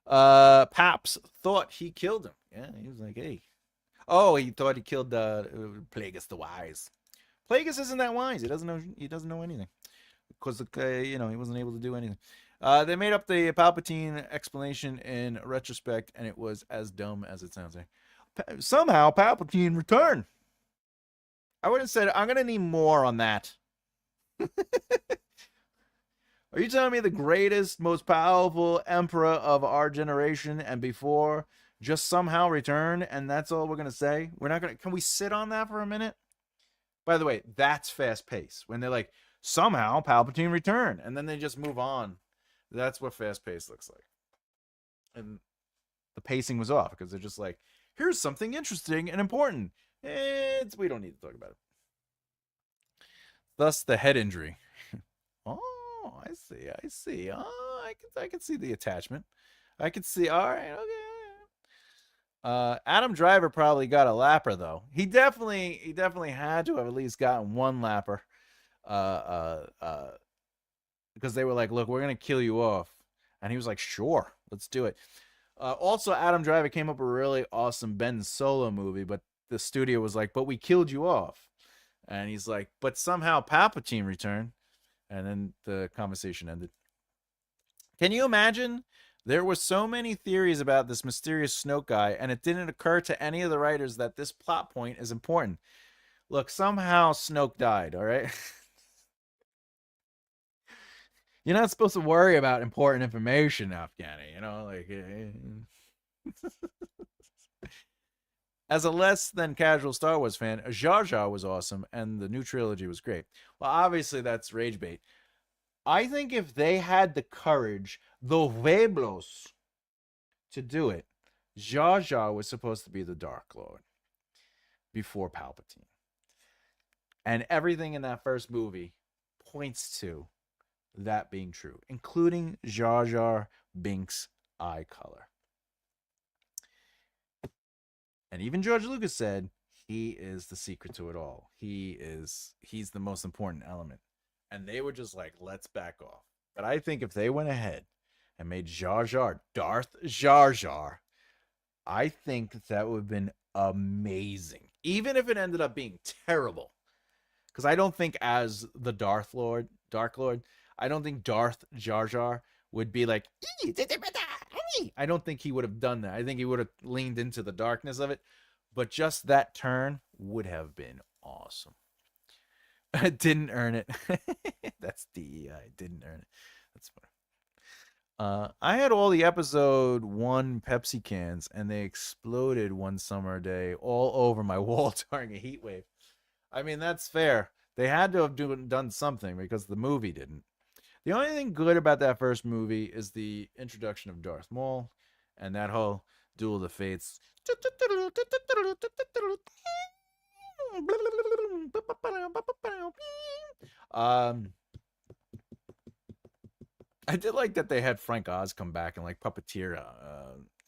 Paps thought he killed him. Yeah, he was like, hey. Oh, he thought he killed Plagueis the Wise. Plagueis isn't that wise. He doesn't know. He doesn't know anything because he wasn't able to do anything. They made up the Palpatine explanation in retrospect, and it was as dumb as it sounds. Like somehow Palpatine returned. I would have said I'm gonna need more on that. Are you telling me the greatest, most powerful emperor of our generation and before just somehow returned, and that's all we're gonna say? We're not gonna. Can we sit on that for a minute? By the way, that's fast pace. When they're like, somehow Palpatine returned, and then they just move on. That's what fast pace looks like. And the pacing was off because they're just like, here's something interesting and important. We don't need to talk about it. Thus, the head injury. Oh, I see. Oh, I can see the attachment. I can see. All right, okay. Adam Driver probably got a lapper though. He definitely had to have at least gotten one lapper. Because they were like, look, we're gonna kill you off, and he was like, sure, let's do it. Also, Adam Driver came up with a really awesome Ben Solo movie, but the studio was like, "But we killed you off," and he's like, "But somehow Palpatine returned," and then the conversation ended. Can you imagine? There were so many theories about this mysterious Snoke guy, and it didn't occur to any of the writers that this plot point is important. Look, somehow Snoke died, all right? You're not supposed to worry about important information, Afghani, like. As a less than casual Star Wars fan, Jar Jar was awesome, and the new trilogy was great. Well, obviously, that's rage bait. I think if they had the courage, the huevos, to do it, Jar Jar was supposed to be the Dark Lord before Palpatine. And everything in that first movie points to that being true, including Jar Jar Binks' eye color. And even George Lucas said he is the secret to it all. He's the most important element. And they were just like, let's back off. But I think if they went ahead and made Jar Jar Darth Jar Jar, I think that would have been amazing. Even if it ended up being terrible. Because I don't think as the Dark Lord, I don't think Darth Jar Jar would be like, I don't think he would have done that. I think he would have leaned into the darkness of it. But just that turn would have been awesome. Didn't earn it. That's DEI. Didn't earn it. That's funny. I had all the episode 1 Pepsi cans, and they exploded one summer day all over my wall during a heat wave. I mean, that's fair. They had to have done something because the movie didn't. The only thing good about that first movie is the introduction of Darth Maul and that whole Duel of the Fates. Um, I did like that they had Frank Oz come back and like puppeteer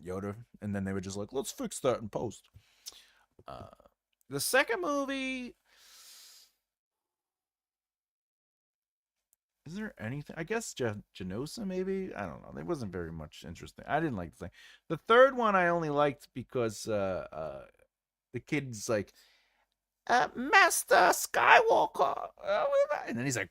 Yoda, and then they were just like, "Let's fix that in post." Uh, the second movie, is there anything? I guess Genosa, maybe. I don't know. There wasn't very much interesting. I didn't like the thing. The third one I only liked because the kid's like, Master Skywalker, and then he's like,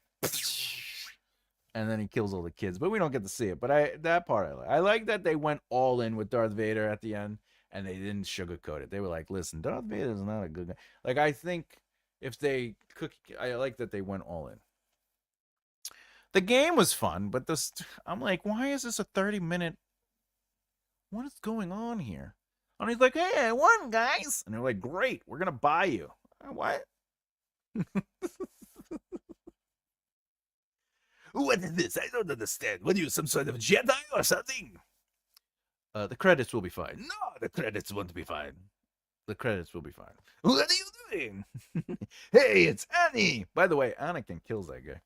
and then he kills all the kids, but we don't get to see it. But that part I like. I like that they went all in with Darth Vader at the end, and they didn't sugarcoat it. They were like, "Listen, Darth Vader is not a good guy." Like I think if they cook, I like that they went all in. The game was fun, but this, I'm like, why is this a 30-minute? What is going on here? And he's like, "Hey, I won, guys," and they're like, "Great, we're gonna buy you." What? What is this? I don't understand. What are you, some sort of Jedi or something? The credits will be fine. No, the credits won't be fine. The credits will be fine. What are you doing? Hey, it's Annie. By the way, Anakin kills that guy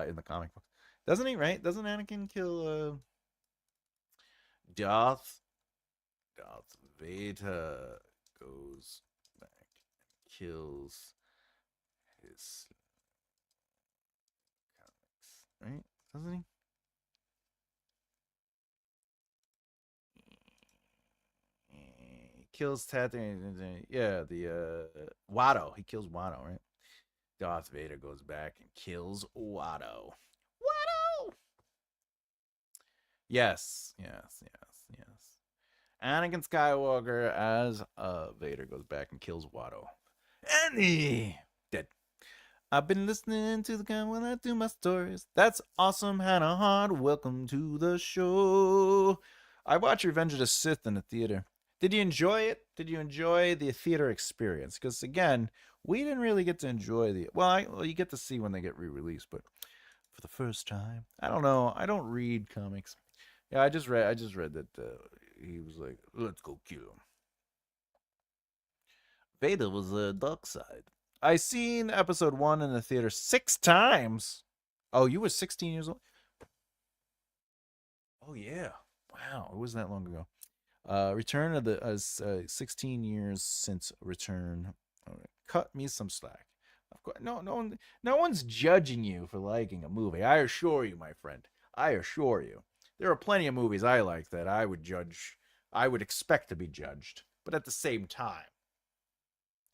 in the comic book. Doesn't he, right? Doesn't Anakin kill Darth? Darth Vader goes back and kills his comics, right? Doesn't he? He kills Tatooine. Yeah, the Watto. He kills Watto, right? Darth Vader goes back and kills Watto. Watto. Yes. Anakin Skywalker as Vader goes back and kills Watto. Annie dead. I've been listening to the guy when I do my stories. That's awesome, Hannah Hard. Welcome to the show. I watched Revenge of the Sith in the theater. Did you enjoy it? Did you enjoy the theater experience? Because again, we didn't really get to enjoy well, you get to see when they get re-released, but for the first time, I don't know. I don't read comics. Yeah, I just read that he was like, "Let's go kill him." Vader was the dark side. I seen episode 1 in the theater 6 times. Oh, you were 16 years old? Oh yeah. Wow, it wasn't that long ago. Return of the 16 years since return. Cut me some slack. Of course, no one's judging you for liking a movie. I assure you, my friend. I assure you, there are plenty of movies I like that I would judge I would expect to be judged. But at the same time,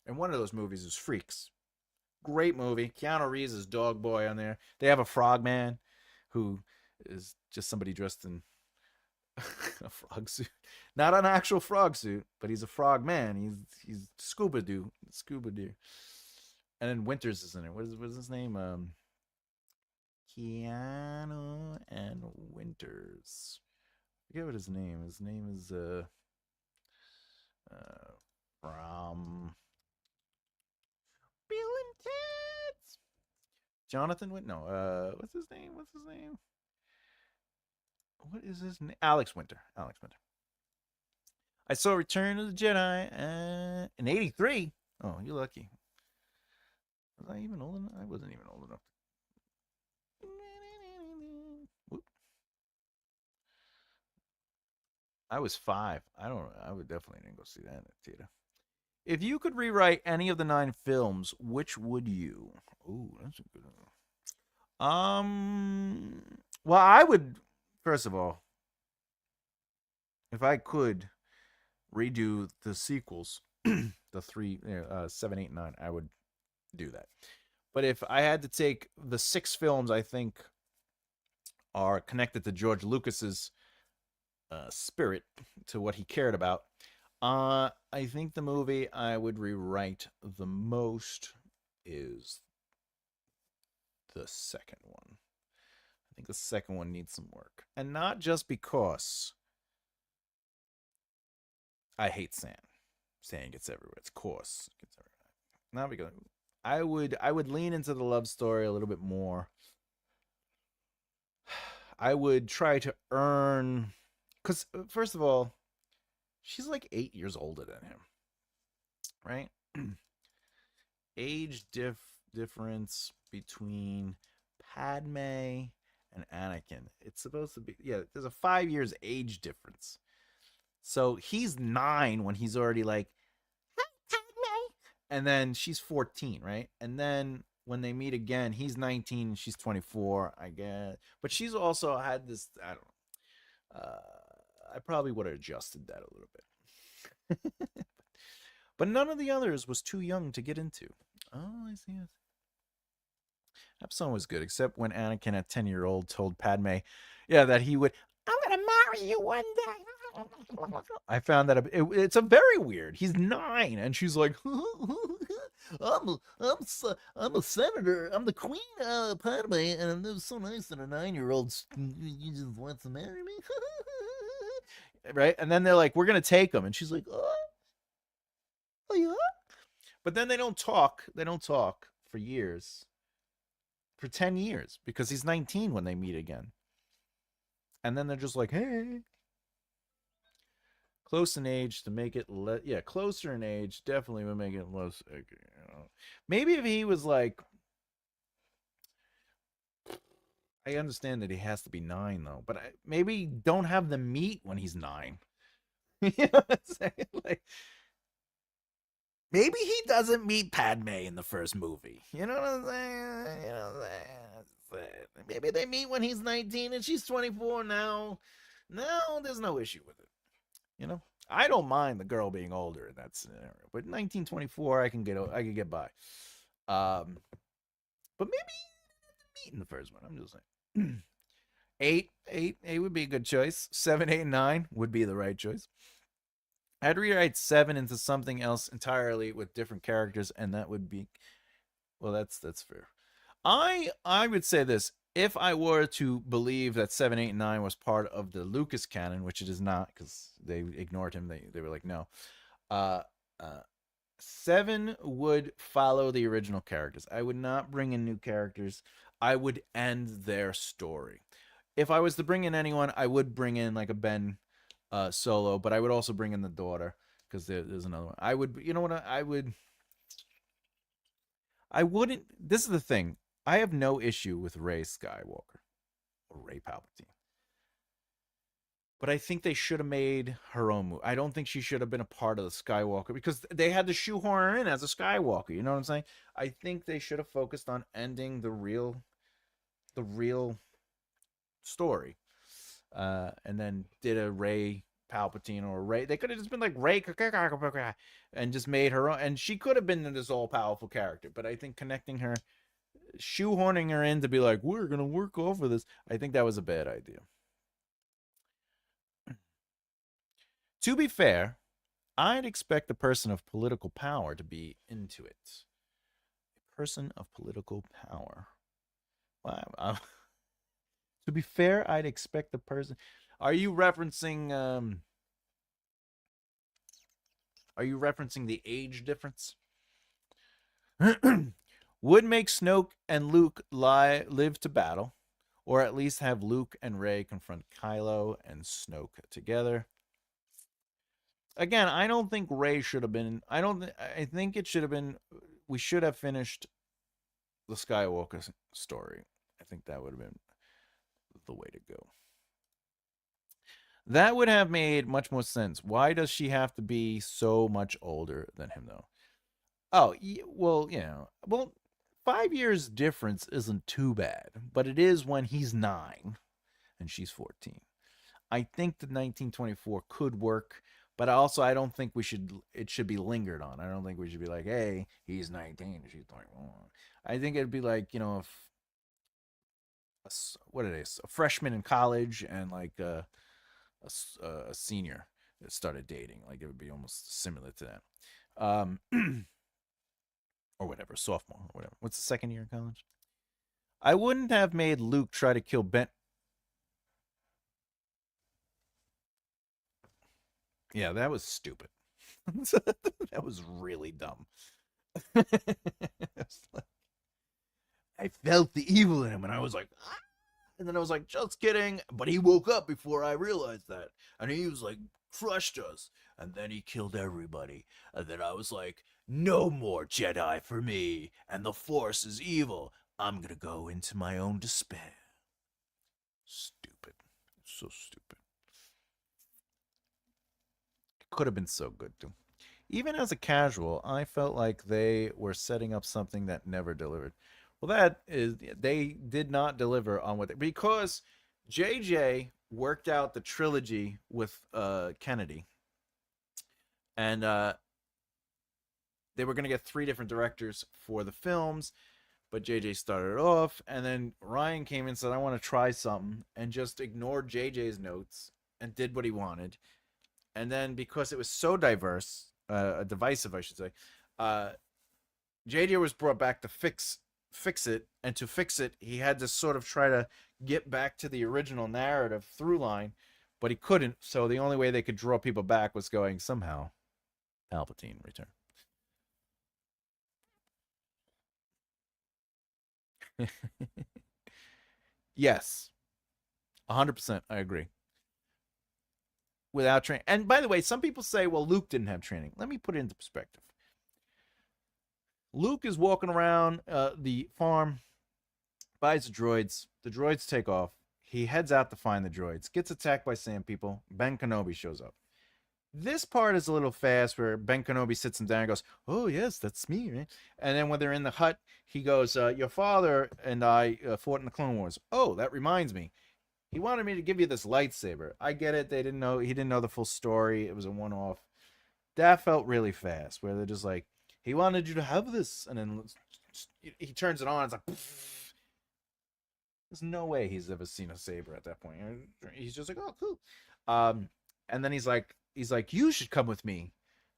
and one of those movies is Freaks. Great movie. Keanu Reeves is Dog Boy on there. They have a frogman who is just somebody dressed in a frog suit. Not an actual frog suit, but he's a frog man. He's Scuba Doo. Scuba Doo. And then Winters is in it. What is his name? Keanu and Winters. I forget what his name. His name is uh from Bill and Ted's. Jonathan Wint. No. What's his name? What's his name? What is his name? Alex Winter. Alex Winter. I saw Return of the Jedi in '83. Oh, you're lucky. Was I even old enough? I wasn't even old enough. Whoop. I was 5. I don't. I would definitely didn't go see that in the theater. If you could rewrite any of the 9 films, which would you? Ooh, that's a good one. Well, I would. First of all, if I could redo the sequels, the 3, 7, 8, 9, I would do that. But if I had to take the 6 films I think are connected to George Lucas's spirit, to what he cared about, I think the movie I would rewrite the most is the second one. I think the second one needs some work. And not just because I hate sand. Sand gets everywhere. It's coarse. It gets everywhere. Not because I would lean into the love story a little bit more. I would try to earn, because first of all, she's like 8 years older than him, right? Age difference between Padme and Anakin. It's supposed to be, yeah. There's a 5 years age difference. So he's 9 when he's already like, and then she's 14, right? And then when they meet again, he's 19, she's 24, I guess. But she's also had this, I don't know. I probably would have adjusted that a little bit. But none of the others was too young to get into. Oh, I see. That song was good, except when Anakin at 10-year-old told Padme, yeah, that he would, I'm going to marry you one day. I found that it's a very weird. He's 9, and she's like, I'm a senator. I'm the queen, Padme, and it was so nice that a 9-year-old you just wants to marry me, right? And then they're like, we're gonna take him, and she's like, oh yeah. But then they don't talk. They don't talk for years, for 10 years, because he's 19 when they meet again, and then they're just like, hey. Close in age to make it yeah, closer in age definitely would make it less, maybe if he was like, I understand that he has to be 9 though, but maybe don't have them meet when he's 9. You know what I'm saying? Like, maybe he doesn't meet Padme in the first movie. You know what I'm saying? You know what I'm saying? Maybe they meet when he's 19 and she's 24 now. No, there's no issue with it. You know, I don't mind the girl being older in that scenario, but 1924, I can get by. But maybe meet in the first one. I'm just saying. Eight would be a good choice. 7, 8, and 9 would be the right choice. I'd rewrite 7 into something else entirely with different characters, and that would be, well, that's fair. I would say this: if I were to believe that 7, 8, and 9 was part of the Lucas canon, which it is not, because they ignored him, they were like, no. Uh, uh, 7 would follow the original characters. I would not bring in new characters. I would end their story. If I was to bring in anyone, I would bring in like a Ben Solo, but I would also bring in the daughter, because there's another one. I would, you know what? I wouldn't. This is the thing. I have no issue with Rey Skywalker or Rey Palpatine. But I think they should have made her own movie. I don't think she should have been a part of the Skywalker, because they had to shoehorn her in as a Skywalker. You know what I'm saying? I think they should have focused on ending the real story, and then did a Rey Palpatine or Rey. They could have just been like Rey and just made her own. And she could have been this all powerful character. But I think connecting her, shoehorning her in to be like, we're gonna work off of this. I think that was a bad idea. To be fair, I'd expect a person of political power to be into it. A person of political power. Wow. To be fair, I'd expect the person. Are you referencing? Are you referencing the age difference? Would make Snoke and Luke live to battle, or at least have Luke and Rey confront Kylo and Snoke together. Again, I don't think Rey should have been. I don't. I think it should have been. We should have finished the Skywalker story. I think that would have been the way to go. That would have made much more sense. Why does she have to be so much older than him, though? Oh, well, 5 years difference isn't too bad, but it is when he's 9 and she's 14. I think the 1924 could work, but also I don't think it should be lingered on. I don't think we should be like, hey, he's 19, she's 21. I think it'd be like, if what it is, a freshman in college and like a senior that started dating. Like it would be almost similar to that. Or whatever, sophomore or whatever. What's the second year in college? I wouldn't have made Luke try to kill Ben. Yeah, that was stupid. That was really dumb. I felt the evil in him, and I was like, ah! And then I was like, just kidding. But he woke up before I realized that, and he was like, crushed us, and then he killed everybody. And then I was like, no more Jedi for me, and the Force is evil. I'm gonna go into my own despair. Stupid. So stupid. It could have been so good, too. Even as a casual, I felt like they were setting up something that never delivered. Well, that is, they did not deliver on what because JJ worked out the trilogy with Kennedy, and they were going to get 3 different directors for the films, but JJ started off, and then Ryan came in and said, I want to try something, and just ignored JJ's notes and did what he wanted. And then because it was so diverse, divisive, I should say, JJ was brought back to fix it, and to fix it, he had to sort of try to get back to the original narrative through line, but he couldn't. So the only way they could draw people back was going somehow Palpatine return. Yes, 100%. I agree. Without training, and by the way, some people say, "Well, Luke didn't have training." Let me put it into perspective. Luke is walking around the farm, buys the droids. The droids take off. He heads out to find the droids. Gets attacked by sand people. Ben Kenobi shows up. This part is a little fast where Ben Kenobi sits him down and goes, oh, yes, that's me, right? And then when they're in the hut, he goes, your father and I fought in the Clone Wars. Oh, that reminds me. He wanted me to give you this lightsaber. I get it. They didn't know. He didn't know the full story. It was a one-off. That felt really fast where they're just like, he wanted you to have this. And then he turns it on. It's like, pfft. There's no way he's ever seen a saber at that point. He's just like, oh, cool. And then he's like, you should come with me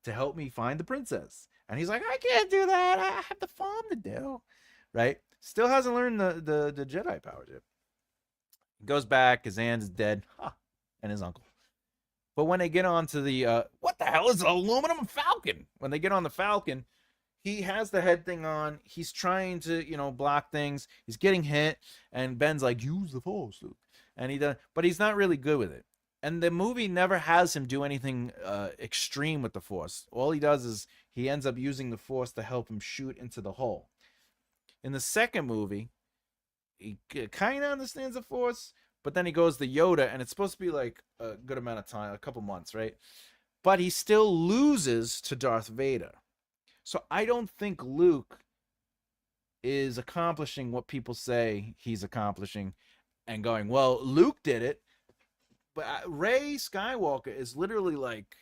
to help me find the princess. And he's like, I can't do that. I have the farm to do. Right? Still hasn't learned the Jedi powers yet. Goes back, his aunt is dead, and his uncle. But when they get onto the, what the hell is an aluminum Falcon? When they get on the Falcon, he has the head thing on. He's trying to, block things. He's getting hit, and Ben's like, use the Force, Luke. And he does, but he's not really good with it. And the movie never has him do anything extreme with the Force. All he does is he ends up using the Force to help him shoot into the hole. In the second movie, he kind of understands the Force, but then he goes to Yoda, and it's supposed to be like a good amount of time, a couple months, right? But he still loses to Darth Vader. So I don't think Luke is accomplishing what people say he's accomplishing and going, well, Luke did it. But Rey Skywalker is literally like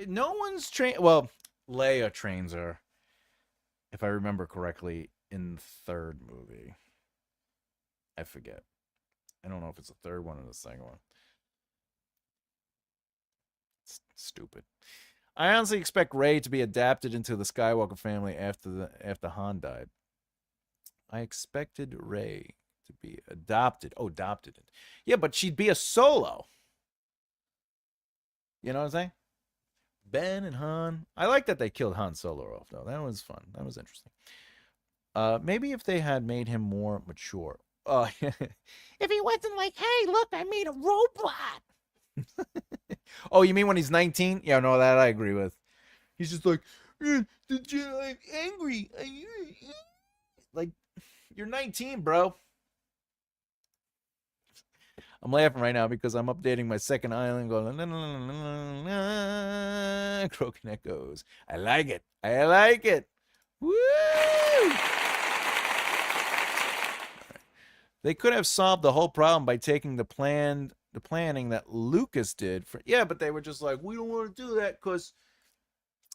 no one's trained. Well, Leia trains her, if I remember correctly, in the third movie. I forget. I don't know if it's the third one or the second one. It's stupid. I honestly expect Rey to be adapted into the Skywalker family after Han died. I expected Rey to be adopted. Oh, adopted. Yeah, but she'd be a solo. You know what I'm saying? Ben and Han. I like that they killed Han Solo off, though. That was fun. That was interesting. Maybe if they had made him more mature. If he wasn't like, hey, look, I made a robot. Oh, you mean when he's 19? Yeah, no, that I agree with. He's just like, the Jedi angry. Like, you're 19, bro. I'm laughing right now because I'm updating my second island going, Croaking Echoes. I like it. I like it. Woo! They could have solved the whole problem by taking the planning that Lucas did for but they were just like, we don't want to do that because.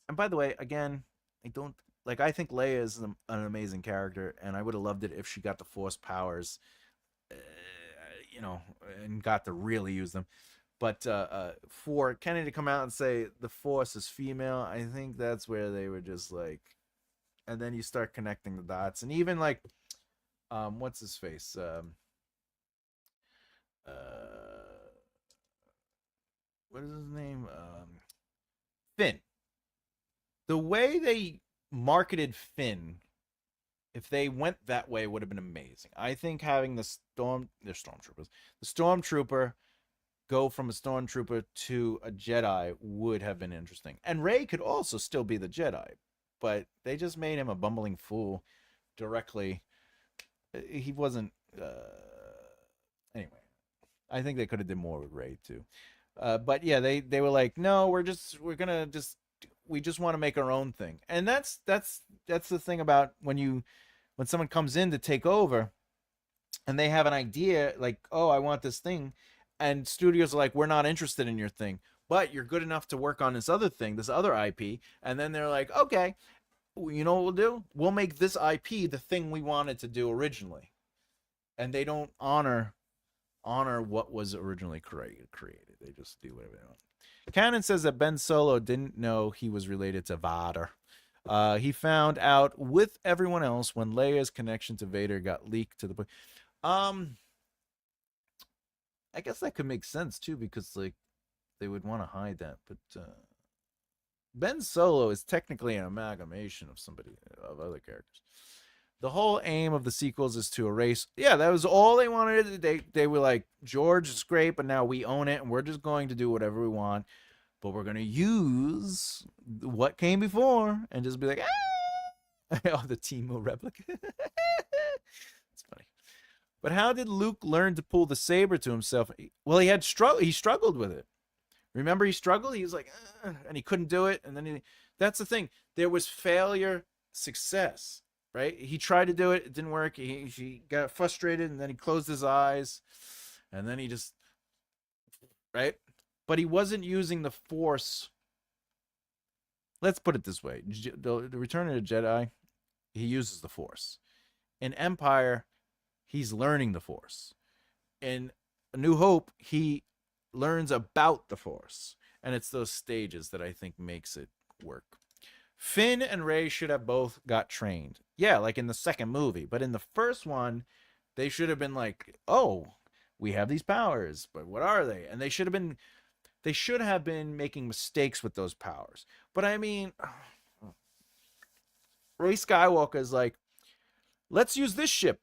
And by the way, again, I don't like. I think Leia is an amazing character, and I would have loved it if she got the Force powers, uh, and got to really use them. But for Kenny to come out and say the Force is female, I think that's where they were just like, and then you start connecting the dots, and even like, what's his face? What is his name? Finn. The way they marketed Finn, if they went that way, would have been amazing. I think having the stormtrooper go from a stormtrooper to a Jedi would have been interesting. And Rey could also still be the Jedi, but they just made him a bumbling fool directly. He wasn't. Anyway, I think they could have did more with Rey too. But yeah, they were like, no, we just want to make our own thing, and that's the thing about when someone comes in to take over, and they have an idea like, oh, I want this thing, and studios are like, we're not interested in your thing, but you're good enough to work on this other thing, this other IP, and then they're like, okay, you know what we'll do? We'll make this IP the thing we wanted to do originally, and they don't honor what was originally created. They just do whatever they want. Cannon says that Ben Solo didn't know he was related to Vader. He found out with everyone else when Leia's connection to Vader got leaked to the. I guess that could make sense too, because like they would want to hide that, but Ben Solo is technically an amalgamation of other characters. The whole aim of the sequels is to erase. Yeah, that was all they wanted. They were like, George is great, but now we own it, and we're just going to do whatever we want. But we're going to use what came before and just be like, ah! Oh, the Timo replica. It's funny. But how did Luke learn to pull the saber to himself? Well, he struggled with it. Remember, he struggled. He was like, and he couldn't do it. And then that's the thing. There was failure, success. Right? He tried to do it. It didn't work. He got frustrated, and then he closed his eyes, and then he just, right? But he wasn't using the Force. Let's put it this way. The Return of the Jedi, he uses the Force. In Empire, he's learning the Force. In A New Hope, he learns about the Force. And it's those stages that I think makes it work. Finn and Rey should have both got trained. Yeah, like in the second movie. But in the first one, they should have been like, oh, we have these powers, but what are they? And they should have been making mistakes with those powers. But I mean, Rey Skywalker is like, let's use this ship.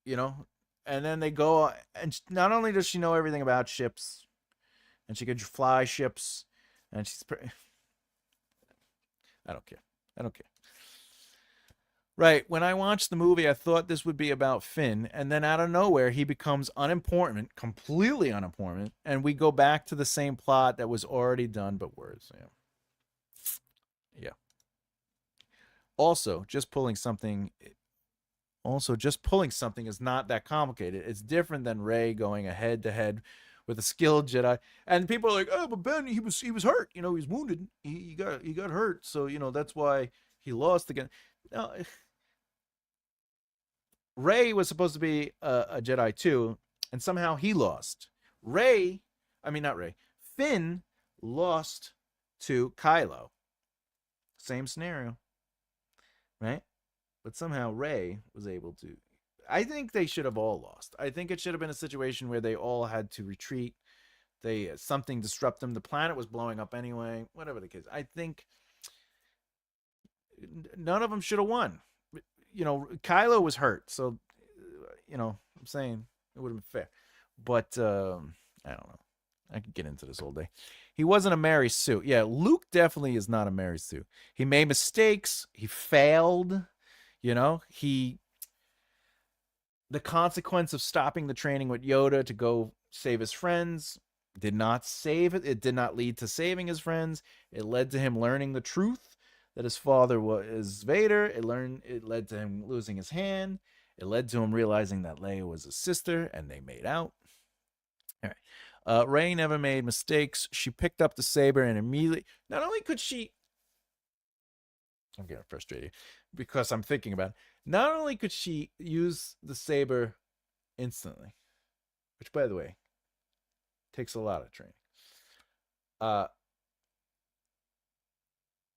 And then they go, and not only does she know everything about ships, and she could fly ships, and she's pretty. I don't care. Right. When I watched the movie, I thought this would be about Finn, and then out of nowhere, he becomes unimportant, completely unimportant, and we go back to the same plot that was already done, but worse. Yeah. Also, just pulling something also just pulling something is not that complicated. It's different than Rey going head to head with a skilled Jedi. And people are like, "Oh, but Ben, he was hurt. He was wounded. He got hurt. So that's why he lost again." No, Rey was supposed to be a Jedi too, and somehow he lost. Rey, I mean not Rey, Finn lost to Kylo. Same scenario, right? But somehow Rey was able to. I think they should have all lost. I think it should have been a situation where they all had to retreat. They something disrupted them. The planet was blowing up anyway. Whatever the case, I think none of them should have won. Kylo was hurt, so I'm saying it would have been fair. But I don't know. I could get into this all day. He wasn't a Mary Sue. Yeah, Luke definitely is not a Mary Sue. He made mistakes. He failed. He the consequence of stopping the training with Yoda to go save his friends did not save it. It did not lead to saving his friends. It led to him learning the truth that his father was Vader. It led to him losing his hand. It led to him realizing that Leia was his sister and they made out. All right. Rey never made mistakes. She picked up the saber and immediately, not only could she, I'm getting frustrated because I'm thinking about it. Not only could she use the saber instantly, which by the way takes a lot of training.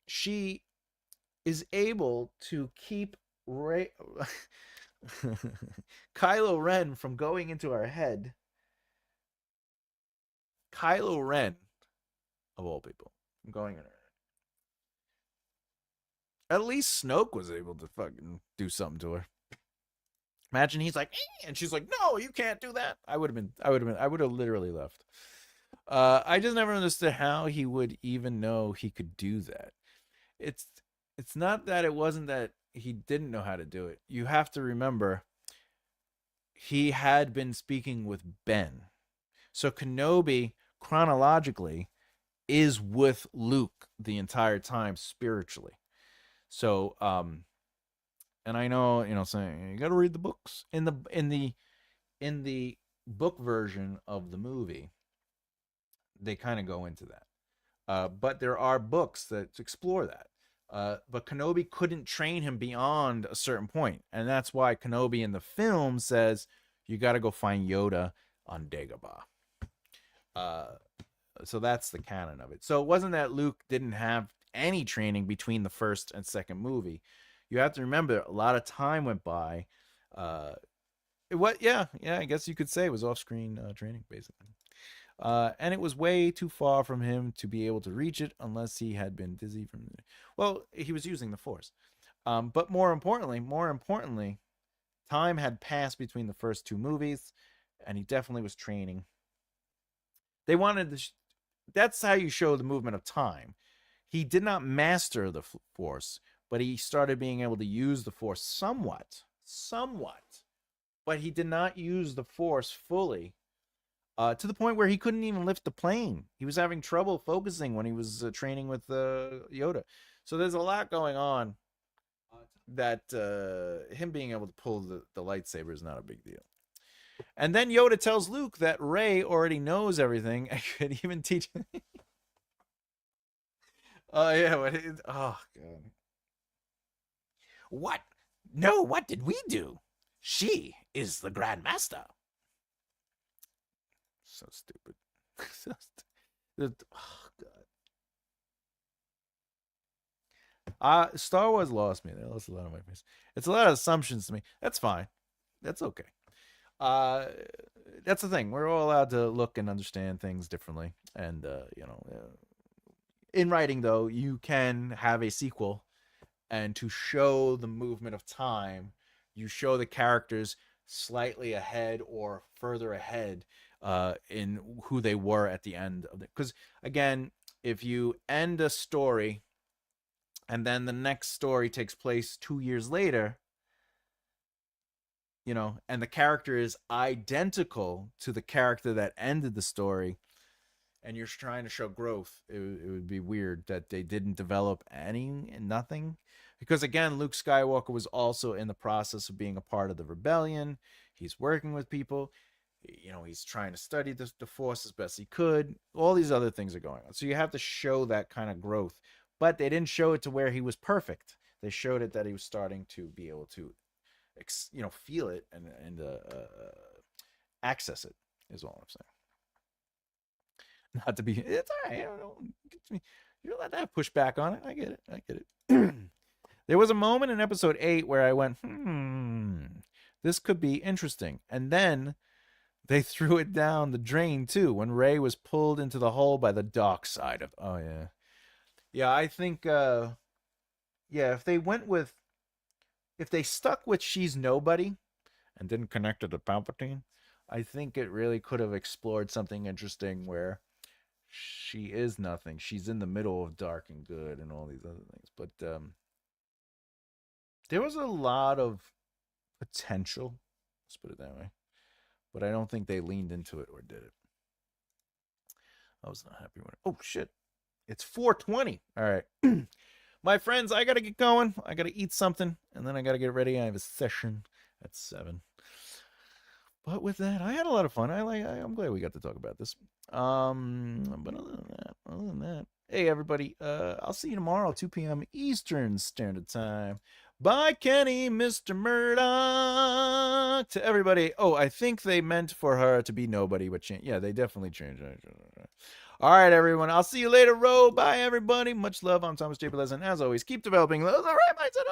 She is able to keep Kylo Ren from going into her head. Kylo Ren, of all people, from going in her head. At least Snoke was able to fucking do something to her. Imagine he's like, and she's like, no, you can't do that. I would have literally left. I just never understood how he would even know he could do that. It's it's not that it wasn't that he didn't know how to do it. You have to remember he had been speaking with Ben. So Kenobi chronologically is with Luke the entire time spiritually. So and I know, saying you got to read the books in the book version of the movie, they kind of go into that. But there are books that explore that. But Kenobi couldn't train him beyond a certain point, and that's why Kenobi in the film says you got to go find Yoda on Dagobah. Uh, so that's the canon of it. So it wasn't that Luke didn't have any training between the first and second movie. You have to remember a lot of time went by. Yeah, I guess you could say it was off-screen training basically. And it was way too far from him to be able to reach it unless he had been dizzy from. Well, he was using the Force. But more importantly, time had passed between the first two movies, and he definitely was training. They wanted to. That's how you show the movement of time. He did not master the Force, but he started being able to use the Force somewhat. But he did not use the Force fully to the point where he couldn't even lift the plane. He was having trouble focusing when he was training with Yoda. So there's a lot going on that him being able to pull the lightsaber is not a big deal. And then Yoda tells Luke that Rey already knows everything and could even teach him. Oh, yeah. Oh, God. What? No, what did we do? She is the Grand Master. So stupid. So oh, God. Star Wars lost me. They lost a lot of my face. It's a lot of assumptions to me. That's fine. That's okay. Uh, that's the thing. We're all allowed to look and understand things differently. And, in writing, though, you can have a sequel, and to show the movement of time, you show the characters slightly ahead or further ahead in who they were at the end of it. Because, again, if you end a story and then the next story takes place 2 years later, and the character is identical to the character that ended the story, and you're trying to show growth, it would be weird that they didn't develop nothing. Because again, Luke Skywalker was also in the process of being a part of the rebellion. He's working with people. He's trying to study the Force as best he could. All these other things are going on. So you have to show that kind of growth. But they didn't show it to where he was perfect. They showed it that he was starting to be able to, feel it and access it. Is all I'm saying. Not to be, it's all right. You don't let that push back on it. I get it. There was a moment in episode 8 where I went, this could be interesting. And then they threw it down the drain too when Rey was pulled into the hole by the dark side of. Oh yeah, yeah. I think, if they stuck with she's nobody and didn't connect it to Palpatine, I think it really could have explored something interesting where she is nothing. She's in the middle of dark and good and all these other things. But there was a lot of potential. Let's put it that way. But I don't think they leaned into it or did it. I was not happy with it. Oh, shit. It's 4:20. All right. My friends, I got to get going. I got to eat something, and then I got to get ready. I have a session at 7. But with that, I had a lot of fun. I'm glad we got to talk about this. But other than that, hey everybody, I'll see you tomorrow, 2 p.m. Eastern Standard Time. Bye, Kenny, Mr. Murdoch. To everybody. Oh, I think they meant for her to be nobody, but yeah, they definitely changed. All right, everyone. I'll see you later, Ro. Bye, everybody. Much love. I'm Thomas J. Bellezza, and as always, keep developing those. All right, my son.